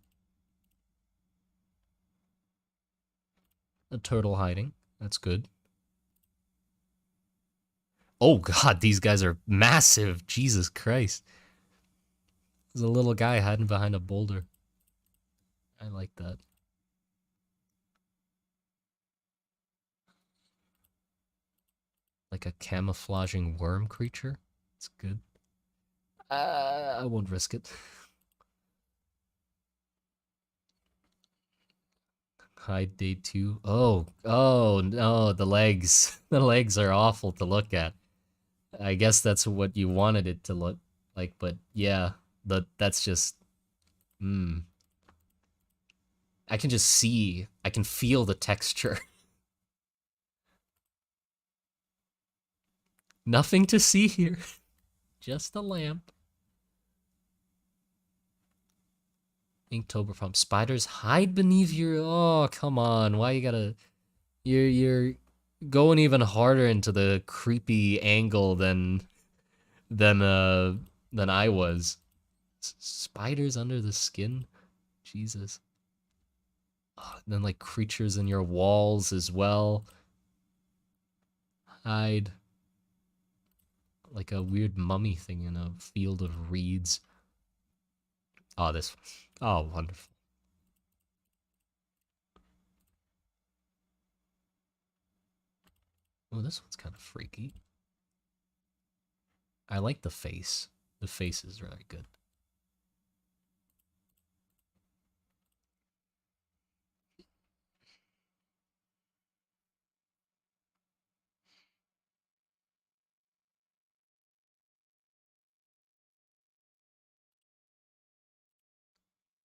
A turtle hiding. That's good. Oh god, these guys are massive. Jesus Christ. There's a little guy hiding behind a boulder. I like that. Like a camouflaging worm creature. It's good. I won't risk it. Hide day 2. Oh, oh no, the legs. The legs are awful to look at. I guess that's what you wanted it to look like, but yeah, that's just mm. I can just see, I can feel the texture. Nothing to see here. Just a lamp. Inktober from spiders hide beneath your. Oh, come on! Why you gotta? You're going even harder into the creepy angle than uh than I was. Spiders under the skin. Jesus. Oh, and then like creatures in your walls as well. Hide like a weird mummy thing in a field of reeds. Oh, this. Oh, wonderful. Oh, this one's kind of freaky. I like the face. The face is really good.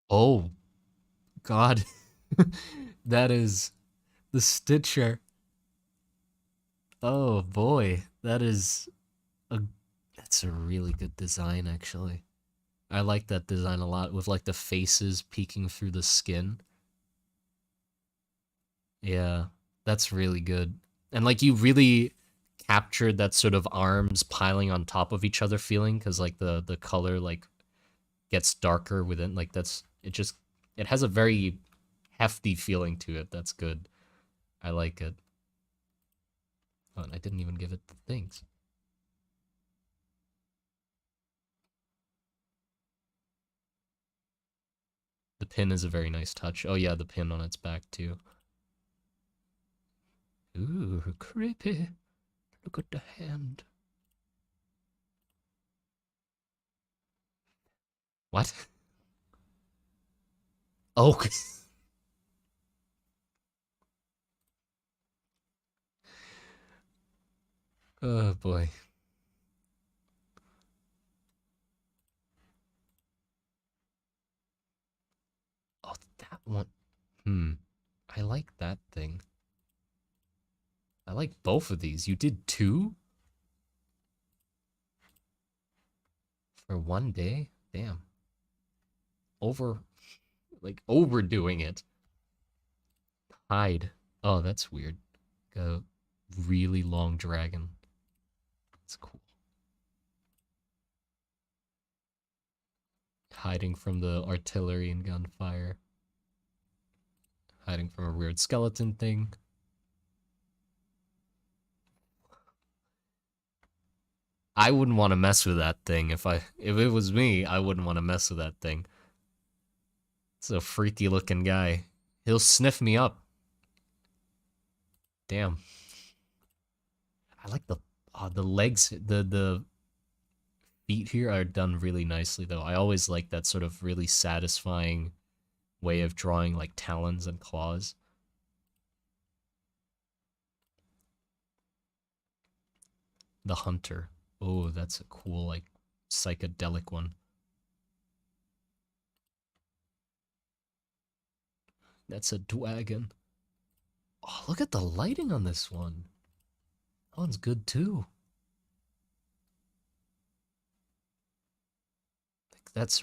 Oh, God. That is the Stitcher. Oh boy, a that's a really good design actually. I like that design a lot with like the faces peeking through the skin. Yeah, that's really good. And like you really captured that sort of arms piling on top of each other feeling cuz like the color like gets darker within like that's it just it has a very hefty feeling to it. That's good. I like it. Oh, and I didn't even give it the things. The pin is a very nice touch. Oh yeah, the pin on its back too. Ooh, creepy. Look at the hand. What? Oh. Oh boy. Oh, that one. Hmm. I like that thing. I like both of these. You did two for one day? Damn. Over, like, overdoing it. Hide. Oh, that's weird. Like a really long dragon. That's cool. Hiding from the artillery and gunfire. Hiding from a weird skeleton thing. I wouldn't want to mess with that thing if it was me, I wouldn't want to mess with that thing. It's a freaky looking guy. He'll sniff me up. Damn. I like the legs, the feet here are done really nicely though. I always like that sort of really satisfying way of drawing like talons and claws. The hunter. Oh, that's a cool like psychedelic one. That's a dragon. Oh, look at the lighting on this one. That one's good too. Like, that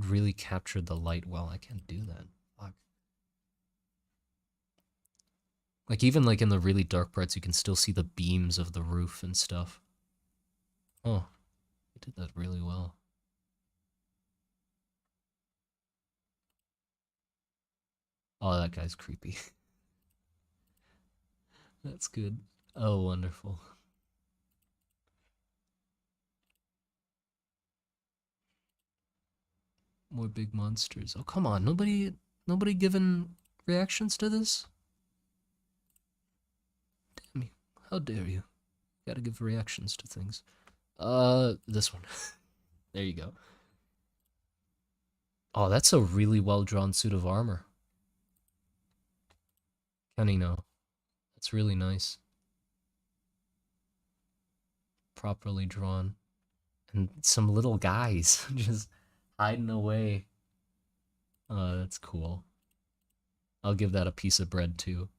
really captured the light well. I can't do that. Fuck. Like even like in the really dark parts, you can still see the beams of the roof and stuff. Oh, you did that really well. Oh, that guy's creepy. That's good. Oh, wonderful. More big monsters. Oh, come on. Nobody given reactions to this? Damn you. How dare you? Gotta give reactions to things. This one. There you go. Oh, that's a really well-drawn suit of armor. Kenny, no. That's really nice. properly drawn. And some little guys just hiding away. Oh, that's cool. I'll give that a piece of bread too.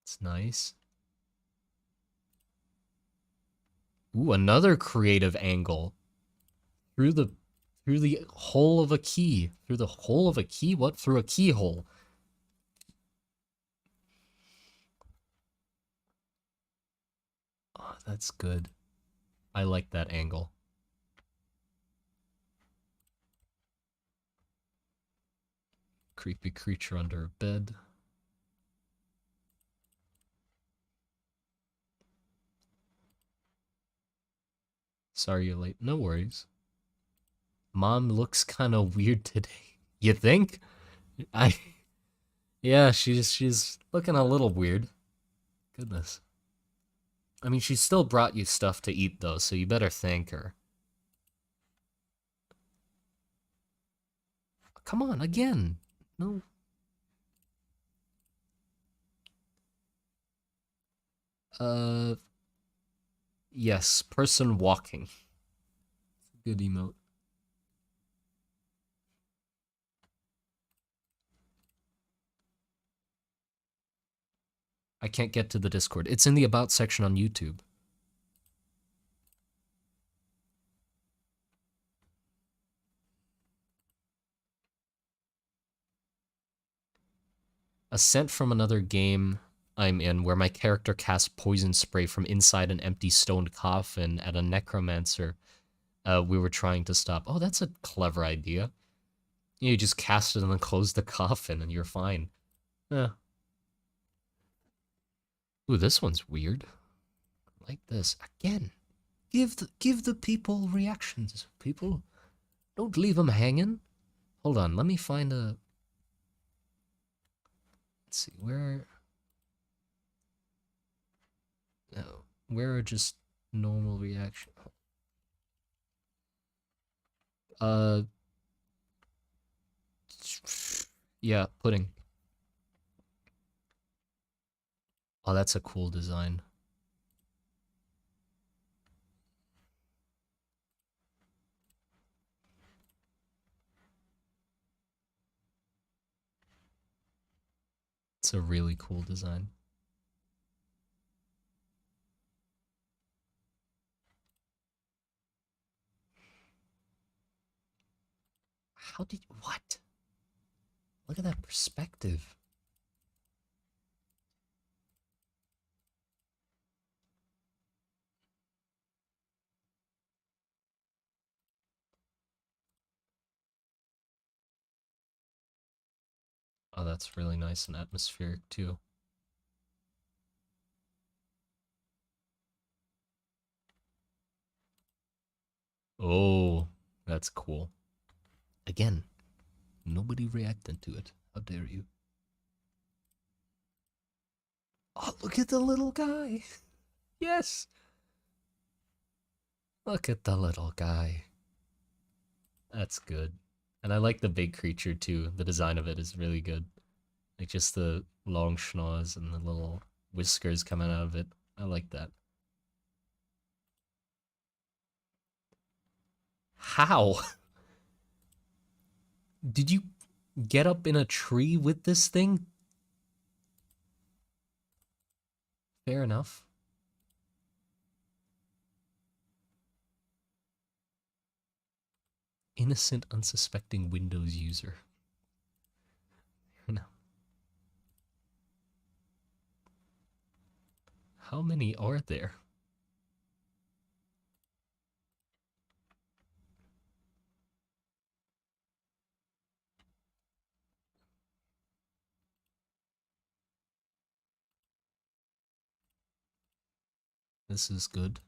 It's nice. Ooh, another creative angle. Through the hole of a key. Through the hole of a key? What? Through a keyhole. Oh, that's good. I like that angle. Creepy creature under a bed. Sorry you're late. No worries. Mom looks kind of weird today. You think? I Yeah, she's looking a little weird. Goodness. I mean, she still brought you stuff to eat though, so you better thank her. Come on, again. No. Uh yes, person walking. Good emote. I can't get to the Discord. It's in the About section on YouTube. A scent from another game I'm in where my character casts poison spray from inside an empty stone coffin at a necromancer we were trying to stop. Oh, that's a clever idea. You just cast it and then close the coffin and you're fine. Yeah. Ooh, this one's weird. Like this. Again. Give the people reactions, people. Don't leave them hanging. Hold on, let me find a... Let's see, where are just normal reaction? Yeah, pudding. Oh, that's a cool design. It's a really cool design. How did... What? Look at that perspective. Oh, that's really nice and atmospheric too. Oh, that's cool. Again, nobody reacted to it. How dare you? Oh, look at the little guy. Yes. Look at the little guy. That's good. And I like the big creature too. The design of it is really good. Like just the long schnoz and the little whiskers coming out of it. I like that. How? Did you get up in a tree with this thing? Fair enough. Innocent, unsuspecting Windows user. No. How many are there? This is good.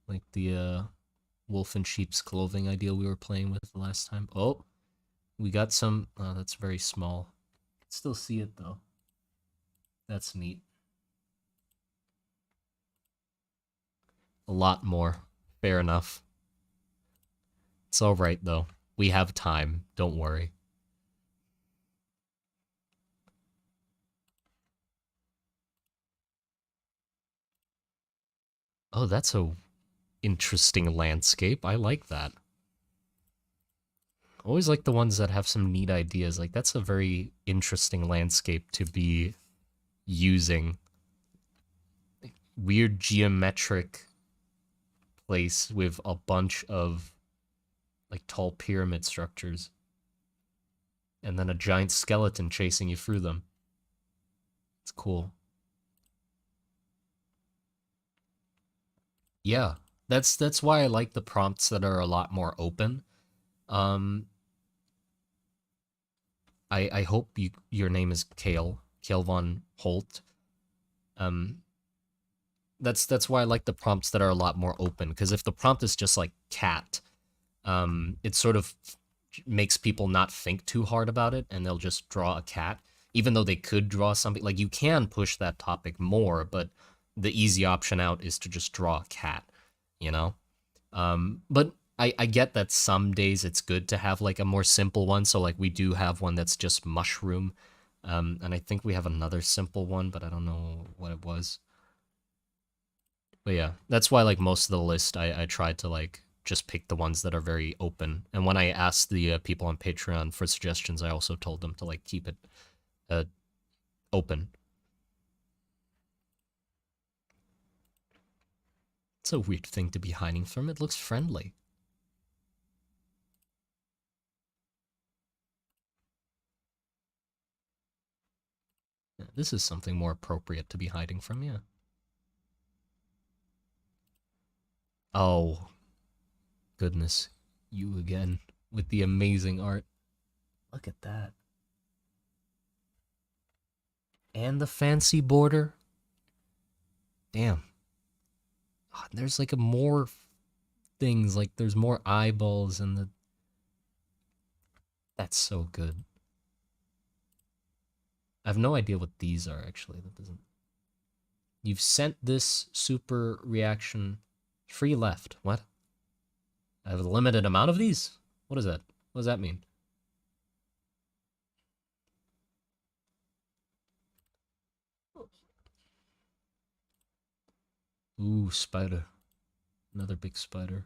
Like the wolf in sheep's clothing idea we were playing with the last time. Oh, we got some. Oh, that's very small. Still see it though. That's neat. A lot more. Fair enough. It's alright though. We have time. Don't worry. Oh, that's a interesting landscape. I like that. Always like the ones that have some neat ideas. Like, that's a very interesting landscape to be using. Weird geometric place with a bunch of like tall pyramid structures. And then a giant skeleton chasing you through them. It's cool. Yeah. That's why I like the prompts that are a lot more open. Um I hope your name is Kale von Holt. Um that's why I like the prompts that are a lot more open, because if the prompt is just like cat, it sort of makes people not think too hard about it, and they'll just draw a cat, even though they could draw something. Like, you can push that topic more, but the easy option out is to just draw a cat, you know? But I get that some days it's good to have like a more simple one. So like we do have one that's just mushroom. And I think we have another simple one, but I don't know what it was. But yeah, that's why like most of the list I tried to like just pick the ones that are very open. And when I asked the people on Patreon for suggestions, I also told them to like keep it open. It's a weird thing to be hiding from. It looks friendly. Yeah, this is something more appropriate to be hiding from, yeah. Oh, goodness. You again with the amazing art. Look at that. And the fancy border. Damn. Oh, there's like a more things, like there's more eyeballs and the... That's so good. I have no idea what these are, actually. That doesn't... You've sent this super reaction free left. What? I have a limited amount of these? What is that? What does that mean? Ooh, spider. Another big spider.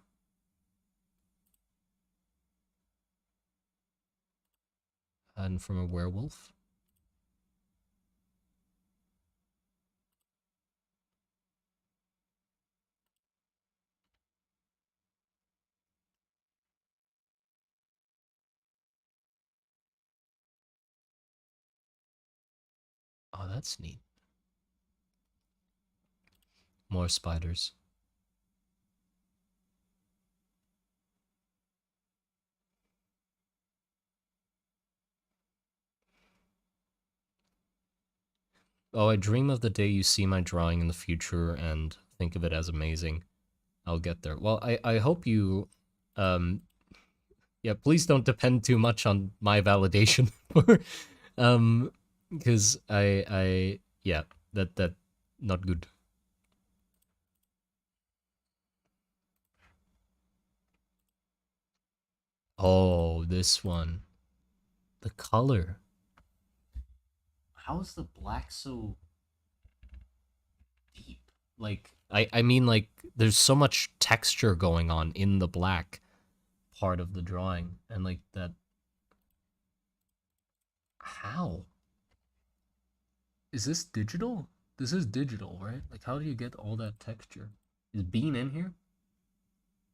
And from a werewolf. Oh, that's neat. More spiders. Oh, I dream of the day you see my drawing in the future and think of it as amazing. I'll get there. Well, I hope you, um, yeah, please don't depend too much on my validation for, because yeah, that, not good. Oh, this one. The color. How is the black so deep? Like, I mean, like, there's so much texture going on in the black part of the drawing, and like that. How is this digital? This is digital, right? Like, how do you get all that texture? Is Bean in here?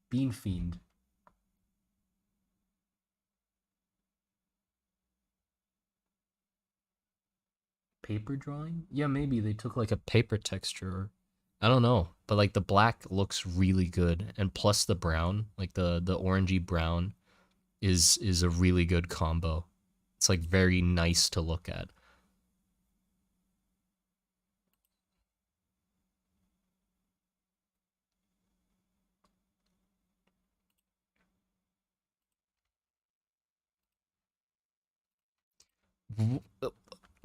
Bean Fiend. Paper drawing? Yeah, maybe they took like a paper texture. I don't know, but like the black looks really good, and plus the brown, like the orangey brown, is a really good combo. It's like very nice to look at.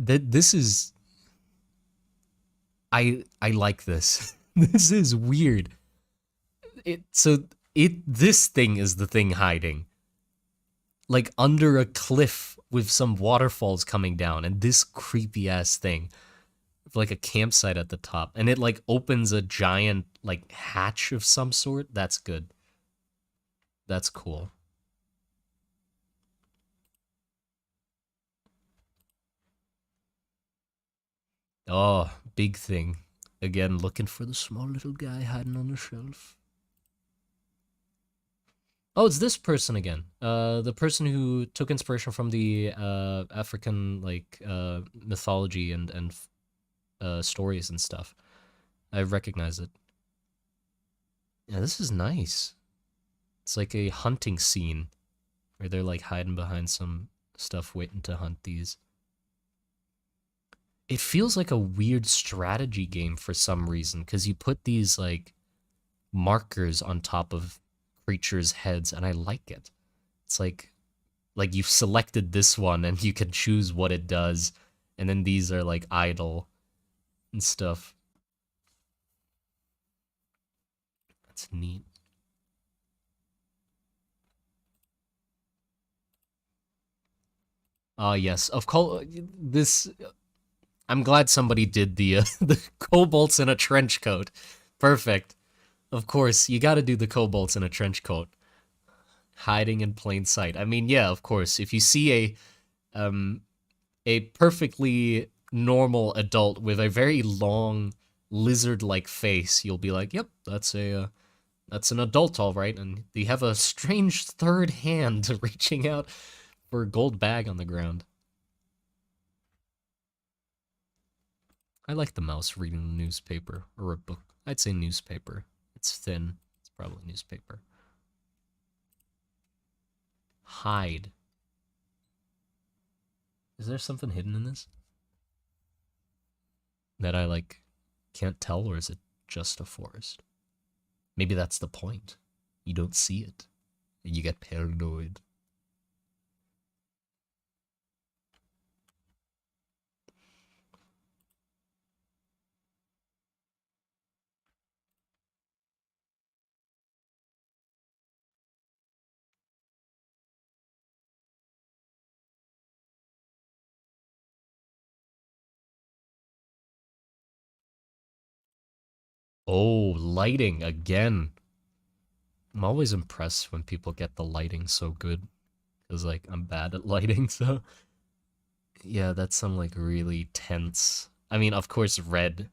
This is... I like this. This is weird. This thing is the thing hiding. Like under a cliff with some waterfalls coming down, and this creepy ass thing with like a campsite at the top, and it like opens a giant like hatch of some sort. That's good. That's cool. Oh, big thing. Again, looking for the small little guy hiding on the shelf. Oh, it's this person again. The person who took inspiration from the African like mythology and stories and stuff. I recognize it. Yeah, this is nice. It's like a hunting scene where they're like hiding behind some stuff waiting to hunt these. It feels like a weird strategy game for some reason because you put these like markers on top of creatures' heads and I like it. It's like you've selected this one and you can choose what it does and then these are like idle and stuff. That's neat. Ah, yes. Of course, this. I'm glad somebody did the the kobolds in a trench coat. Perfect. Of course, you got to do the kobolds in a trench coat, hiding in plain sight. I mean, yeah, of course. If you see a perfectly normal adult with a very long lizard-like face, you'll be like, "Yep, that's an adult, all right." And they have a strange third hand reaching out for a gold bag on the ground. I like the mouse reading a newspaper or a book. I'd say newspaper. It's thin. It's probably newspaper. Hide. Is there something hidden in this that I like can't tell, or is it just a forest? Maybe that's the point. You don't see it. You get paranoid. Oh, lighting again. I'm always impressed when people get the lighting so good. Because, like, I'm bad at lighting, so. Yeah, that's some, like, really tense. I mean, of course, red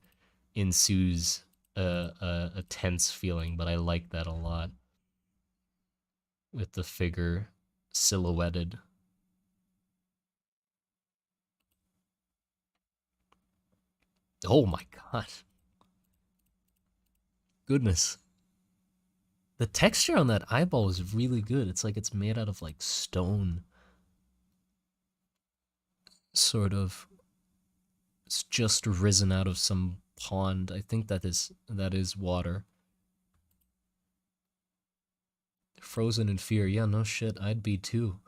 ensues a tense feeling, but I like that a lot. With the figure silhouetted. Oh my god. Goodness. The texture on that eyeball is really good. It's like it's made out of, like, stone. Sort of. It's just risen out of some pond. I think that is water. Frozen in fear. Yeah, no shit. I'd be too.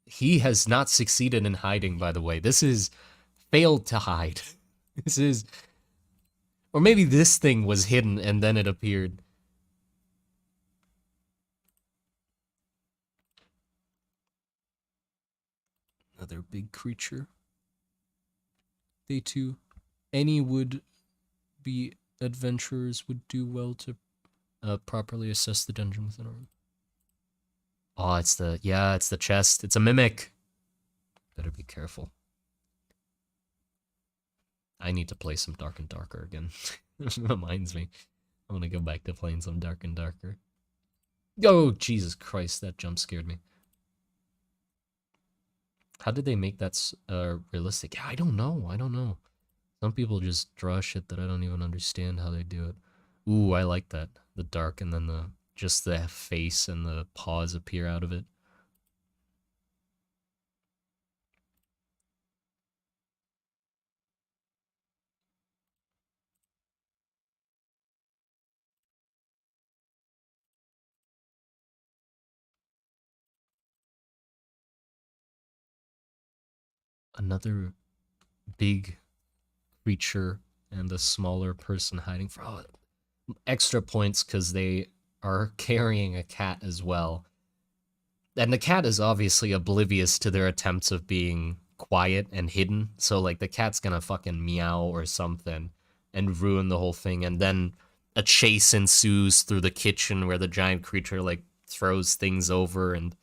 He has not succeeded in hiding, by the way. This is failed to hide. This is. Or maybe this thing was hidden and then it appeared. Another big creature. They too. Any would be adventurers would do well to properly assess the dungeon within a room. Oh, it's the chest. It's a mimic. Better be careful. I need to play some Dark and Darker again. Reminds me. I want to go back to playing some Dark and Darker. Oh, Jesus Christ, that jump scared me. How did they make that realistic? Yeah, I don't know. I don't know. Some people just draw shit that I don't even understand how they do it. Ooh, I like that. The dark and then just the face and the paws appear out of it. Another big creature and a smaller person hiding for extra points because they are carrying a cat as well. And the cat is obviously oblivious to their attempts of being quiet and hidden. So, like, the cat's gonna fucking meow or something and ruin the whole thing. And then a chase ensues through the kitchen where the giant creature like throws things over and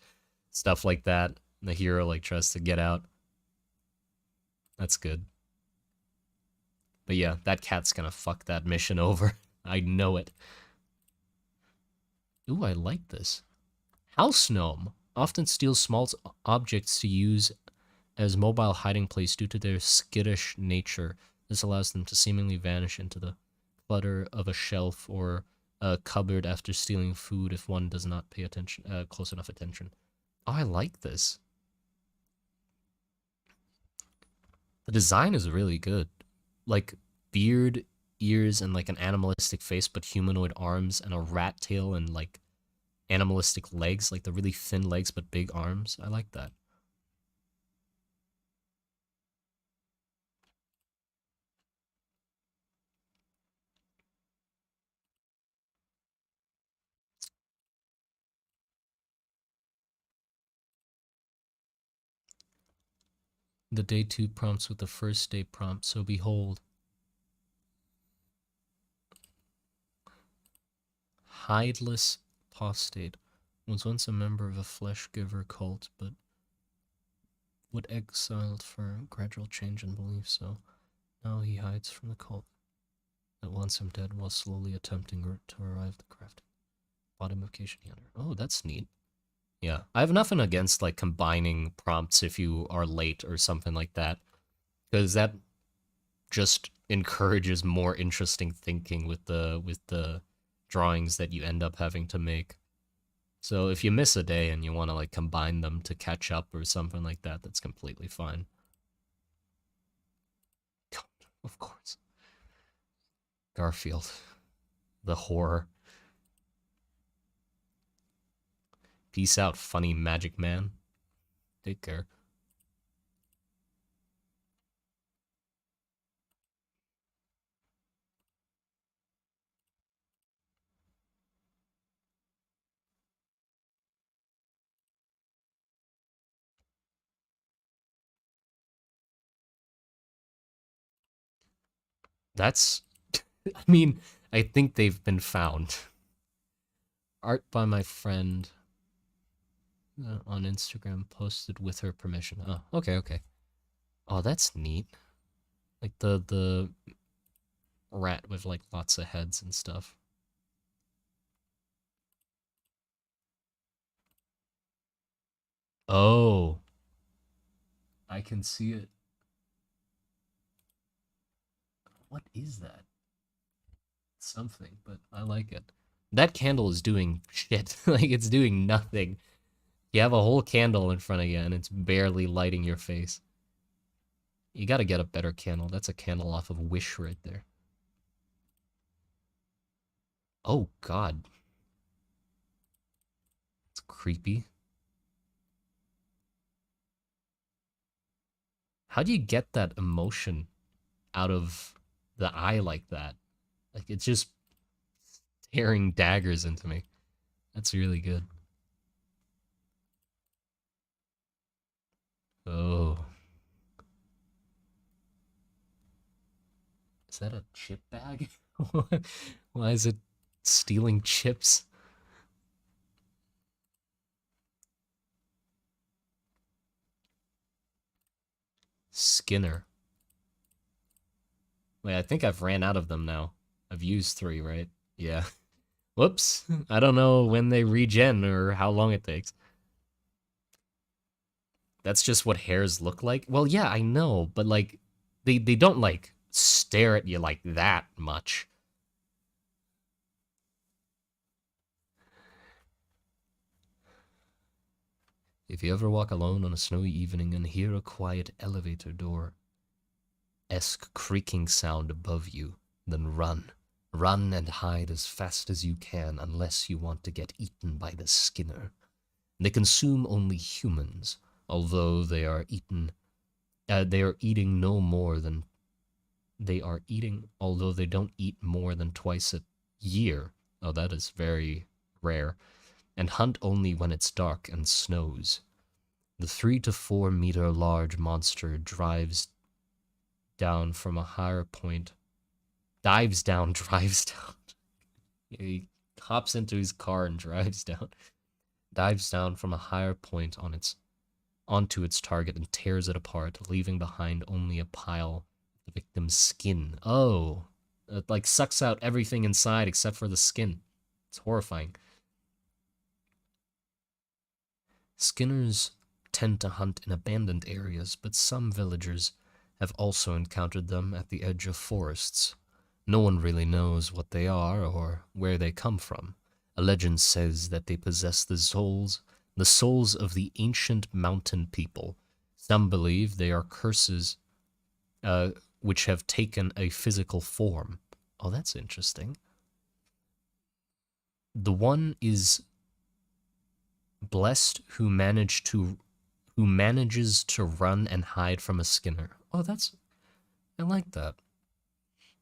stuff like that. The hero like tries to get out. That's good. But yeah, that cat's gonna fuck that mission over. I know it. Ooh, I like this. House gnome often steals small objects to use as mobile hiding place due to their skittish nature. This allows them to seemingly vanish into the clutter of a shelf or a cupboard after stealing food if one does not pay attention, close enough attention. Oh, I like this. The design is really good. Like beard, ears, and like an animalistic face, but humanoid arms and a rat tail and like animalistic legs, like the really thin legs but big arms. I like that. The day 2 prompts with the first day prompt, so behold. Hideless Postate was once a member of a flesh-giver cult, but would exiled for gradual change in belief, so now he hides from the cult that wants him dead while slowly attempting to revive the crafting bottom of Keishiander. Oh, that's neat. Yeah, I have nothing against like combining prompts if you are late or something like that, because that just encourages more interesting thinking with the drawings that you end up having to make. So if you miss a day and you want to like combine them to catch up or something like that, that's completely fine. Of course. Garfield. The horror. Peace out, funny magic man. Take care. That's... I mean, I think they've been found. Art by my friend on Instagram, posted with her permission. Oh, okay, okay. Oh, that's neat. Like the rat with like lots of heads and stuff. Oh, I can see it. What is that? Something, but I like it. That candle is doing shit. Like, it's doing nothing. You have a whole candle in front of you, and it's barely lighting your face. You gotta get a better candle. That's a candle off of Wish right there. Oh, God. It's creepy. How do you get that emotion out of the eye like that? Like, it's just tearing daggers into me. That's really good. Oh. Is that a chip bag? Why is it stealing chips? Skinner. Wait, I think I've ran out of them now. I've used 3, right? Yeah. Whoops. I don't know when they regen or how long it takes. That's just what hairs look like? Well, yeah, I know, but like they don't like stare at you like that much. If you ever walk alone on a snowy evening and hear a quiet elevator door esque creaking sound above you, then run. Run and hide as fast as you can unless you want to get eaten by the Skinner. They consume only humans, although they are eating no more than although they don't eat more than twice a year. Oh, that is very rare. And hunt only when it's dark and snows. The 3 to 4 meter large monster drives down from a higher point. Dives down, drives down. He hops into his car and dives down from a higher point onto its target and tears it apart, leaving behind only a pile of the victim's skin. Oh, it like sucks out everything inside except for the skin. It's horrifying. Skinners tend to hunt in abandoned areas, but some villagers have also encountered them at the edge of forests. No one really knows what they are or where they come from. A legend says that they possess the souls of the ancient mountain people. Some believe they are curses which have taken a physical form. Oh, that's interesting. The one is blessed who manages to run and hide from a Skinner. Oh, I like that.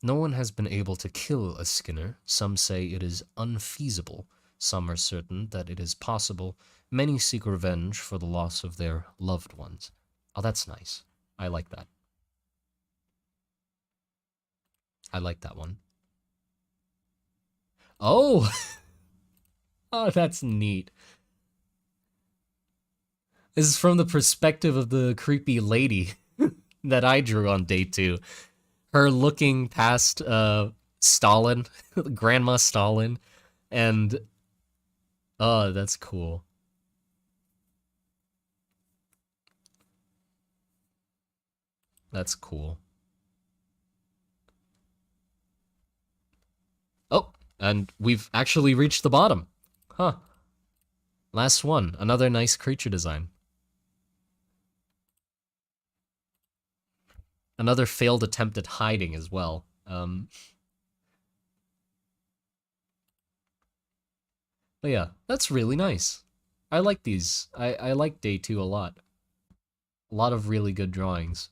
No one has been able to kill a Skinner. Some say it is unfeasible. Some are certain that it is possible. Many seek revenge for the loss of their loved ones. Oh, that's nice. I like that. I like that one. Oh! Oh, that's neat. This is from the perspective of the creepy lady that I drew on day 2. Her looking past Stalin, Grandma Stalin, and oh, that's cool. That's cool. Oh, and we've actually reached the bottom. Huh. Last one. Another nice creature design. Another failed attempt at hiding as well. But yeah, that's really nice. I like these. I like day 2 a lot. A lot of really good drawings.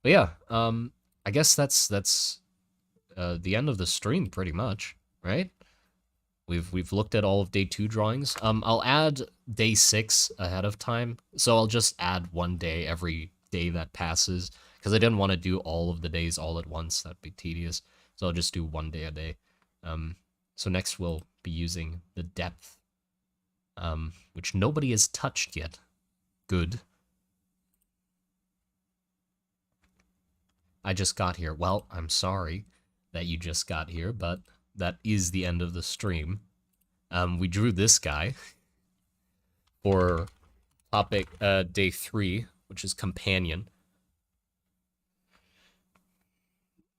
But yeah, I guess that's the end of the stream pretty much, right? We've looked at all of day 2 drawings. I'll add day 6 ahead of time, so I'll just add one day every day that passes, because I didn't want to do all of the days all at once. That'd be tedious. So I'll just do one day a day. So next we'll be using the depth, which nobody has touched yet. Good. I just got here. Well, I'm sorry that you just got here, but that is the end of the stream. We drew this guy for topic day 3, which is companion.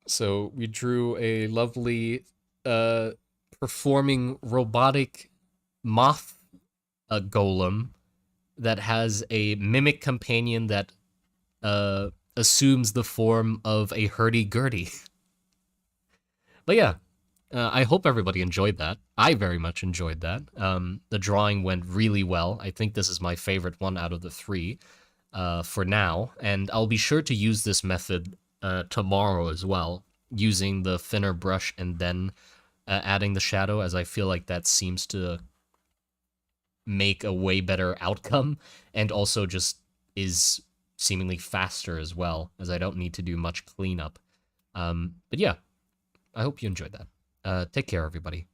So we drew a lovely performing robotic moth golem that has a mimic companion that assumes the form of a hurdy-gurdy. But yeah, I hope everybody enjoyed that. I very much enjoyed that. The drawing went really well. I think this is my favorite one out of the 3 for now, and I'll be sure to use this method tomorrow as well, using the thinner brush and then adding the shadow, as I feel like that seems to make a way better outcome, and also just is seemingly faster as well, as I don't need to do much cleanup. But yeah, I hope you enjoyed that. Take care, everybody.